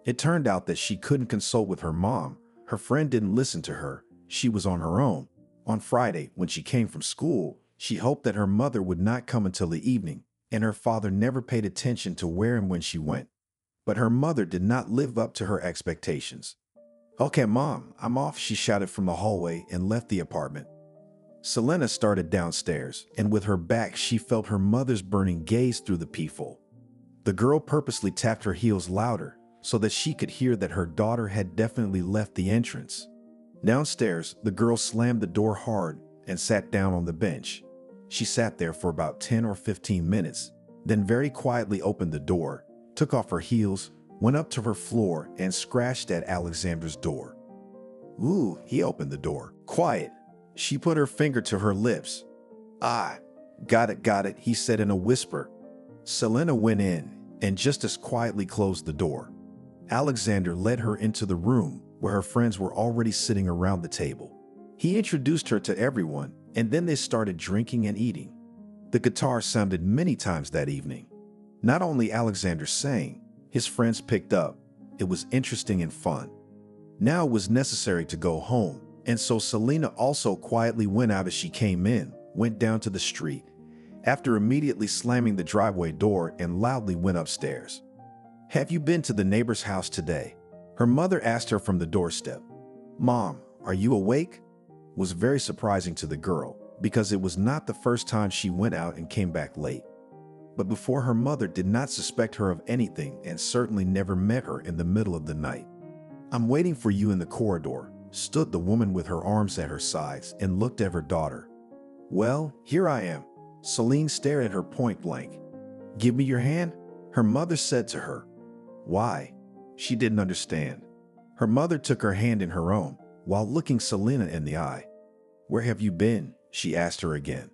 It turned out that she couldn't consult with her mom. Her friend didn't listen to her. She was on her own. On Friday, when she came from school, she hoped that her mother would not come until the evening, and her father never paid attention to where and when she went. But her mother did not live up to her expectations. Okay, Mom, I'm off, she shouted from the hallway and left the apartment. Selena started downstairs, and with her back, she felt her mother's burning gaze through the peephole. The girl purposely tapped her heels louder so that she could hear that her daughter had definitely left the entrance. Downstairs, the girl slammed the door hard and sat down on the bench. She sat there for about 10 or 15 minutes, then very quietly opened the door, took off her heels, went up to her floor, and scratched at Alexander's door. Ooh, he opened the door. Quiet. She put her finger to her lips. Ah, got it, he said in a whisper. Selena went in and just as quietly closed the door. Alexander led her into the room where her friends were already sitting around the table. He introduced her to everyone, and then they started drinking and eating. The guitar sounded many times that evening. Not only Alexander sang, his friends picked up. It was interesting and fun. Now it was necessary to go home, and so Selena also quietly went out as she came in, went down to the street, after immediately slamming the driveway door and loudly went upstairs. Have you been to the neighbor's house today? Her mother asked her from the doorstep. Mom, are you awake? Was very surprising to the girl because it was not the first time she went out and came back late. But before, her mother did not suspect her of anything and certainly never met her in the middle of the night. I'm waiting for you in the corridor, stood the woman with her arms at her sides and looked at her daughter. Well, here I am. Celine stared at her point blank. Give me your hand, her mother said to her. Why? She didn't understand. Her mother took her hand in her own while looking Selena in the eye. Where have you been? She asked her again.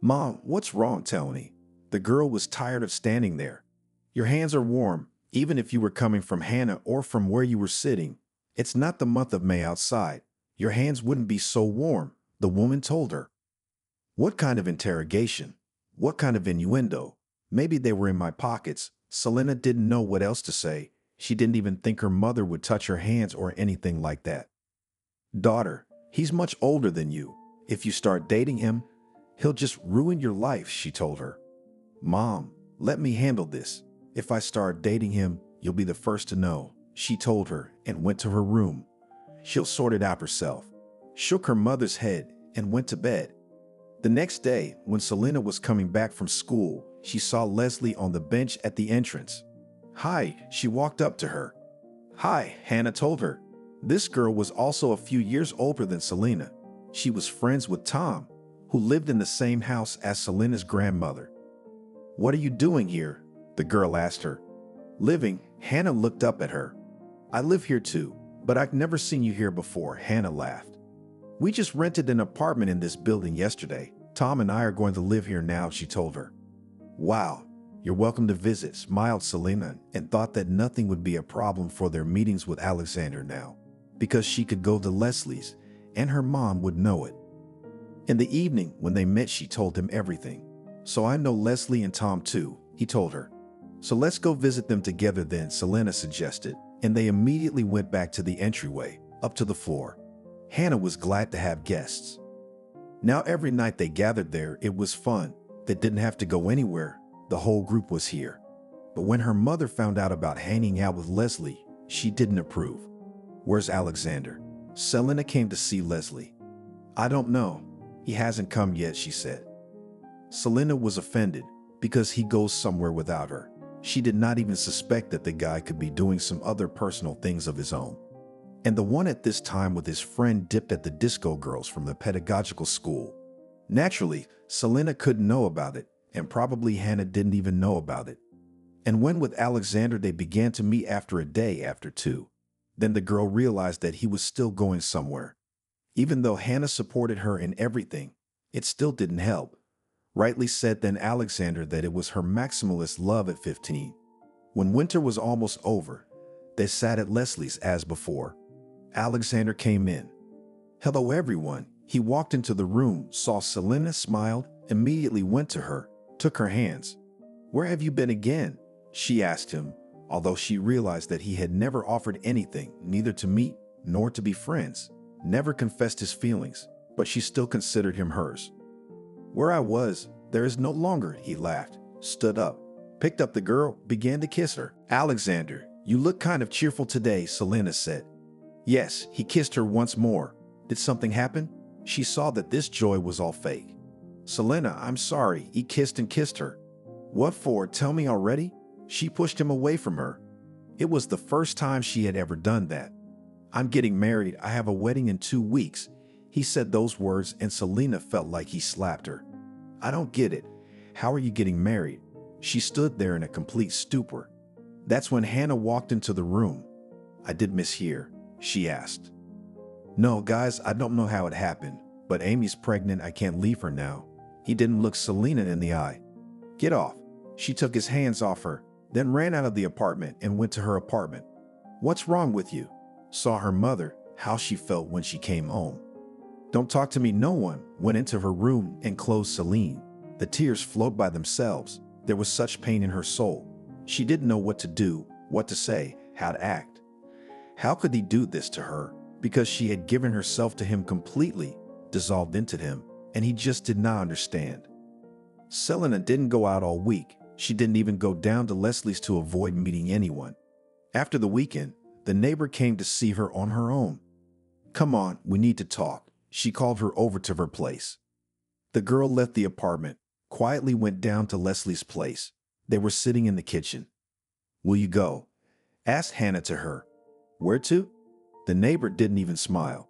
Mom, what's wrong? Tell me. The girl was tired of standing there. Your hands are warm, even if you were coming from Hannah or from where you were sitting. It's not the month of May outside. Your hands wouldn't be so warm, the woman told her. What kind of interrogation? What kind of innuendo? Maybe they were in my pockets. Selena didn't know what else to say. She didn't even think her mother would touch her hands or anything like that. Daughter, he's much older than you. If you start dating him, he'll just ruin your life, she told her. Mom, let me handle this. If I start dating him, you'll be the first to know, she told her and went to her room. She'll sort it out herself. Shook her mother's head and went to bed. The next day, when Selena was coming back from school, she saw Leslie on the bench at the entrance. Hi, she walked up to her. Hi, Hannah told her. This girl was also a few years older than Selena. She was friends with Tom, who lived in the same house as Selena's grandmother. What are you doing here? The girl asked her. Living, Hannah looked up at her. I live here too, but I've never seen you here before, Hannah laughed. We just rented an apartment in this building yesterday. Tom and I are going to live here now, she told her. Wow, you're welcome to visit, smiled Selena, and thought that nothing would be a problem for their meetings with Alexander now, because she could go to Leslie's and her mom would know it. In the evening, when they met, she told him everything. So I know Leslie and Tom too, he told her. So let's go visit them together then, Selena suggested, and they immediately went back to the entryway, up to the floor. Hannah was glad to have guests. Now every night they gathered there, it was fun. They didn't have to go anywhere. The whole group was here. But when her mother found out about hanging out with Leslie, she didn't approve. Where's Alexander? Selena came to see Leslie. I don't know. He hasn't come yet, she said. Selena was offended because he goes somewhere without her. She did not even suspect that the guy could be doing some other personal things of his own. And the one at this time with his friend dipped at the disco girls from the pedagogical school. Naturally, Selena couldn't know about it, and probably Hannah didn't even know about it. And when with Alexander they began to meet after a day after two, then the girl realized that he was still going somewhere. Even though Hannah supported her in everything, it still didn't help. Rightly said then Alexander that it was her maximalist love at 15. When winter was almost over, they sat at Leslie's as before. Alexander came in. Hello everyone. He walked into the room, saw Selena, smiled, immediately went to her, took her hands. Where have you been again? She asked him, although she realized that he had never offered anything, neither to meet nor to be friends, never confessed his feelings, but she still considered him hers. Where I was, there is no longer, he laughed, stood up, picked up the girl, began to kiss her. Alexander, you look kind of cheerful today, Selena said. Yes, he kissed her once more. Did something happen? She saw that this joy was all fake. Selena, I'm sorry, he kissed and kissed her. What for? Tell me already? She pushed him away from her. It was the first time she had ever done that. I'm getting married. I have a wedding in 2 weeks. He said those words and Selena felt like he slapped her. I don't get it. How are you getting married? She stood there in a complete stupor. That's when Hannah walked into the room. I did mishear, she asked. No, guys, I don't know how it happened, but Amy's pregnant. I can't leave her now. He didn't look Selena in the eye. Get off. She took his hands off her, then ran out of the apartment and went to her apartment. What's wrong with you? Saw her mother, how she felt when she came home. Don't talk to me, no one. Went into her room and closed Celine. The tears flowed by themselves. There was such pain in her soul. She didn't know what to do, what to say, how to act. How could he do this to her? Because she had given herself to him completely, dissolved into him, and he just did not understand. Selena didn't go out all week. She didn't even go down to Leslie's to avoid meeting anyone. After the weekend, the neighbor came to see her on her own. Come on, we need to talk. She called her over to her place. The girl left the apartment, quietly went down to Leslie's place. They were sitting in the kitchen. Will you go? Asked Hannah to her. Where to? The neighbor didn't even smile.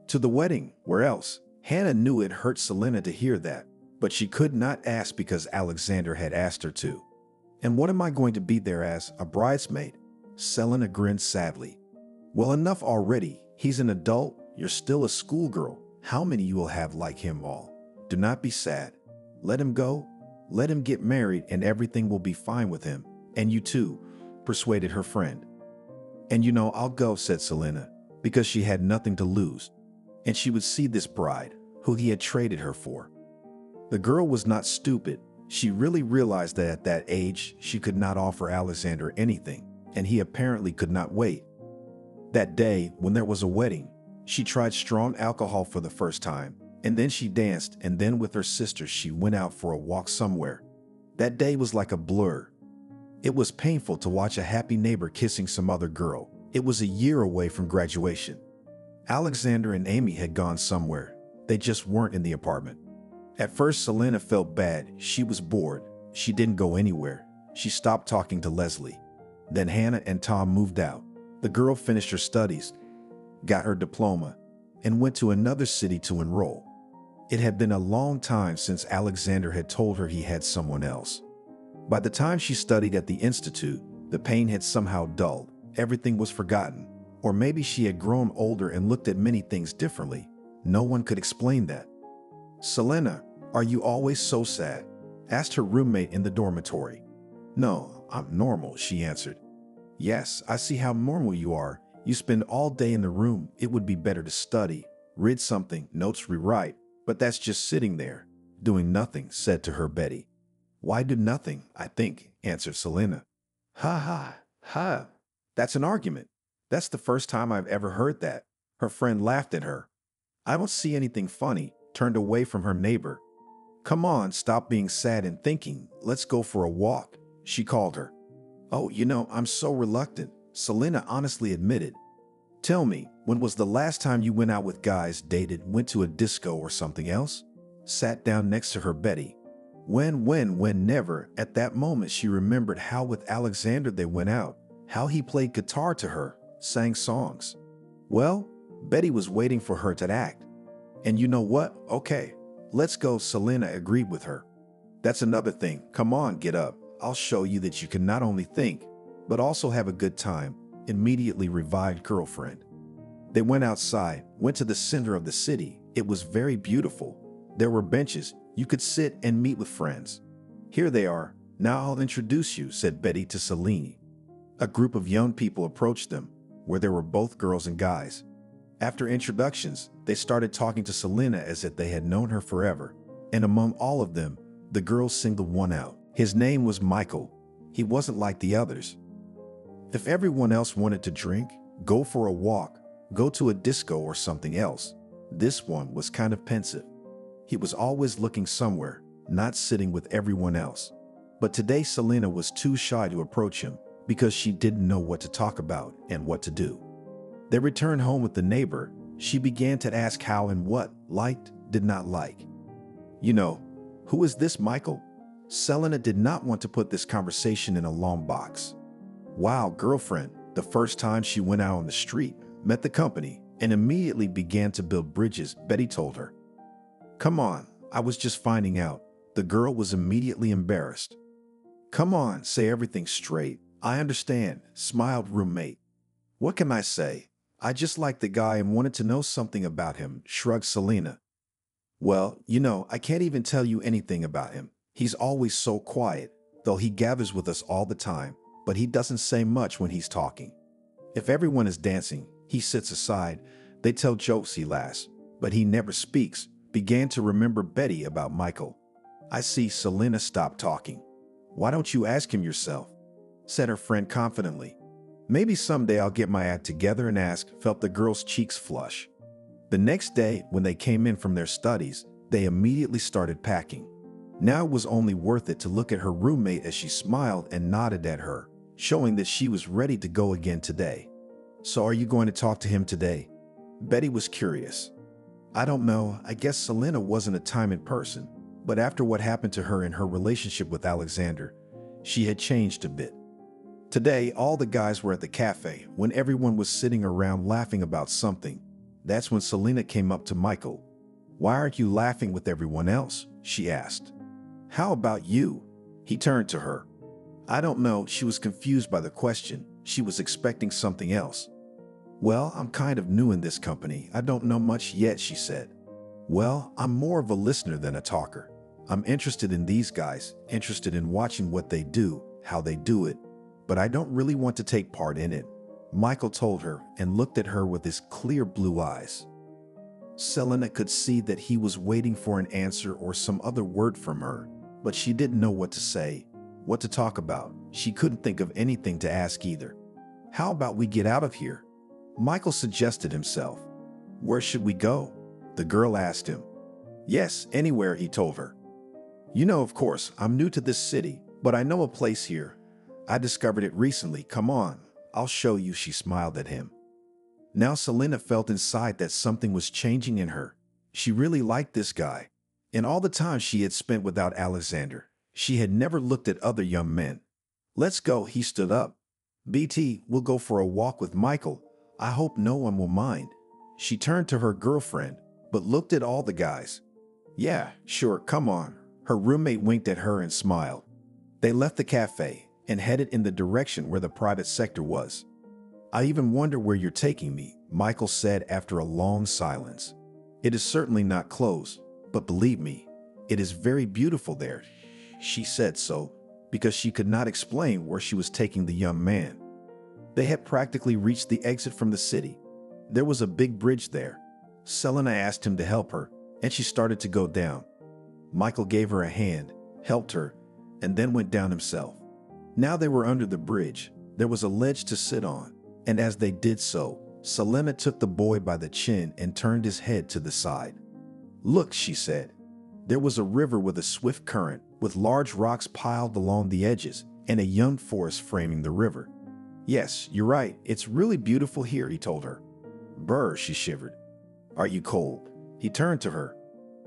To the wedding. Where else? Hannah knew it hurt Selena to hear that, but she could not ask because Alexander had asked her to. And what am I going to be there as, a bridesmaid? Selena grinned sadly. Well, enough already. He's an adult. You're still a schoolgirl. How many you will have like him all? Do not be sad. Let him go. Let him get married and everything will be fine with him. And you too, persuaded her friend. And you know, I'll go, said Selena, because she had nothing to lose. And she would see this bride, who he had traded her for. The girl was not stupid. She really realized that at that age, she could not offer Alexander anything, and he apparently could not wait. That day, when there was a wedding, she tried strong alcohol for the first time, and then she danced, and then with her sister she went out for a walk somewhere. That day was like a blur. It was painful to watch a happy neighbor kissing some other girl. It was a year away from graduation. Alexander and Amy had gone somewhere. They just weren't in the apartment. At first, Selena felt bad. She was bored. She didn't go anywhere. She stopped talking to Leslie. Then Hannah and Tom moved out. The girl finished her studies, got her diploma, and went to another city to enroll. It had been a long time since Alexander had told her he had someone else. By the time she studied at the institute, the pain had somehow dulled. Everything was forgotten. Or maybe she had grown older and looked at many things differently. No one could explain that. "Selena, are you always so sad?" asked her roommate in the dormitory. "No, I'm normal," she answered. "Yes, I see how normal you are. You spend all day in the room. It would be better to study, read something, notes rewrite. But that's just sitting there, doing nothing," said to her Betty. "Why do nothing, I think," answered Selena. "Ha ha, ha. That's an argument. That's the first time I've ever heard that." Her friend laughed at her. "I don't see anything funny," turned away from her neighbor. "Come on, stop being sad and thinking. Let's go for a walk," she called her. "Oh, I'm so reluctant," Selena honestly admitted. "Tell me, when was the last time you went out with guys, dated, went to a disco or something else?" Sat down next to her Betty. When, never. At that moment, she remembered how with Alexander they went out, how he played guitar to her, sang songs. Well, Betty was waiting for her to act. "And you know what? Okay, let's go," Selena agreed with her. "That's another thing. Come on, get up. I'll show you that you can not only think, but also have a good time," immediately revived girlfriend. They went outside, went to the center of the city. It was very beautiful. There were benches. You could sit and meet with friends. "Here they are. Now I'll introduce you," said Betty to Selene. A group of young people approached them, where there were both girls and guys. After introductions, they started talking to Selena as if they had known her forever. And among all of them, the girls singled one out. His name was Michael. He wasn't like the others. If everyone else wanted to drink, go for a walk, go to a disco or something else, this one was kind of pensive. He was always looking somewhere, not sitting with everyone else. But today Selena was too shy to approach him because she didn't know what to talk about and what to do. They returned home with the neighbor. She began to ask how and what, liked, did not like. "Who is this Michael?" Selena did not want to put this conversation in a long box. "Wow, girlfriend." The first time she went out on the street, met the company, and immediately began to build bridges, Betty told her. "Come on, I was just finding out." The girl was immediately embarrassed. "Come on, say everything straight. I understand," smiled roommate. "What can I say? I just liked the guy and wanted to know something about him," shrugged Selena. "Well, I can't even tell you anything about him. He's always so quiet, though he gathers with us all the time, but he doesn't say much when he's talking. If everyone is dancing, he sits aside. They tell jokes, he laughs, but he never speaks." Began to remember Betty about Michael. "I see." Selena stopped talking. "Why don't you ask him yourself?" said her friend confidently. "Maybe someday I'll get my act together and ask," felt the girl's cheeks flush. The next day, when they came in from their studies, they immediately started packing. Now it was only worth it to look at her roommate as she smiled and nodded at her, showing that she was ready to go again today. "So are you going to talk to him today?" Betty was curious. "I don't know. I guess Selena wasn't a timid person, but after what happened to her in her relationship with Alexander, she had changed a bit." Today, all the guys were at the cafe. When everyone was sitting around laughing about something, that's when Selena came up to Michael. "Why aren't you laughing with everyone else?" she asked. "How about you?" He turned to her. "I don't know." She was confused by the question. She was expecting something else. "Well, I'm kind of new in this company. I don't know much yet," she said. "Well, I'm more of a listener than a talker. I'm interested in these guys, interested in watching what they do, how they do it, but I don't really want to take part in it," Michael told her and looked at her with his clear blue eyes. Selena could see that he was waiting for an answer or some other word from her, but she didn't know what to say, what to talk about. She couldn't think of anything to ask either. "How about we get out of here?" Michael suggested himself. "Where should we go?" the girl asked him. "Yes, anywhere," he told her. Of course, I'm new to this city, but I know a place here. I discovered it recently. Come on, I'll show you, she smiled at him. Now Selena felt inside that something was changing in her. She really liked this guy. In all the time she had spent without Alexander, she had never looked at other young men. Let's go, he stood up. BT, we'll go for a walk with Michael. I hope no one will mind. She turned to her girlfriend, but looked at all the guys. Yeah, sure, come on. Her roommate winked at her and smiled. They left the cafe and headed in the direction where the private sector was. I even wonder where you're taking me, Michael said after a long silence. It is certainly not close, but believe me, it is very beautiful there. She said so because she could not explain where she was taking the young man. They had practically reached the exit from the city. There was a big bridge there. Selena asked him to help her, and she started to go down. Michael gave her a hand, helped her, and then went down himself. Now they were under the bridge. There was a ledge to sit on, and as they did so, Selena took the boy by the chin and turned his head to the side. Look, she said. There was a river with a swift current, with large rocks piled along the edges, and a young forest framing the river. Yes, you're right. It's really beautiful here, he told her. Brr, she shivered. Are you cold? He turned to her.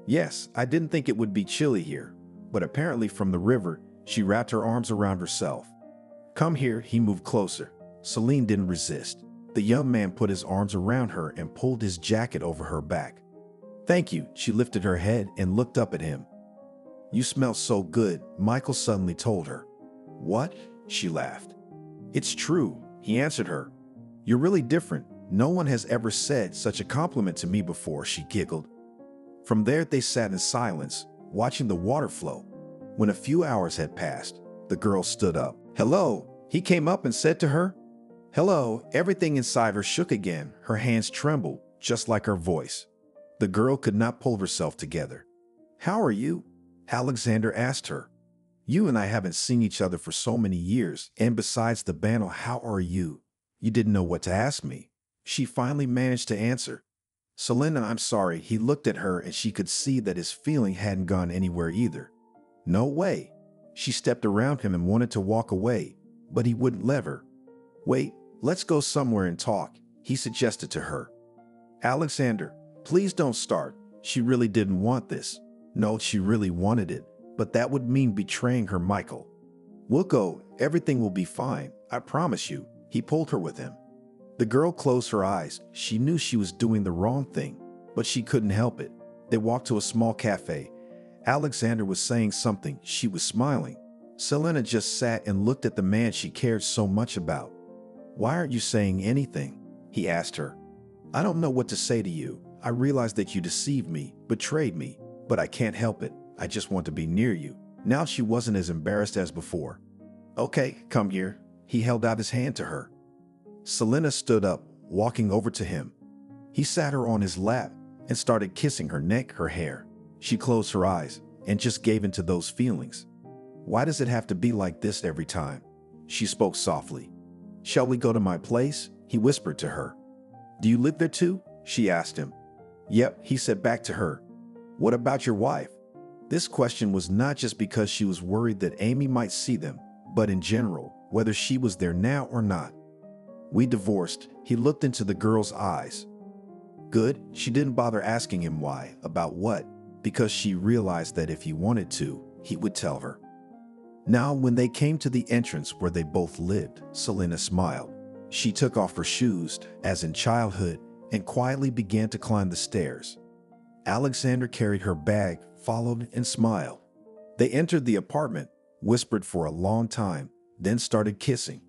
Yes, I didn't think it would be chilly here, but apparently from the river, she wrapped her arms around herself. Come here, he moved closer. Celine didn't resist. The young man put his arms around her and pulled his jacket over her back. Thank you, she lifted her head and looked up at him. You smell so good, Michael suddenly told her. What? She laughed. It's true, he answered her. You're really different. No one has ever said such a compliment to me before, she giggled. From there they sat in silence, watching the water flow. When a few hours had passed, the girl stood up. Hello, he came up and said to her. Hello, everything inside her shook again. Her hands trembled, just like her voice. The girl could not pull herself together. How are you? Alexander asked her. You and I haven't seen each other for so many years, and besides the banal how are you, you didn't know what to ask me. She finally managed to answer. Selena, I'm sorry. He looked at her and she could see that his feeling hadn't gone anywhere either. No way. She stepped around him and wanted to walk away, but he wouldn't let her. Wait, let's go somewhere and talk, he suggested to her. Alexander, please don't start. She really didn't want this. No, she really wanted it, but that would mean betraying her, Michael. We'll go. Everything will be fine. I promise you. He pulled her with him. The girl closed her eyes. She knew she was doing the wrong thing, but she couldn't help it. They walked to a small cafe. Alexander was saying something. She was smiling. Selena just sat and looked at the man she cared so much about. Why aren't you saying anything? He asked her. I don't know what to say to you. I realize that you deceived me, betrayed me, but I can't help it. I just want to be near you. Now she wasn't as embarrassed as before. Okay, come here. He held out his hand to her. Selena stood up, walking over to him. He sat her on his lap and started kissing her neck, her hair. She closed her eyes and just gave in to those feelings. Why does it have to be like this every time? She spoke softly. Shall we go to my place? He whispered to her. Do you live there too? She asked him. Yep, he said back to her. What about your wife? This question was not just because she was worried that Amy might see them, but in general, whether she was there now or not. We divorced. He looked into the girl's eyes. Good, she didn't bother asking him why, about what, because she realized that if he wanted to, he would tell her. Now, when they came to the entrance where they both lived, Selena smiled. She took off her shoes, as in childhood, and quietly began to climb the stairs. Alexander carried her bag, followed, and smiled. They entered the apartment, whispered for a long time, then started kissing.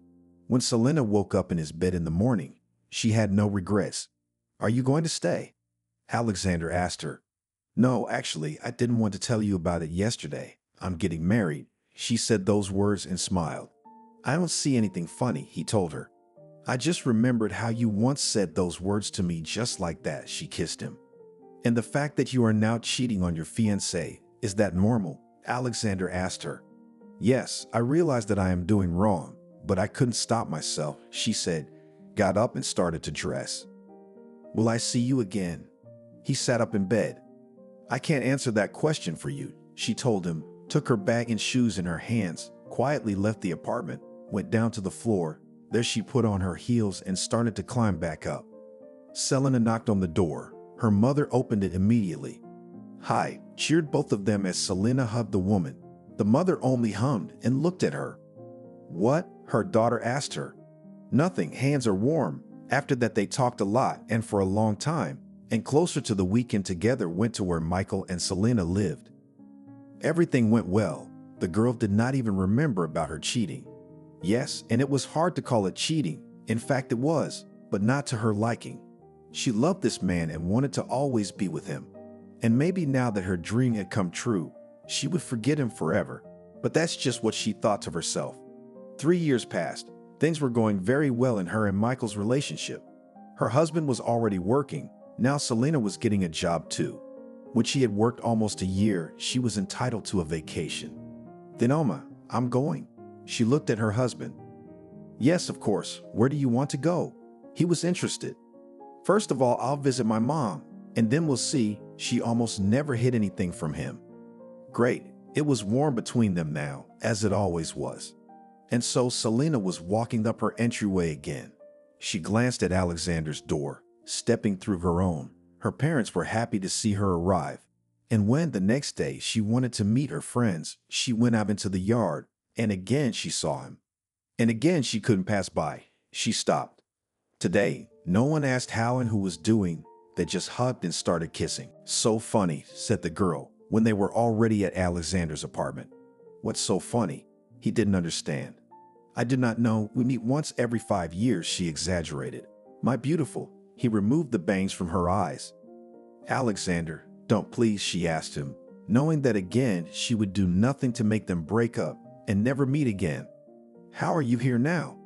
When Selena woke up in his bed in the morning, she had no regrets. Are you going to stay? Alexander asked her. No, actually, I didn't want to tell you about it yesterday. I'm getting married. She said those words and smiled. I don't see anything funny, he told her. I just remembered how you once said those words to me just like that, she kissed him. And the fact that you are now cheating on your fiancé, is that normal? Alexander asked her. Yes, I realize that I am doing wrong, but I couldn't stop myself, she said, got up and started to dress. Will I see you again? He sat up in bed. I can't answer that question for you, she told him, took her bag and shoes in her hands, quietly left the apartment. went down to the floor. There she put on her heels and started to climb back up. Selena knocked on the door. Her mother opened it immediately. "Hi," cheered both of them as Selena hugged the woman. The mother only hummed and looked at her. "What?" her daughter asked her. "Nothing, hands are warm." After that they talked a lot and for a long time, and closer to the weekend together went to where Michael and Selena lived. Everything went well. The girl did not even remember about her cheating. Yes, and it was hard to call it cheating. In fact, it was, but not to her liking. She loved this man and wanted to always be with him. And maybe now that her dream had come true, she would forget him forever. But that's just what she thought to herself. 3 years passed. Things were going very well in her and Michael's relationship. Her husband was already working. Now Selena was getting a job too. When she had worked almost a year, she was entitled to a vacation. "Then Oma, I'm going." She looked at her husband. "Yes, of course. Where do you want to go?" He was interested. "First of all, I'll visit my mom, and then we'll see." She almost never hid anything from him. Great. It was warm between them now, as it always was. And so Selena was walking up her entryway again. She glanced at Alexander's door, stepping through her own. Her parents were happy to see her arrive. And when the next day she wanted to meet her friends, she went out into the yard, and again she saw him. And again she couldn't pass by. She stopped. Today, no one asked how and who was doing. They just hugged and started kissing. "So funny," said the girl, when they were already at Alexander's apartment. "What's so funny?" He didn't understand. "I did not know. We meet once every 5 years," she exaggerated. "My beautiful." He removed the bangs from her eyes. "Alexander, don't please," she asked him, knowing that again she would do nothing to make them break up and never meet again. "How are you here now?"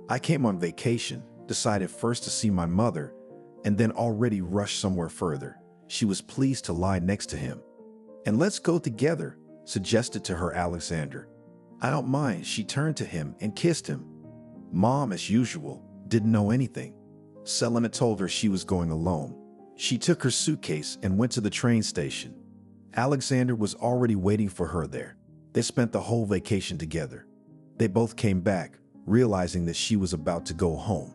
"I came on vacation, decided first to see my mother, and then already rushed somewhere further." She was pleased to lie next to him. "And let's go together," suggested to her Alexander. "I don't mind." She turned to him and kissed him. Mom, as usual, didn't know anything. Selena told her she was going alone. She took her suitcase and went to the train station. Alexander was already waiting for her there. They spent the whole vacation together. They both came back, realizing that she was about to go home.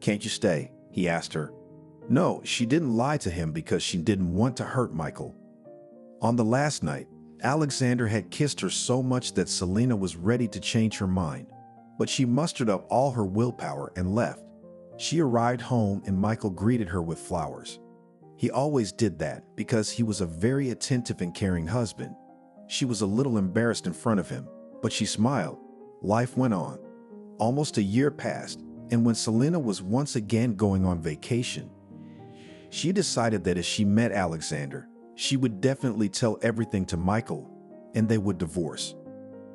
"Can't you stay?" he asked her. No, she didn't lie to him because she didn't want to hurt Michael. On the last night, Alexander had kissed her so much that Selena was ready to change her mind. But she mustered up all her willpower and left. She arrived home and Michael greeted her with flowers. He always did that because he was a very attentive and caring husband. She was a little embarrassed in front of him, but she smiled. Life went on. Almost a year passed, and when Selena was once again going on vacation, she decided that if she met Alexander, she would definitely tell everything to Michael, and they would divorce.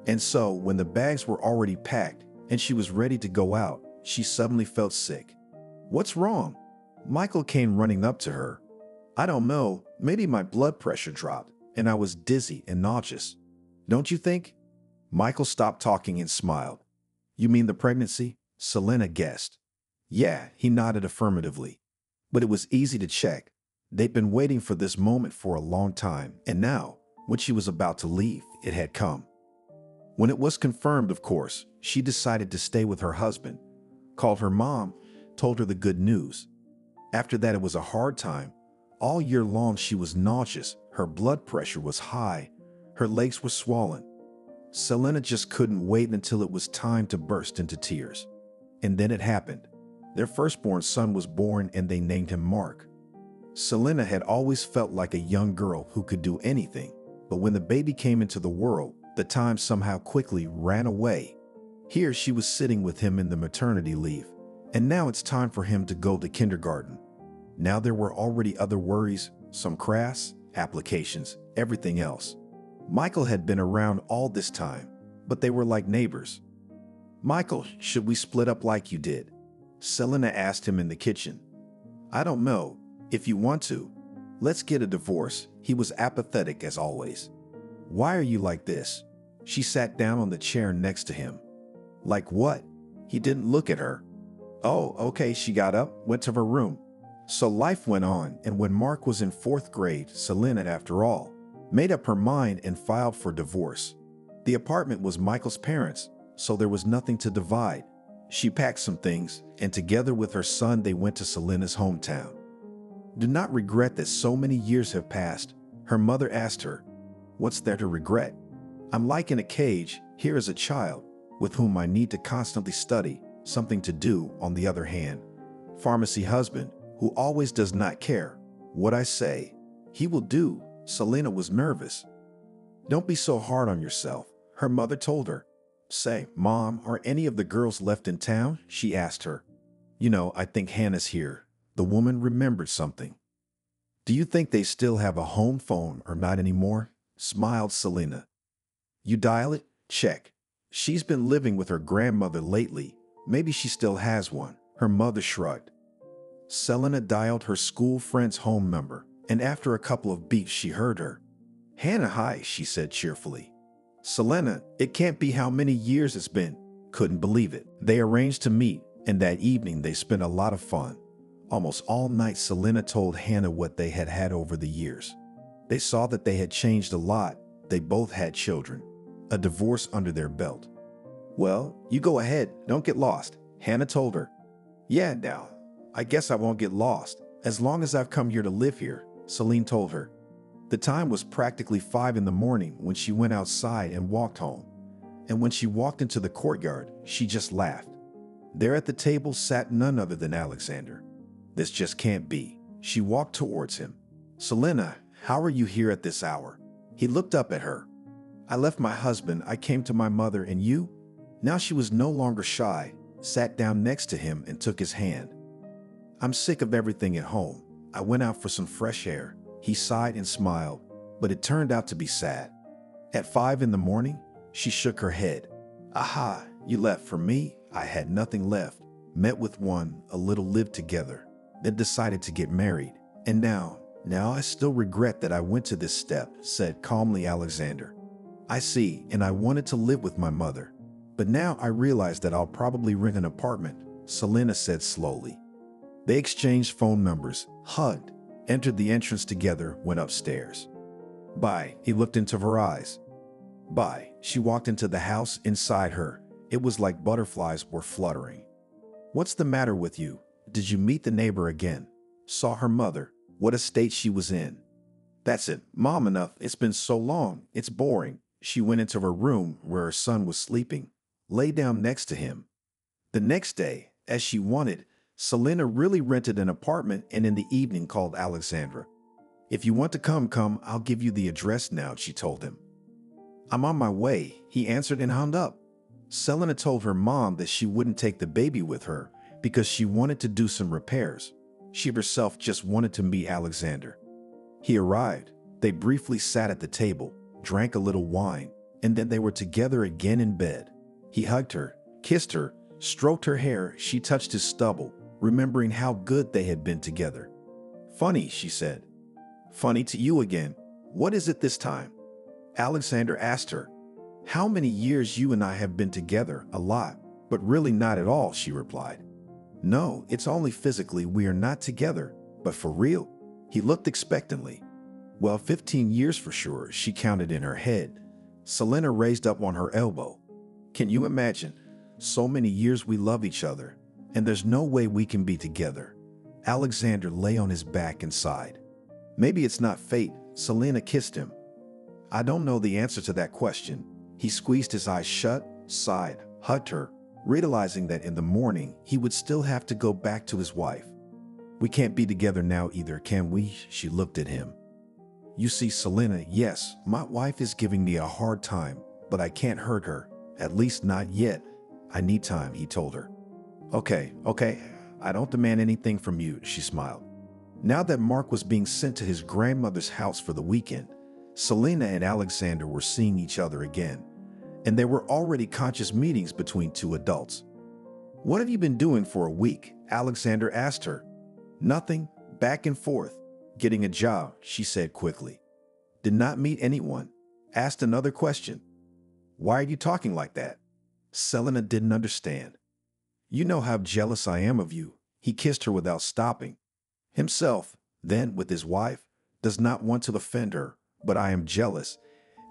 And so, when the bags were already packed and she was ready to go out, she suddenly felt sick. "What's wrong?" Michael came running up to her. "I don't know, maybe my blood pressure dropped, and I was dizzy and nauseous. Don't you think?" Michael stopped talking and smiled. "You mean the pregnancy?" Selena guessed. "Yeah," he nodded affirmatively. But it was easy to check. They'd been waiting for this moment for a long time, and now, when she was about to leave, it had come. When it was confirmed, of course, she decided to stay with her husband, called her mom, told her the good news. After that, it was a hard time. All year long, she was nauseous, her blood pressure was high, her legs were swollen. Selena just couldn't wait until it was time to burst into tears. And then it happened. Their firstborn son was born and they named him Mark. Selena had always felt like a young girl who could do anything, but when the baby came into the world, the time somehow quickly ran away. Here she was sitting with him in the maternity leave, and now it's time for him to go to kindergarten. Now there were already other worries, some crafts, applications, everything else. Michael had been around all this time, but they were like neighbors. "Michael, should we split up like you did?" Selena asked him in the kitchen. "I don't know. If you want to, let's get a divorce." He was apathetic as always. "Why are you like this?" She sat down on the chair next to him. "Like what?" He didn't look at her. "Oh, okay." She got up, went to her room. So life went on, and when Mark was in 4th grade, Selena, after all, made up her mind and filed for divorce. The apartment was Michael's parents', so there was nothing to divide. She packed some things, and together with her son, they went to Selena's hometown. Do not regret that so many years have passed, her mother asked her. What's there to regret? I'm like in a cage, here is a child, with whom I need to constantly study, something to do, on the other hand. Pharmacy husband, who always does not care what I say, he will do. Selena was nervous. Don't be so hard on yourself, her mother told her. Say, Mom, are any of the girls left in town? She asked her. You know, I think Hannah's here. The woman remembered something. Do you think they still have a home phone or not anymore? Smiled Selena. You dial it? Check. She's been living with her grandmother lately. Maybe she still has one. Her mother shrugged. Selena dialed her school friend's home number, and after a couple of beeps she heard her. Hannah, hi, she said cheerfully. Selena, it can't be how many years it's been. Couldn't believe it. They arranged to meet, and that evening they spent a lot of fun. Almost all night Selena told Hannah what they had had over the years. They saw that they had changed a lot. They both had children. A divorce under their belt. Well, you go ahead, don't get lost, Hannah told her. Yeah, now, I guess I won't get lost, as long as I've come here to live here, Celine told her. The time was practically 5 in the morning when she went outside and walked home. And when she walked into the courtyard, she just laughed. There at the table sat none other than Alexander. This just can't be. She walked towards him. Selena, how are you here at this hour? He looked up at her. I left my husband, I came to my mother, and you? Now she was no longer shy, sat down next to him and took his hand. I'm sick of everything at home. I went out for some fresh air. He sighed and smiled, but it turned out to be sad. At 5 in the morning, she shook her head. Aha, you left for me? I had nothing left. Met with one, a little lived together, then decided to get married. And now I still regret that I went to this step, said calmly Alexander. I see, and I wanted to live with my mother. But now I realize that I'll probably rent an apartment, Selena said slowly. They exchanged phone numbers, hugged, entered the entrance together, went upstairs. Bye, he looked into her eyes. Bye, she walked into the house. Inside her, it was like butterflies were fluttering. What's the matter with you? Did you meet the neighbor again? Saw her mother, what a state she was in. That's it, Mom, enough, it's been so long, it's boring. She went into her room where her son was sleeping, lay down next to him. The next day, as she wanted, Selena really rented an apartment and in the evening called Alexandra. If you want to come, I'll give you the address now, she told him. I'm on my way, he answered and hung up. Selena told her mom that she wouldn't take the baby with her because she wanted to do some repairs. She herself just wanted to meet Alexander. He arrived. They briefly sat at the table, drank a little wine, and then they were together again in bed. He hugged her, kissed her, stroked her hair. She touched his stubble, remembering how good they had been together. Funny, she said. Funny to you again. What is it this time? Alexander asked her. How many years you and I have been together? A lot, but really not at all, she replied. No, it's only physically we are not together, but for real? He looked expectantly. Well, 15 years for sure, she counted in her head. Selena raised up on her elbow. Can you imagine? So many years we love each other, and there's no way we can be together. Alexander lay on his back and sighed. Maybe it's not fate. Selena kissed him. I don't know the answer to that question. He squeezed his eyes shut, sighed, hugged her, realizing that in the morning he would still have to go back to his wife. We can't be together now either, can we? She looked at him. You see, Selena, yes, my wife is giving me a hard time, but I can't hurt her, at least not yet. I need time, he told her. Okay, I don't demand anything from you, she smiled. Now that Mark was being sent to his grandmother's house for the weekend, Selena and Alexander were seeing each other again, and there were already conscious meetings between two adults. What have you been doing for a week? Alexander asked her. Nothing, back and forth. Getting a job, she said quickly. Did not meet anyone. Asked another question. Why are you talking like that? Selena didn't understand. You know how jealous I am of you. He kissed her without stopping. Himself, then with his wife, does not want to offend her, but I am jealous,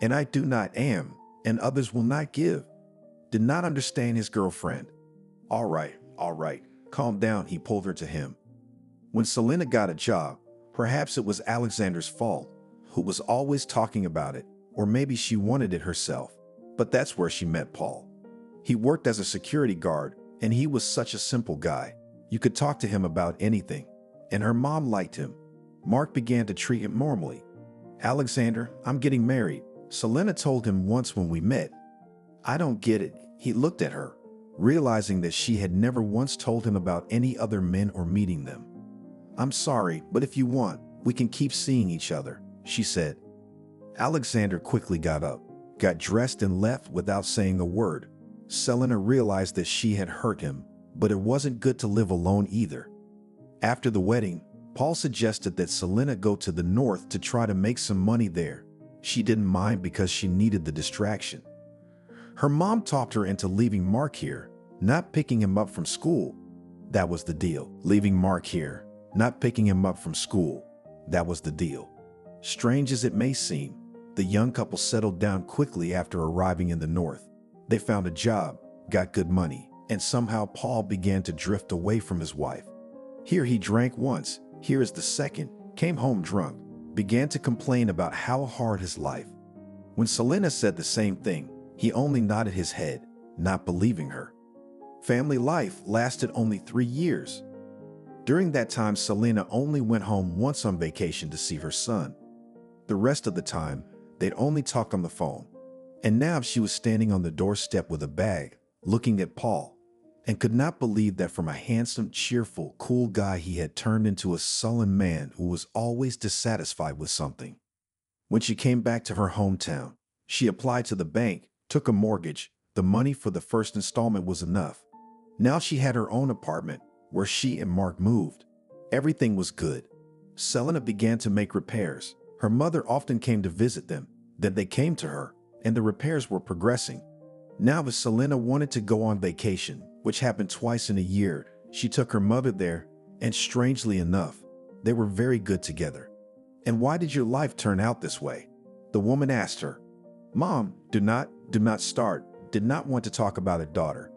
and I do not am, and others will not give. did not understand his girlfriend. All right, calm down, he pulled her to him. When Selena got a job, perhaps it was Alexander's fault, who was always talking about it, or maybe she wanted it herself. But that's where she met Paul. He worked as a security guard, and he was such a simple guy. You could talk to him about anything, and her mom liked him. Mark began to treat him normally. Alexander, I'm getting married, Selena told him once when we met. I don't get it. He looked at her, realizing that she had never once told him about any other men or meeting them. I'm sorry, but if you want, we can keep seeing each other, she said. Alexander quickly got up, got dressed and left without saying a word. Selena realized that she had hurt him, but it wasn't good to live alone either. After the wedding, Paul suggested that Selena go to the north to try to make some money there. She didn't mind because she needed the distraction. Her mom talked her into leaving Mark here, not picking him up from school. That was the deal. Leaving Mark here, not picking him up from school. That was the deal. Strange as it may seem, the young couple settled down quickly after arriving in the north. They found a job, got good money, and somehow Paul began to drift away from his wife. Here he drank once, here is the second, came home drunk, began to complain about how hard his life. When Selena said the same thing, he only nodded his head, not believing her. Family life lasted only 3 years. During that time, Selena only went home once on vacation to see her son. The rest of the time, they'd only talk on the phone. And now she was standing on the doorstep with a bag, looking at Paul, and could not believe that from a handsome, cheerful, cool guy he had turned into a sullen man who was always dissatisfied with something. When she came back to her hometown, she applied to the bank, took a mortgage. The money for the first installment was enough. Now she had her own apartment, where she and Mark moved. Everything was good. Selena began to make repairs. Her mother often came to visit them. Then they came to her, and the repairs were progressing. Now as Selena wanted to go on vacation, which happened twice in a year, she took her mother there, and strangely enough, they were very good together. And why did your life turn out this way? The woman asked her. Mom, do not start, did not want to talk about it, daughter.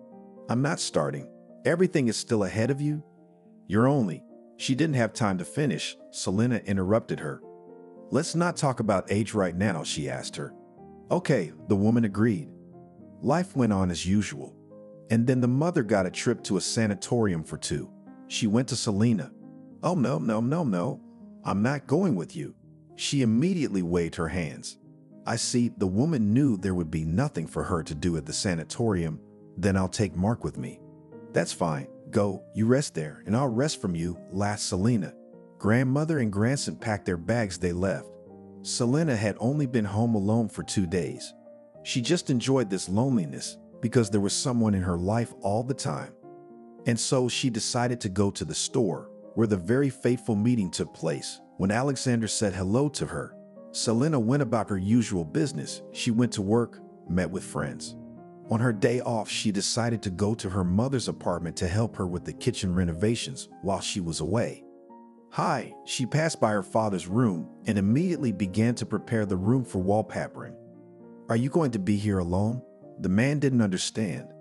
I'm not starting. Everything is still ahead of you. You're only. She didn't have time to finish. Selena interrupted her. Let's not talk about age right now, she asked her. Okay, the woman agreed. Life went on as usual. And then the mother got a trip to a sanatorium for 2. She went to Selena. Oh, no. I'm not going with you. She immediately waved her hands. I see, the woman knew there would be nothing for her to do at the sanatorium. Then I'll take Mark with me. That's fine. Go, you rest there, and I'll rest from you, laughed Selena. Grandmother and grandson packed their bags, they left. Selena had only been home alone for 2 days. She just enjoyed this loneliness because there was someone in her life all the time. And so she decided to go to the store, where the very fateful meeting took place. When Alexander said hello to her, Selena went about her usual business. She went to work, met with friends. On her day off, she decided to go to her mother's apartment to help her with the kitchen renovations while she was away. Hi, she passed by her father's room and immediately began to prepare the room for wallpapering. Are you going to be here alone? The man didn't understand.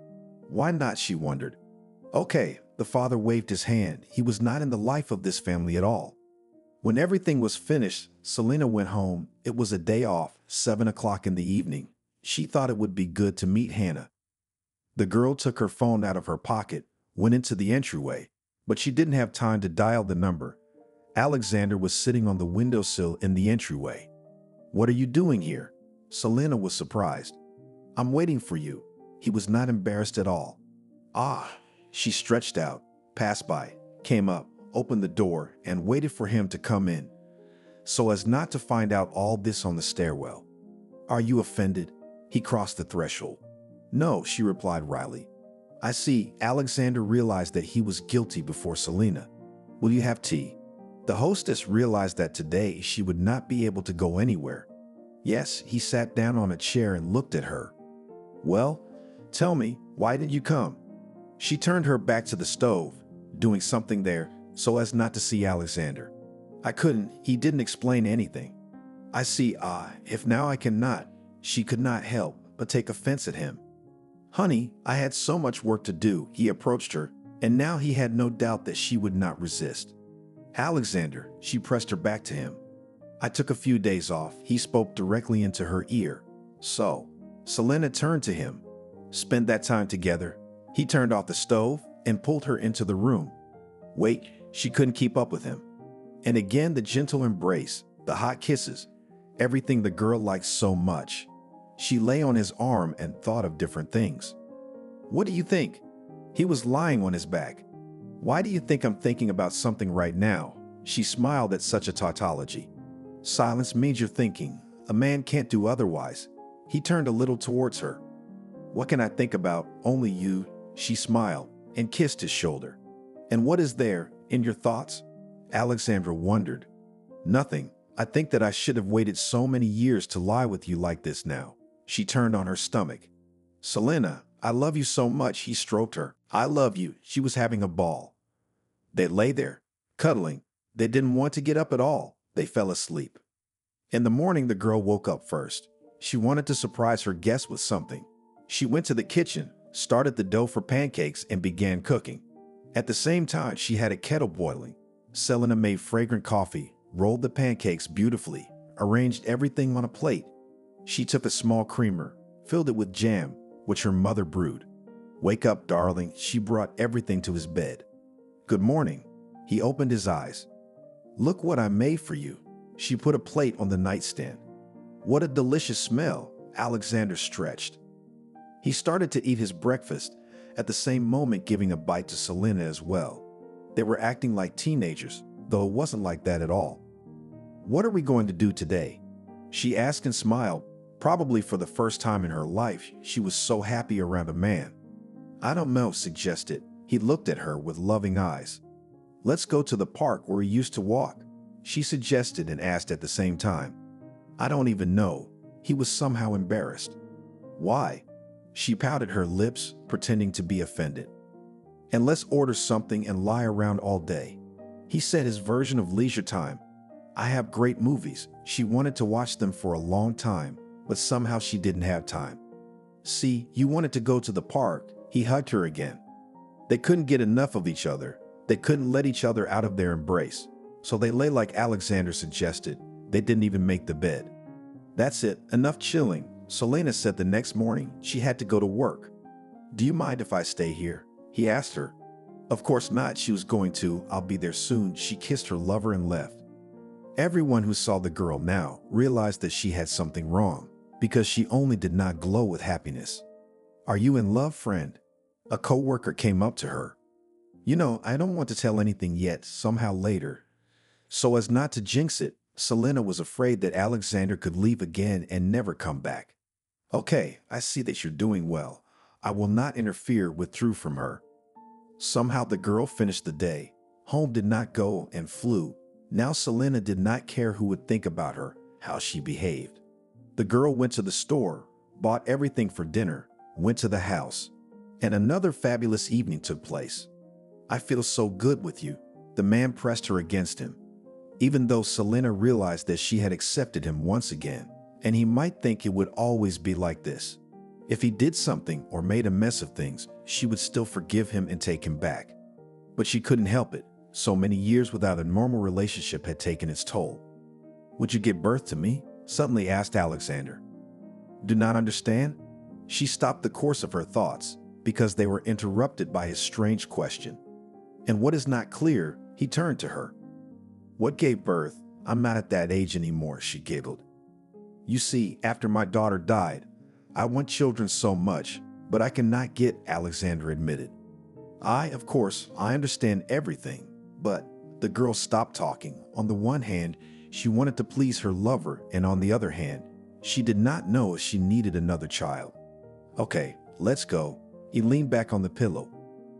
Why not, she wondered. Okay, the father waved his hand. He was not in the life of this family at all. When everything was finished, Selena went home. It was a day off, 7 o'clock in the evening. She thought it would be good to meet Hannah. The girl took her phone out of her pocket, went into the entryway, but she didn't have time to dial the number. Alexander was sitting on the windowsill in the entryway. What are you doing here? Selena was surprised. I'm waiting for you. He was not embarrassed at all. Ah, she stretched out, passed by, came up, opened the door, and waited for him to come in, so as not to find out all this on the stairwell. Are you offended? He crossed the threshold. No, she replied wryly. I see. Alexander realized that he was guilty before Selena. Will you have tea? The hostess realized that today she would not be able to go anywhere. Yes, he sat down on a chair and looked at her. Well, tell me, why did you come? She turned her back to the stove, doing something there so as not to see Alexander. I couldn't. He didn't explain anything. I see. If now I cannot. She could not help but take offense at him. Honey, I had so much work to do, he approached her, and now he had no doubt that she would not resist. Alexander, she pressed her back to him. I took a few days off, he spoke directly into her ear. So, Selena turned to him. Spend that time together. He turned off the stove and pulled her into the room. Wait, she couldn't keep up with him. And again the gentle embrace, the hot kisses, everything the girl liked so much. She lay on his arm and thought of different things. What do you think? He was lying on his back. Why do you think I'm thinking about something right now? She smiled at such a tautology. Silence means you're thinking. A man can't do otherwise. He turned a little towards her. What can I think about? Only you. She smiled and kissed his shoulder. And what is there in your thoughts? Alexandra wondered. Nothing. I think that I should have waited so many years to lie with you like this now. She turned on her stomach. Selena, I love you so much, he stroked her. I love you. She was having a ball. They lay there, cuddling. They didn't want to get up at all. They fell asleep. In the morning, the girl woke up first. She wanted to surprise her guests with something. She went to the kitchen, started the dough for pancakes, and began cooking. At the same time, she had a kettle boiling. Selena made fragrant coffee, rolled the pancakes beautifully, arranged everything on a plate. She took a small creamer, filled it with jam, which her mother brewed. Wake up, darling, she brought everything to his bed. Good morning. He opened his eyes. Look what I made for you. She put a plate on the nightstand. What a delicious smell, Alexander stretched. He started to eat his breakfast, at the same moment giving a bite to Selena as well. They were acting like teenagers, though it wasn't like that at all. What are we going to do today? She asked and smiled. Probably for the first time in her life, she was so happy around a man. I don't know, suggested. He looked at her with loving eyes. Let's go to the park where we used to walk, she suggested and asked at the same time. I don't even know. He was somehow embarrassed. Why? She pouted her lips, pretending to be offended. And let's order something and lie around all day. He said his version of leisure time. I have great movies. She wanted to watch them for a long time, but somehow she didn't have time. See, you wanted to go to the park. He hugged her again. They couldn't get enough of each other. They couldn't let each other out of their embrace. So they lay like Alexander suggested. They didn't even make the bed. That's it, enough chilling. Selena said the next morning she had to go to work. Do you mind if I stay here? He asked her. Of course not, she was going to. I'll be there soon. She kissed her lover and left. Everyone who saw the girl now realized that she had something wrong, because she only did not glow with happiness. Are you in love, friend? A co-worker came up to her. You know, I don't want to tell anything yet, somehow later. So as not to jinx it, Selena was afraid that Alexander could leave again and never come back. Okay, I see that you're doing well. I will not interfere, withdrew from her. Somehow the girl finished the day. Home did not go and flew. Now Selena did not care who would think about her, how she behaved. The girl went to the store, bought everything for dinner, went to the house, and another fabulous evening took place. I feel so good with you. The man pressed her against him. Even though Selena realized that she had accepted him once again, and he might think it would always be like this. If he did something or made a mess of things, she would still forgive him and take him back. But she couldn't help it. So many years without a normal relationship had taken its toll. Would you give birth to me? Suddenly asked Alexander. Do not understand? She stopped the course of her thoughts because they were interrupted by his strange question. And what is not clear, he turned to her. What gave birth? I'm not at that age anymore, she giggled. You see, after my daughter died, I want children so much, but I cannot get, Alexander admitted. Of course, I understand everything, but the girl stopped talking. On the one hand, she wanted to please her lover, and on the other hand, she did not know if she needed another child. Okay, let's go. He leaned back on the pillow.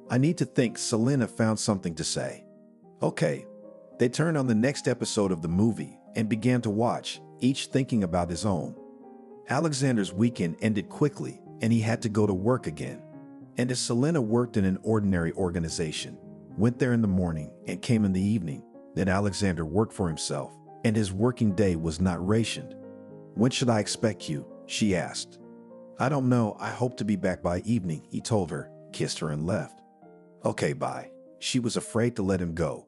I need to think. Selena found something to say. Okay. They turned on the next episode of the movie and began to watch, each thinking about his own. Alexander's weekend ended quickly, and he had to go to work again. And as Selena worked in an ordinary organization, went there in the morning and came in the evening, then Alexander worked for himself, and his working day was not rationed. When should I expect you? She asked. I don't know. I hope to be back by evening, he told her, kissed her, and left. Okay, bye. She was afraid to let him go.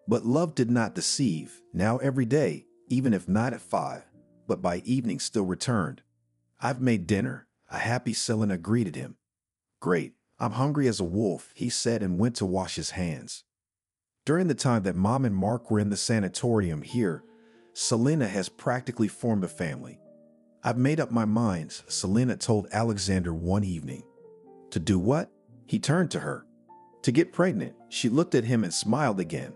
But love did not deceive. Now every day, even if not at 5, but by evening still returned. I've made dinner. A happy Selena greeted him. Great. I'm hungry as a wolf, he said, and went to wash his hands. During the time that Mom and Mark were in the sanatorium here, Selena has practically formed a family. I've made up my mind, Selena told Alexander one evening. To do what? He turned to her. To get pregnant. She looked at him and smiled again.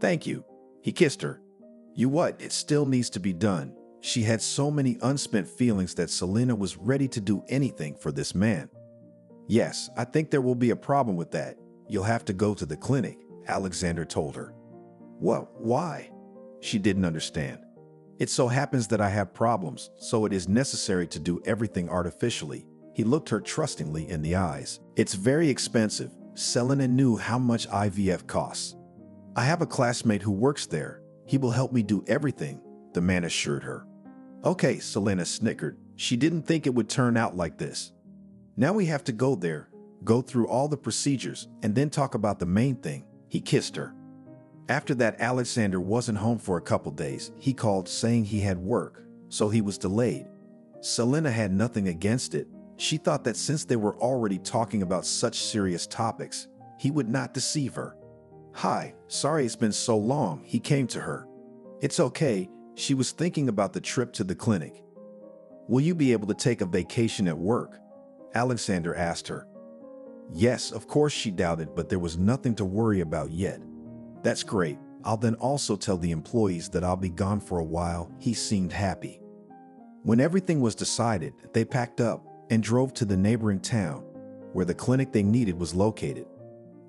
Thank you. He kissed her. You what? It still needs to be done. She had so many unspent feelings that Selena was ready to do anything for this man. Yes, I think there will be a problem with that. You'll have to go to the clinic, Alexander told her. What? Why? She didn't understand. It so happens that I have problems, so it is necessary to do everything artificially. He looked her trustingly in the eyes. It's very expensive. Selena knew how much IVF costs. I have a classmate who works there. He will help me do everything, the man assured her. Okay, Selena snickered. She didn't think it would turn out like this. Now we have to go there, go through all the procedures, and then talk about the main thing. He kissed her. After that, Alexander wasn't home for a couple days. He called saying he had work, so he was delayed. Selena had nothing against it. She thought that since they were already talking about such serious topics, he would not deceive her. Hi, sorry it's been so long, he came to her. It's okay, she was thinking about the trip to the clinic. Will you be able to take a vacation at work? Alexander asked her. Yes, of course, she doubted, but there was nothing to worry about yet. That's great. I'll then also tell the employees that I'll be gone for a while. He seemed happy. When everything was decided, they packed up and drove to the neighboring town where the clinic they needed was located.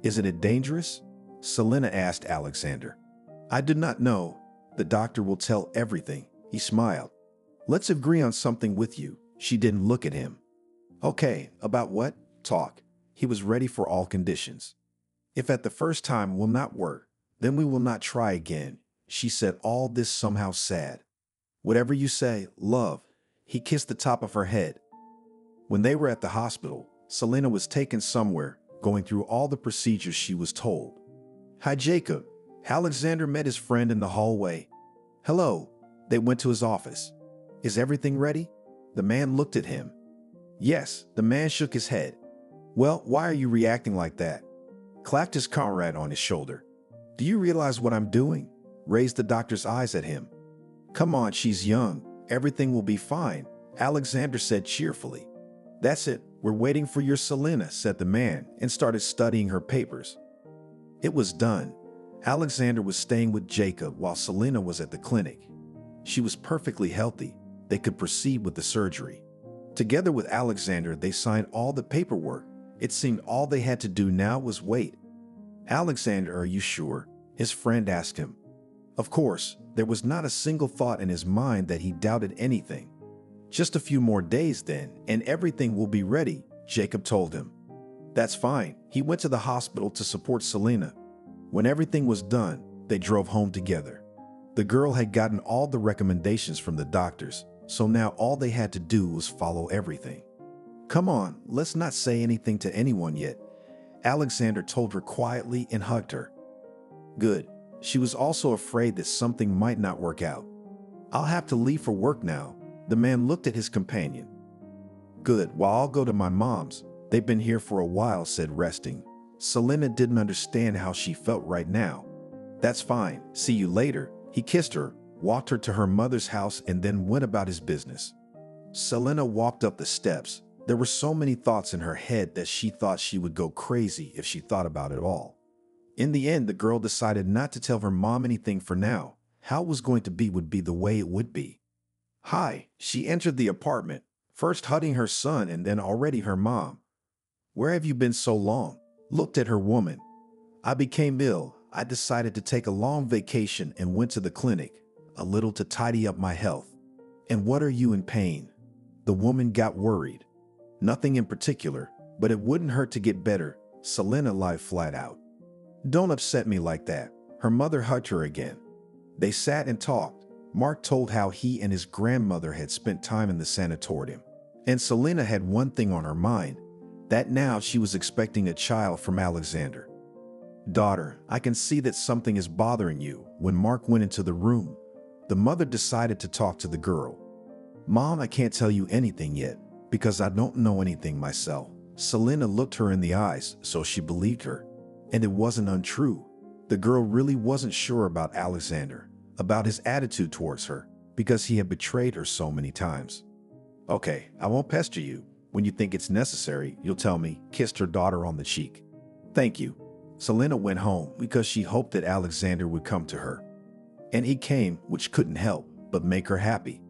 Isn't it dangerous? Selena asked Alexander. I do not know. The doctor will tell everything. He smiled. Let's agree on something with you. She didn't look at him. Okay, about what? Talk. He was ready for all conditions. If at the first time will not work, then we will not try again. She said all this somehow sad. Whatever you say, love. He kissed the top of her head. When they were at the hospital, Selena was taken somewhere, going through all the procedures she was told. Hi, Jacob. Alexander met his friend in the hallway. Hello. They went to his office. Is everything ready? The man looked at him. Yes, the man shook his head. Well, why are you reacting like that? Clapped his comrade on his shoulder. Do you realize what I'm doing? Raised the doctor's eyes at him. Come on, she's young. Everything will be fine, Alexander said cheerfully. That's it. We're waiting for your Selena, said the man, and started studying her papers. It was done. Alexander was staying with Jacob while Selena was at the clinic. She was perfectly healthy. They could proceed with the surgery. Together with Alexander, they signed all the paperwork. It seemed all they had to do now was wait. Alexander, are you sure? His friend asked him. Of course, there was not a single thought in his mind that he doubted anything. Just a few more days then, and everything will be ready, Jacob told him. That's fine. He went to the hospital to support Selena. When everything was done, they drove home together. The girl had gotten all the recommendations from the doctors, so now all they had to do was follow everything. Come on, let's not say anything to anyone yet, Alexander told her quietly and hugged her. Good. She was also afraid that something might not work out. I'll have to leave for work now. The man looked at his companion. Good, well, I'll go to my mom's. They've been here for a while, said resting. Selena didn't understand how she felt right now. That's fine. See you later. He kissed her, walked her to her mother's house, and then went about his business. Selena walked up the steps. There were so many thoughts in her head that she thought she would go crazy if she thought about it all. In the end, the girl decided not to tell her mom anything for now. How it was going to be would be the way it would be. Hi, she entered the apartment, first hugging her son and then already her mom. Where have you been so long? Looked at her woman. I became ill. I decided to take a long vacation and went to the clinic, a little to tidy up my health. And what are you in pain? The woman got worried. Nothing in particular, but it wouldn't hurt to get better. Selena lied flat out. Don't upset me like that. Her mother hugged her again. They sat and talked. Mark told how he and his grandmother had spent time in the sanatorium. And Selena had one thing on her mind, that now she was expecting a child from Alexander. "Daughter, I can see that something is bothering you." When Mark went into the room, the mother decided to talk to the girl. "Mom, I can't tell you anything yet because I don't know anything myself." Selena looked her in the eyes, so she believed her. And it wasn't untrue. The girl really wasn't sure about Alexander, about his attitude towards her, because he had betrayed her so many times. "Okay, I won't pester you. When you think it's necessary, you'll tell me," kissed her daughter on the cheek. "Thank you." Selena went home because she hoped that Alexander would come to her. And he came, which couldn't help but make her happy.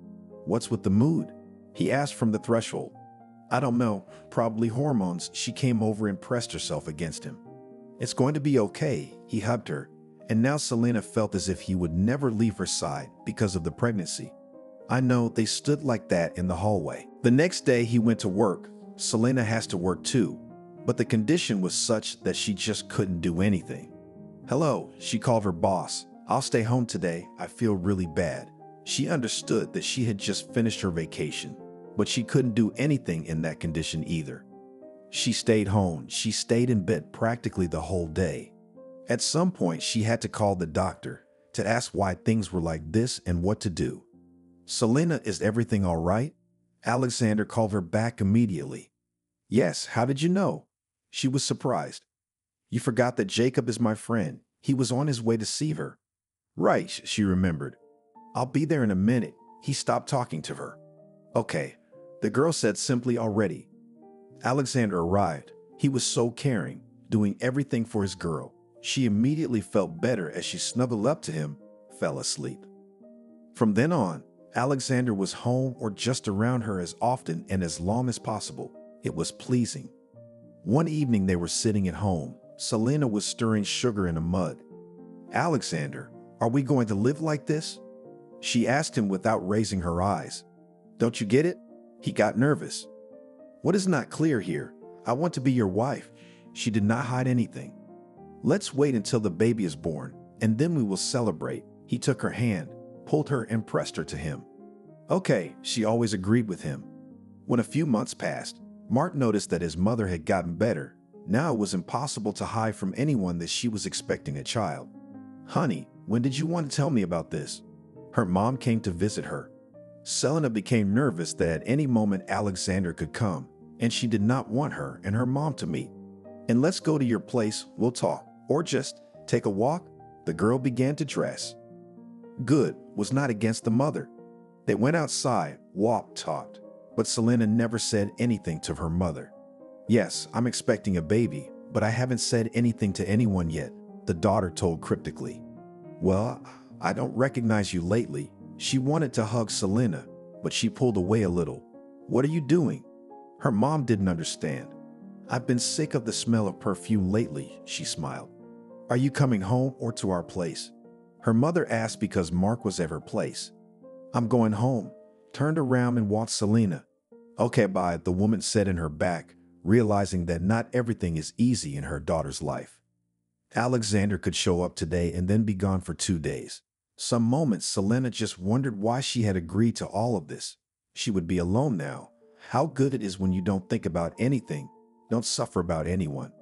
"What's with the mood?" he asked from the threshold. "I don't know, probably hormones." She came over and pressed herself against him. "It's going to be okay." He hugged her, and now Selena felt as if he would never leave her side because of the pregnancy. "I know." They stood like that in the hallway. The next day he went to work. Selena has to work too, but the condition was such that she just couldn't do anything. "Hello," she called her boss. "I'll stay home today. I feel really bad." She understood that she had just finished her vacation, but she couldn't do anything in that condition either. She stayed home. She stayed in bed practically the whole day. At some point, she had to call the doctor to ask why things were like this and what to do. "Selena, is everything all right?" Alexander called her back immediately. "Yes, how did you know?" She was surprised. "You forgot that Jacob is my friend. He was on his way to see her." "Right," she remembered. "I'll be there in a minute." He stopped talking to her. "Okay," the girl said simply already. Alexander arrived. He was so caring, doing everything for his girl. She immediately felt better as she snuggled up to him, fell asleep. From then on, Alexander was home or just around her as often and as long as possible. It was pleasing. One evening they were sitting at home. Selena was stirring sugar in a mug. "Alexander, are we going to live like this?" she asked him without raising her eyes. "Don't you get it?" He got nervous. "What is not clear here? I want to be your wife." She did not hide anything. "Let's wait until the baby is born, and then we will celebrate." He took her hand, pulled her, and pressed her to him. "Okay," she always agreed with him. When a few months passed, Mark noticed that his mother had gotten better. Now it was impossible to hide from anyone that she was expecting a child. "Honey, when did you want to tell me about this?" Her mom came to visit her. Selena became nervous that at any moment Alexander could come, and she did not want her and her mom to meet. "And let's go to your place, we'll talk, or just take a walk." The girl began to dress. Good was not against the mother. They went outside, walked, talked, but Selena never said anything to her mother. "Yes, I'm expecting a baby, but I haven't said anything to anyone yet," the daughter told cryptically. "Well, I don't recognize you lately." She wanted to hug Selena, but she pulled away a little. "What are you doing?" Her mom didn't understand. "I've been sick of the smell of perfume lately," she smiled. "Are you coming home or to our place?" Her mother asked because Mark was at her place. "I'm going home," turned around and walked Selena. "Okay, bye," the woman said in her back, realizing that not everything is easy in her daughter's life. Alexander could show up today and then be gone for 2 days. Some moments Selena just wondered why she had agreed to all of this. She would be alone now. How good it is when you don't think about anything, don't suffer about anyone.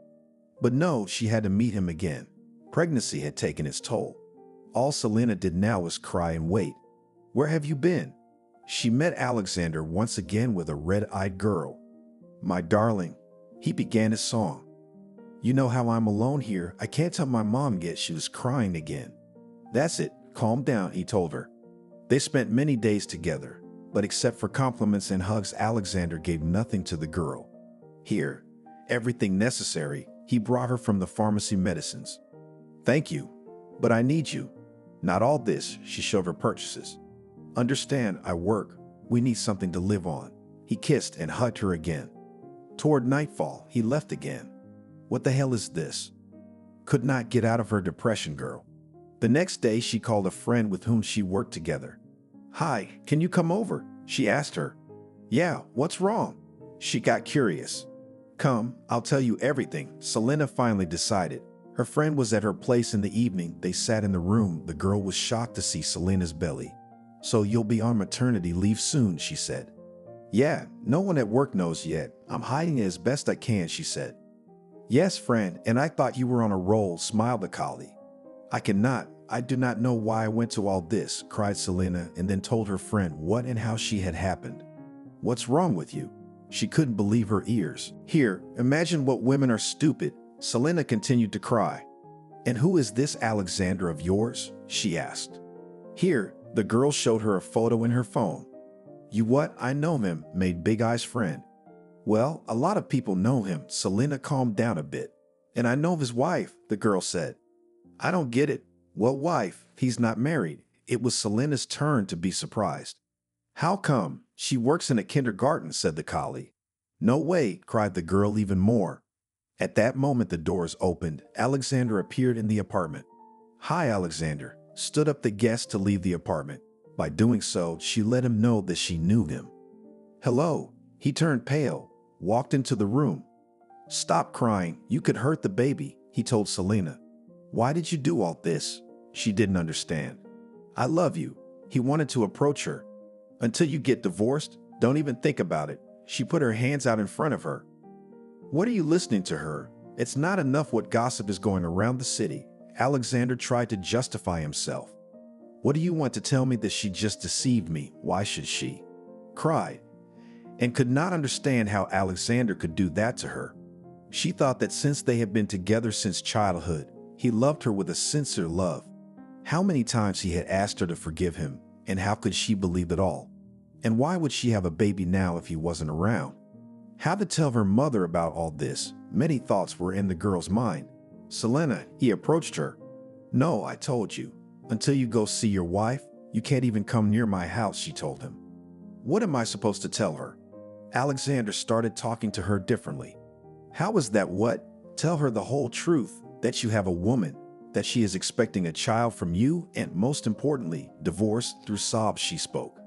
But no, she had to meet him again. Pregnancy had taken its toll. All Selena did now was cry and wait. "Where have you been?" She met Alexander once again with a red-eyed girl. "My darling," he began his song. "You know how I'm alone here. I can't tell my mom yet." She was crying again. "That's it. Calm down," he told her. They spent many days together, but except for compliments and hugs, Alexander gave nothing to the girl. "Here, everything necessary." He brought her from the pharmacy medicines. "Thank you, but I need you." "Not all this." She showed her purchases. "Understand, I work. We need something to live on." He kissed and hugged her again. Toward nightfall, he left again. What the hell is this? Could not get out of her depression, girl. The next day, she called a friend with whom she worked together. "Hi, can you come over?" she asked her. "Yeah, what's wrong?" She got curious. "Come, I'll tell you everything." Selena finally decided. Her friend was at her place in the evening. They sat in the room. The girl was shocked to see Selena's belly. "So you'll be on maternity leave soon," she said. Yeah, no one at work knows yet. I'm hiding it as best I can, she said. Yes, friend, and I thought you were on a roll, smiled the collie. I do not know why I went to all this, cried Selena, and then told her friend what and how she had happened. What's wrong with you? She couldn't believe her ears. Here, imagine what women are stupid. Selena continued to cry. And who is this Alexander of yours? She asked. Here, the girl showed her a photo in her phone. You what? I know him, made Big Eye's friend. Well, a lot of people know him. Selena calmed down a bit. And I know of his wife, the girl said. I don't get it. What wife? He's not married. It was Selena's turn to be surprised. How come? She works in a kindergarten, said the collie. No way, cried the girl even more. At that moment the doors opened. Alexander appeared in the apartment. Hi, Alexander, stood up the guest to leave the apartment. By doing so, she let him know that she knew him. Hello. He turned pale, walked into the room. Stop crying, you could hurt the baby, he told Selena. Why did you do all this? She didn't understand. I love you. He wanted to approach her. Until you get divorced, don't even think about it. She put her hands out in front of her. What are you listening to her? It's not enough what gossip is going around the city. Alexander tried to justify himself. What do you want to tell me that she just deceived me? Why should she? Cried, and could not understand how Alexander could do that to her. She thought that since they had been together since childhood, he loved her with a sincere love. How many times he had asked her to forgive him, and how could she believe it all? And why would she have a baby now if he wasn't around? How to tell her mother about all this? Many thoughts were in the girl's mind. Selena, he approached her. No, I told you. Until you go see your wife, you can't even come near my house, she told him. What am I supposed to tell her? Alexander started talking to her differently. How is that what? Tell her the whole truth, that you have a woman, that she is expecting a child from you, and most importantly, divorce. Through sobs she spoke.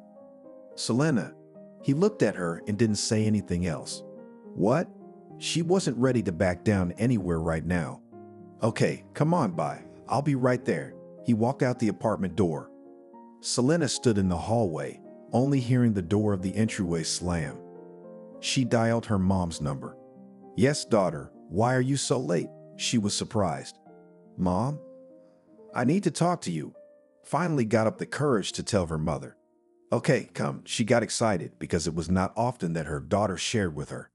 Selena. He looked at her and didn't say anything else. What? She wasn't ready to back down anywhere right now. Okay, come on by. I'll be right there. He walked out the apartment door. Selena stood in the hallway, only hearing the door of the entryway slam. She dialed her mom's number. Yes, daughter, why are you so late? She was surprised. Mom? I need to talk to you. Finally got up the courage to tell her mother. Okay, come. She got excited because it was not often that her daughter shared with her.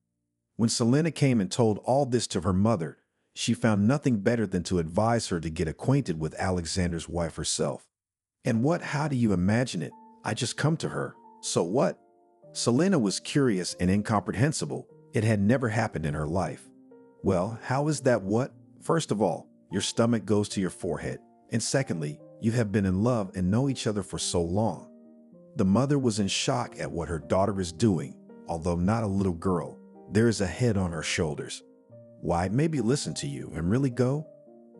When Selena came and told all this to her mother, she found nothing better than to advise her to get acquainted with Alexander's wife herself. And what? How do you imagine it? I just come to her. So what? Selena was curious and incomprehensible. It had never happened in her life. Well, how is that what? First of all, your stomach goes to your forehead. And secondly, you have been in love and know each other for so long. The mother was in shock at what her daughter is doing. Although not a little girl, there is a head on her shoulders. Why, maybe listen to you and really go?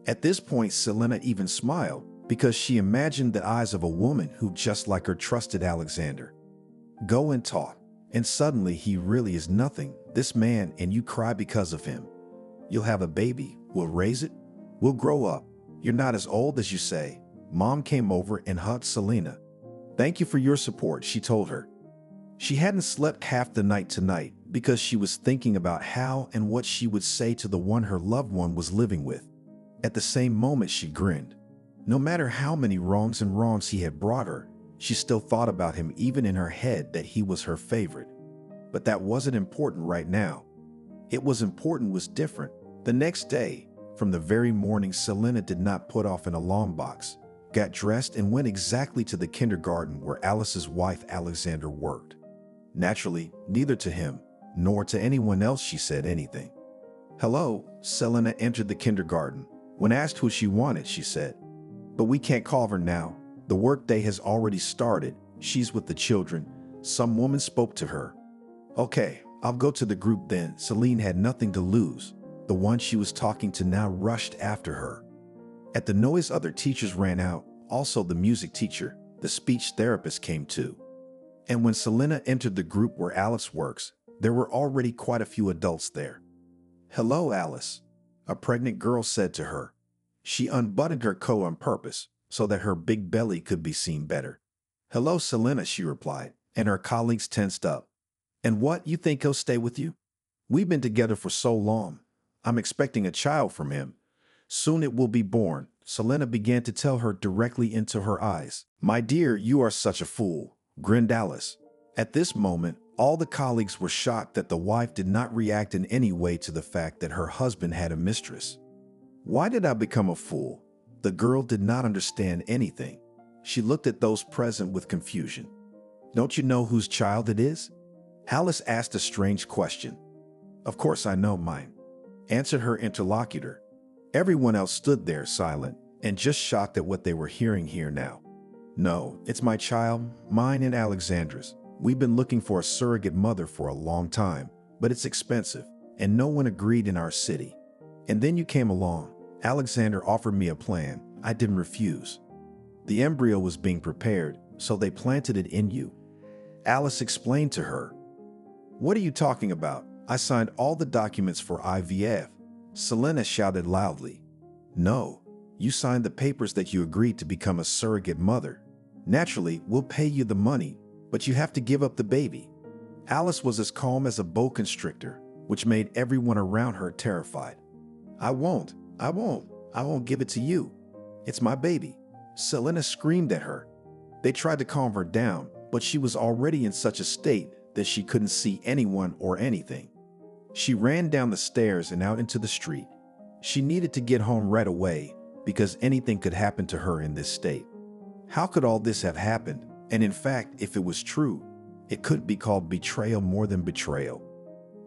At this point, Selena even smiled because she imagined the eyes of a woman who just like her trusted Alexander. Go and talk. And suddenly he really is nothing, this man, and you cry because of him. You'll have a baby. We'll raise it. We'll grow up. You're not as old as you say. Mom came over and hugged Selena. Thank you for your support, she told her. She hadn't slept half the night tonight because she was thinking about how and what she would say to the one her loved one was living with. At the same moment, she grinned. No matter how many wrongs he had brought her, she still thought about him even in her head that he was her favorite. But that wasn't important right now. It was important was different. The next day, from the very morning, Selena did not put off an alarm box, got dressed and went exactly to the kindergarten where Alice's wife Alexander worked. Naturally, neither to him nor to anyone else she said anything. Hello, Selena entered the kindergarten. When asked who she wanted, she said, but we can't call her now. The workday has already started. She's with the children. Some woman spoke to her. Okay, I'll go to the group then. Celine had nothing to lose. The one she was talking to now rushed after her. At the noise, other teachers ran out. Also the music teacher, the speech therapist came too. And when Selena entered the group where Alice works, there were already quite a few adults there. Hello, Alice, a pregnant girl said to her. She unbuttoned her coat on purpose so that her big belly could be seen better. Hello, Selena, she replied, and her colleagues tensed up. And what, you think he'll stay with you? We've been together for so long. I'm expecting a child from him. Soon it will be born. Selena began to tell her directly into her eyes. My dear, you are such a fool, grinned Alice. At this moment, all the colleagues were shocked that the wife did not react in any way to the fact that her husband had a mistress. Why did I become a fool? The girl did not understand anything. She looked at those present with confusion. Don't you know whose child it is? Alice asked a strange question. Of course I know mine, answered her interlocutor. Everyone else stood there silent and just shocked at what they were hearing here now. No, it's my child, mine and Alexandra's. We've been looking for a surrogate mother for a long time, but it's expensive, and no one agreed in our city. And then you came along. Alexander offered me a plan. I didn't refuse. The embryo was being prepared, so they planted it in you. Alice explained to her. What are you talking about? I signed all the documents for IVF. Selena shouted loudly. No, you signed the papers that you agreed to become a surrogate mother. Naturally, we'll pay you the money, but you have to give up the baby. Alice was as calm as a boa constrictor, which made everyone around her terrified. I won't give it to you. It's my baby. Selena screamed at her. They tried to calm her down, but she was already in such a state that she couldn't see anyone or anything. She ran down the stairs and out into the street. She needed to get home right away because anything could happen to her in this state. How could all this have happened? And in fact, if it was true, it could be called betrayal more than betrayal.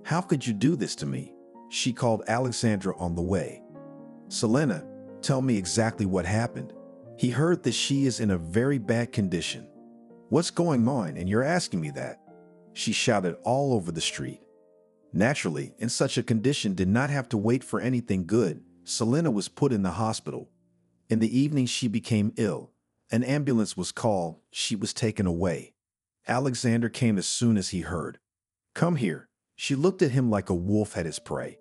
How could you do this to me? She called Alexandra on the way. Selena, tell me exactly what happened. He heard that she is in a very bad condition. What's going on, and you're asking me that? She shouted all over the street. Naturally, in such a condition did not have to wait for anything good. Selena was put in the hospital. In the evening she became ill. An ambulance was called. She was taken away. Alexander came as soon as he heard. Come here. She looked at him like a wolf at his prey.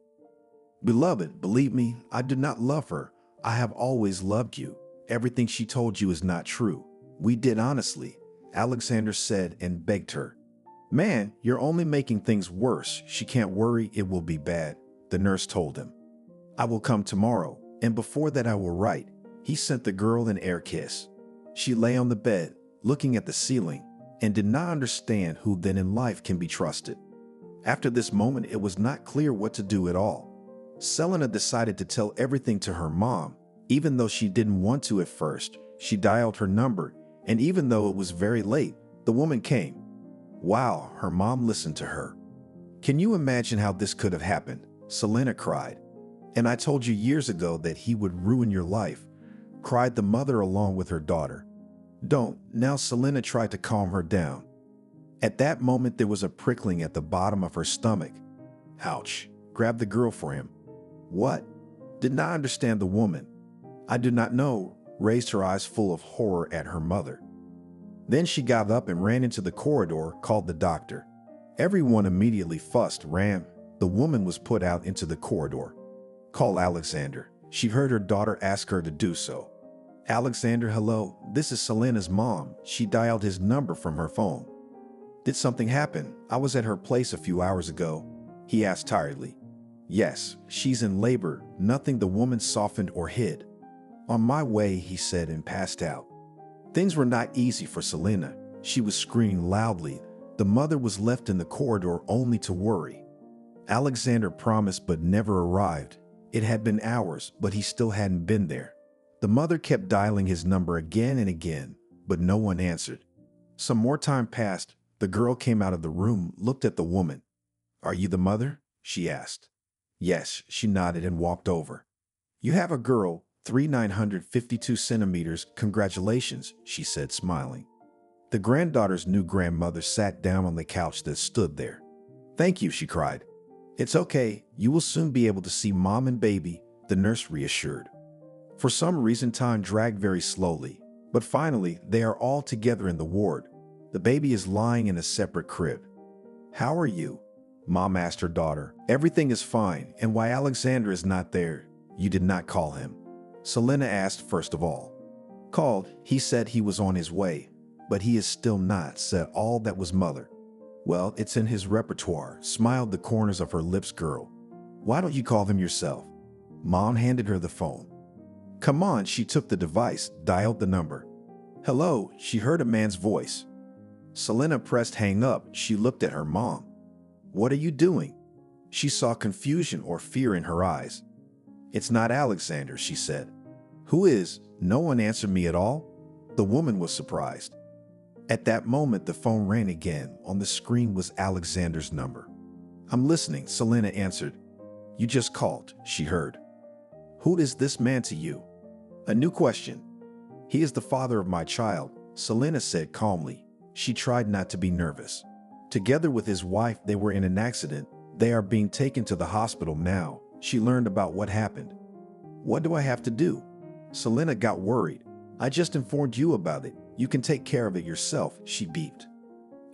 Beloved, believe me, I do not love her. I have always loved you. Everything she told you is not true. We did honestly, Alexander said and begged her. Man, you're only making things worse. She can't worry, it will be bad, the nurse told him. I will come tomorrow, and before that I will write. He sent the girl an air kiss. She lay on the bed, looking at the ceiling, and did not understand who then in life can be trusted. After this moment, it was not clear what to do at all. Selena decided to tell everything to her mom, even though she didn't want to at first. She dialed her number, and even though it was very late, the woman came. Wow, her mom listened to her. Can you imagine how this could have happened? Selena cried. And I told you years ago that he would ruin your life, cried the mother along with her daughter. Don't. Now Selena tried to calm her down. At that moment there was a prickling at the bottom of her stomach. Ouch. Grabbed the girl for him. What? Did not understand the woman. I do not know, raised her eyes full of horror at her mother. Then she got up and ran into the corridor, called the doctor. Everyone immediately fussed, ran. The woman was put out into the corridor. Call Alexander. She heard her daughter ask her to do so. Alexander, hello, this is Selena's mom. She dialed his number from her phone. Did something happen? I was at her place a few hours ago. He asked tiredly. Yes, she's in labor. Nothing, the woman softened or hid. On my way, he said and passed out. Things were not easy for Selena. She was screaming loudly. The mother was left in the corridor only to worry. Alexander promised but never arrived. It had been hours, but he still hadn't been there. The mother kept dialing his number again and again, but no one answered. Some more time passed. The girl came out of the room, looked at the woman. Are you the mother? She asked. Yes, she nodded and walked over. You have a girl, 3,952 centimeters. Congratulations, she said, smiling. The granddaughter's new grandmother sat down on the couch that stood there. Thank you, she cried. It's okay, you will soon be able to see mom and baby, the nurse reassured. For some reason, time dragged very slowly, but finally, they are all together in the ward. The baby is lying in a separate crib. How are you? Mom asked her daughter. Everything is fine, and why Alexander is not there? You did not call him. Selena asked first of all. Called, he said he was on his way, but he is still not, said all that was mother. Well, it's in his repertoire, smiled the corners of her lips girl. Why don't you call him yourself? Mom handed her the phone. Come on, she took the device, dialed the number. Hello, she heard a man's voice. Selena pressed hang up. She looked at her mom. What are you doing? She saw confusion or fear in her eyes. It's not Alexander, she said. Who is? No one answered me at all. The woman was surprised. At that moment, the phone rang again. On the screen was Alexander's number. I'm listening, Selena answered. You just called, she heard. Who is this man to you? A new question. He is the father of my child, Selena said calmly. She tried not to be nervous. Together with his wife, they were in an accident. They are being taken to the hospital now. She learned about what happened. What do I have to do? Selena got worried. I just informed you about it. You can take care of it yourself, she beeped.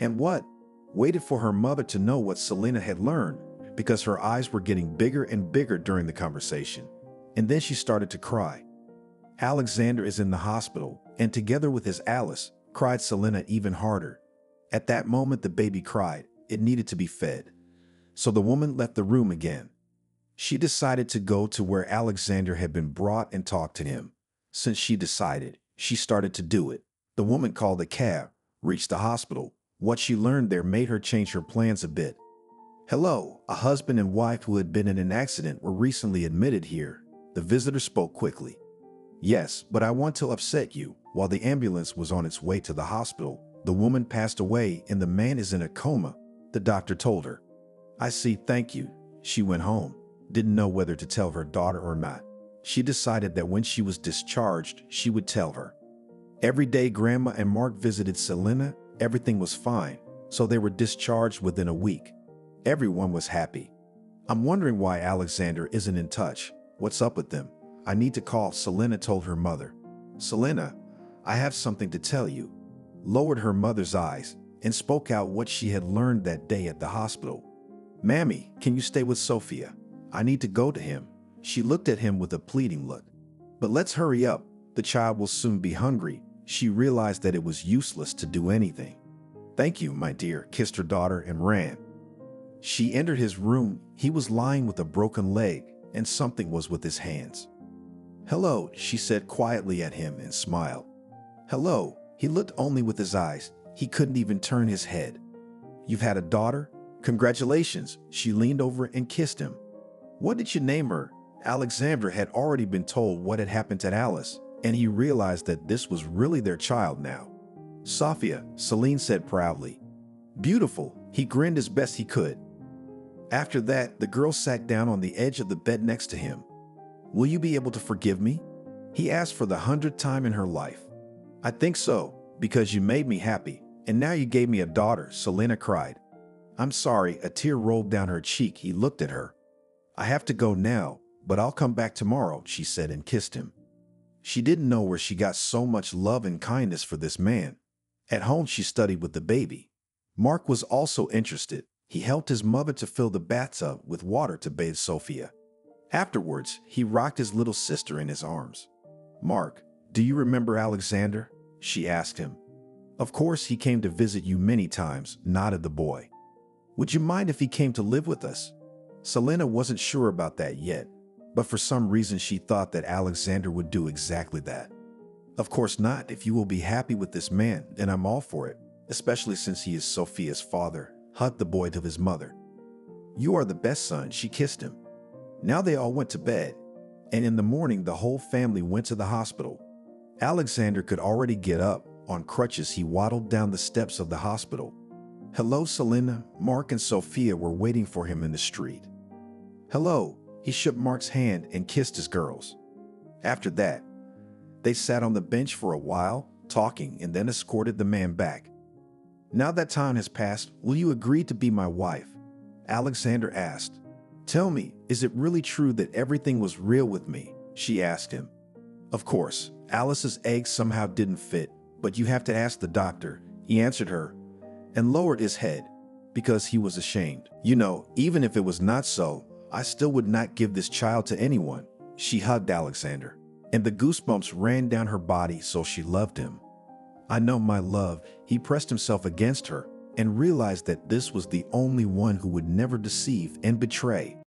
And what? Waited for her mother to know what Selena had learned, because her eyes were getting bigger and bigger during the conversation. And then she started to cry. Alexander is in the hospital, and together with his Alice, cried Selena even harder. At that moment, the baby cried. It needed to be fed. So the woman left the room again. She decided to go to where Alexander had been brought and talk to him. Since she decided, she started to do it. The woman called a cab, reached the hospital. What she learned there made her change her plans a bit. Hello, a husband and wife who had been in an accident were recently admitted here. The visitor spoke quickly. Yes, but I want to upset you. While the ambulance was on its way to the hospital, the woman passed away and the man is in a coma, the doctor told her. I see, thank you. She went home, didn't know whether to tell her daughter or not. She decided that when she was discharged, she would tell her. Every day Grandma and Mark visited Selena, everything was fine, so they were discharged within a week. Everyone was happy. I'm wondering why Alexander isn't in touch. What's up with them? I need to call, Selena told her mother. Selena, I have something to tell you. Lowered her mother's eyes and spoke out what she had learned that day at the hospital. Mammy, can you stay with Sophia? I need to go to him. She looked at him with a pleading look. But let's hurry up. The child will soon be hungry. She realized that it was useless to do anything. Thank you, my dear, kissed her daughter and ran. She entered his room. He was lying with a broken leg, and something was with his hands. Hello, she said quietly at him and smiled. Hello, he looked only with his eyes. He couldn't even turn his head. You've had a daughter? Congratulations. She leaned over and kissed him. What did you name her? Alexander had already been told what had happened to Alice, and he realized that this was really their child now. Sophia, Celine said proudly. Beautiful. He grinned as best he could. After that, the girl sat down on the edge of the bed next to him. Will you be able to forgive me? He asked for the 100th time in her life. I think so, because you made me happy, and now you gave me a daughter, Selena cried. I'm sorry, a tear rolled down her cheek. He looked at her. I have to go now, but I'll come back tomorrow, she said and kissed him. She didn't know where she got so much love and kindness for this man. At home, she studied with the baby. Mark was also interested. He helped his mother to fill the bathtub with water to bathe Sophia. Afterwards, he rocked his little sister in his arms. Mark, do you remember Alexander? She asked him. Of course, he came to visit you many times, nodded the boy. Would you mind if he came to live with us? Selena wasn't sure about that yet, but for some reason she thought that Alexander would do exactly that. Of course not. If you will be happy with this man, then I'm all for it, especially since he is Sophia's father, hugged the boy to his mother. You are the best son, she kissed him. Now they all went to bed, and in the morning the whole family went to the hospital. Alexander could already get up. On crutches, he waddled down the steps of the hospital. Hello, Selena. Mark and Sophia were waiting for him in the street. Hello. He shook Mark's hand and kissed his girls. After that, they sat on the bench for a while, talking, and then escorted the man back. Now that time has passed, will you agree to be my wife? Alexander asked. Tell me, is it really true that everything was real with me? She asked him. Of course, Alice's eggs somehow didn't fit, but you have to ask the doctor, he answered her, and lowered his head, because he was ashamed. You know, even if it was not so, I still would not give this child to anyone. She hugged Alexander, and the goosebumps ran down her body, so she loved him. I know, my love. He pressed himself against her, and realized that this was the only one who would never deceive and betray.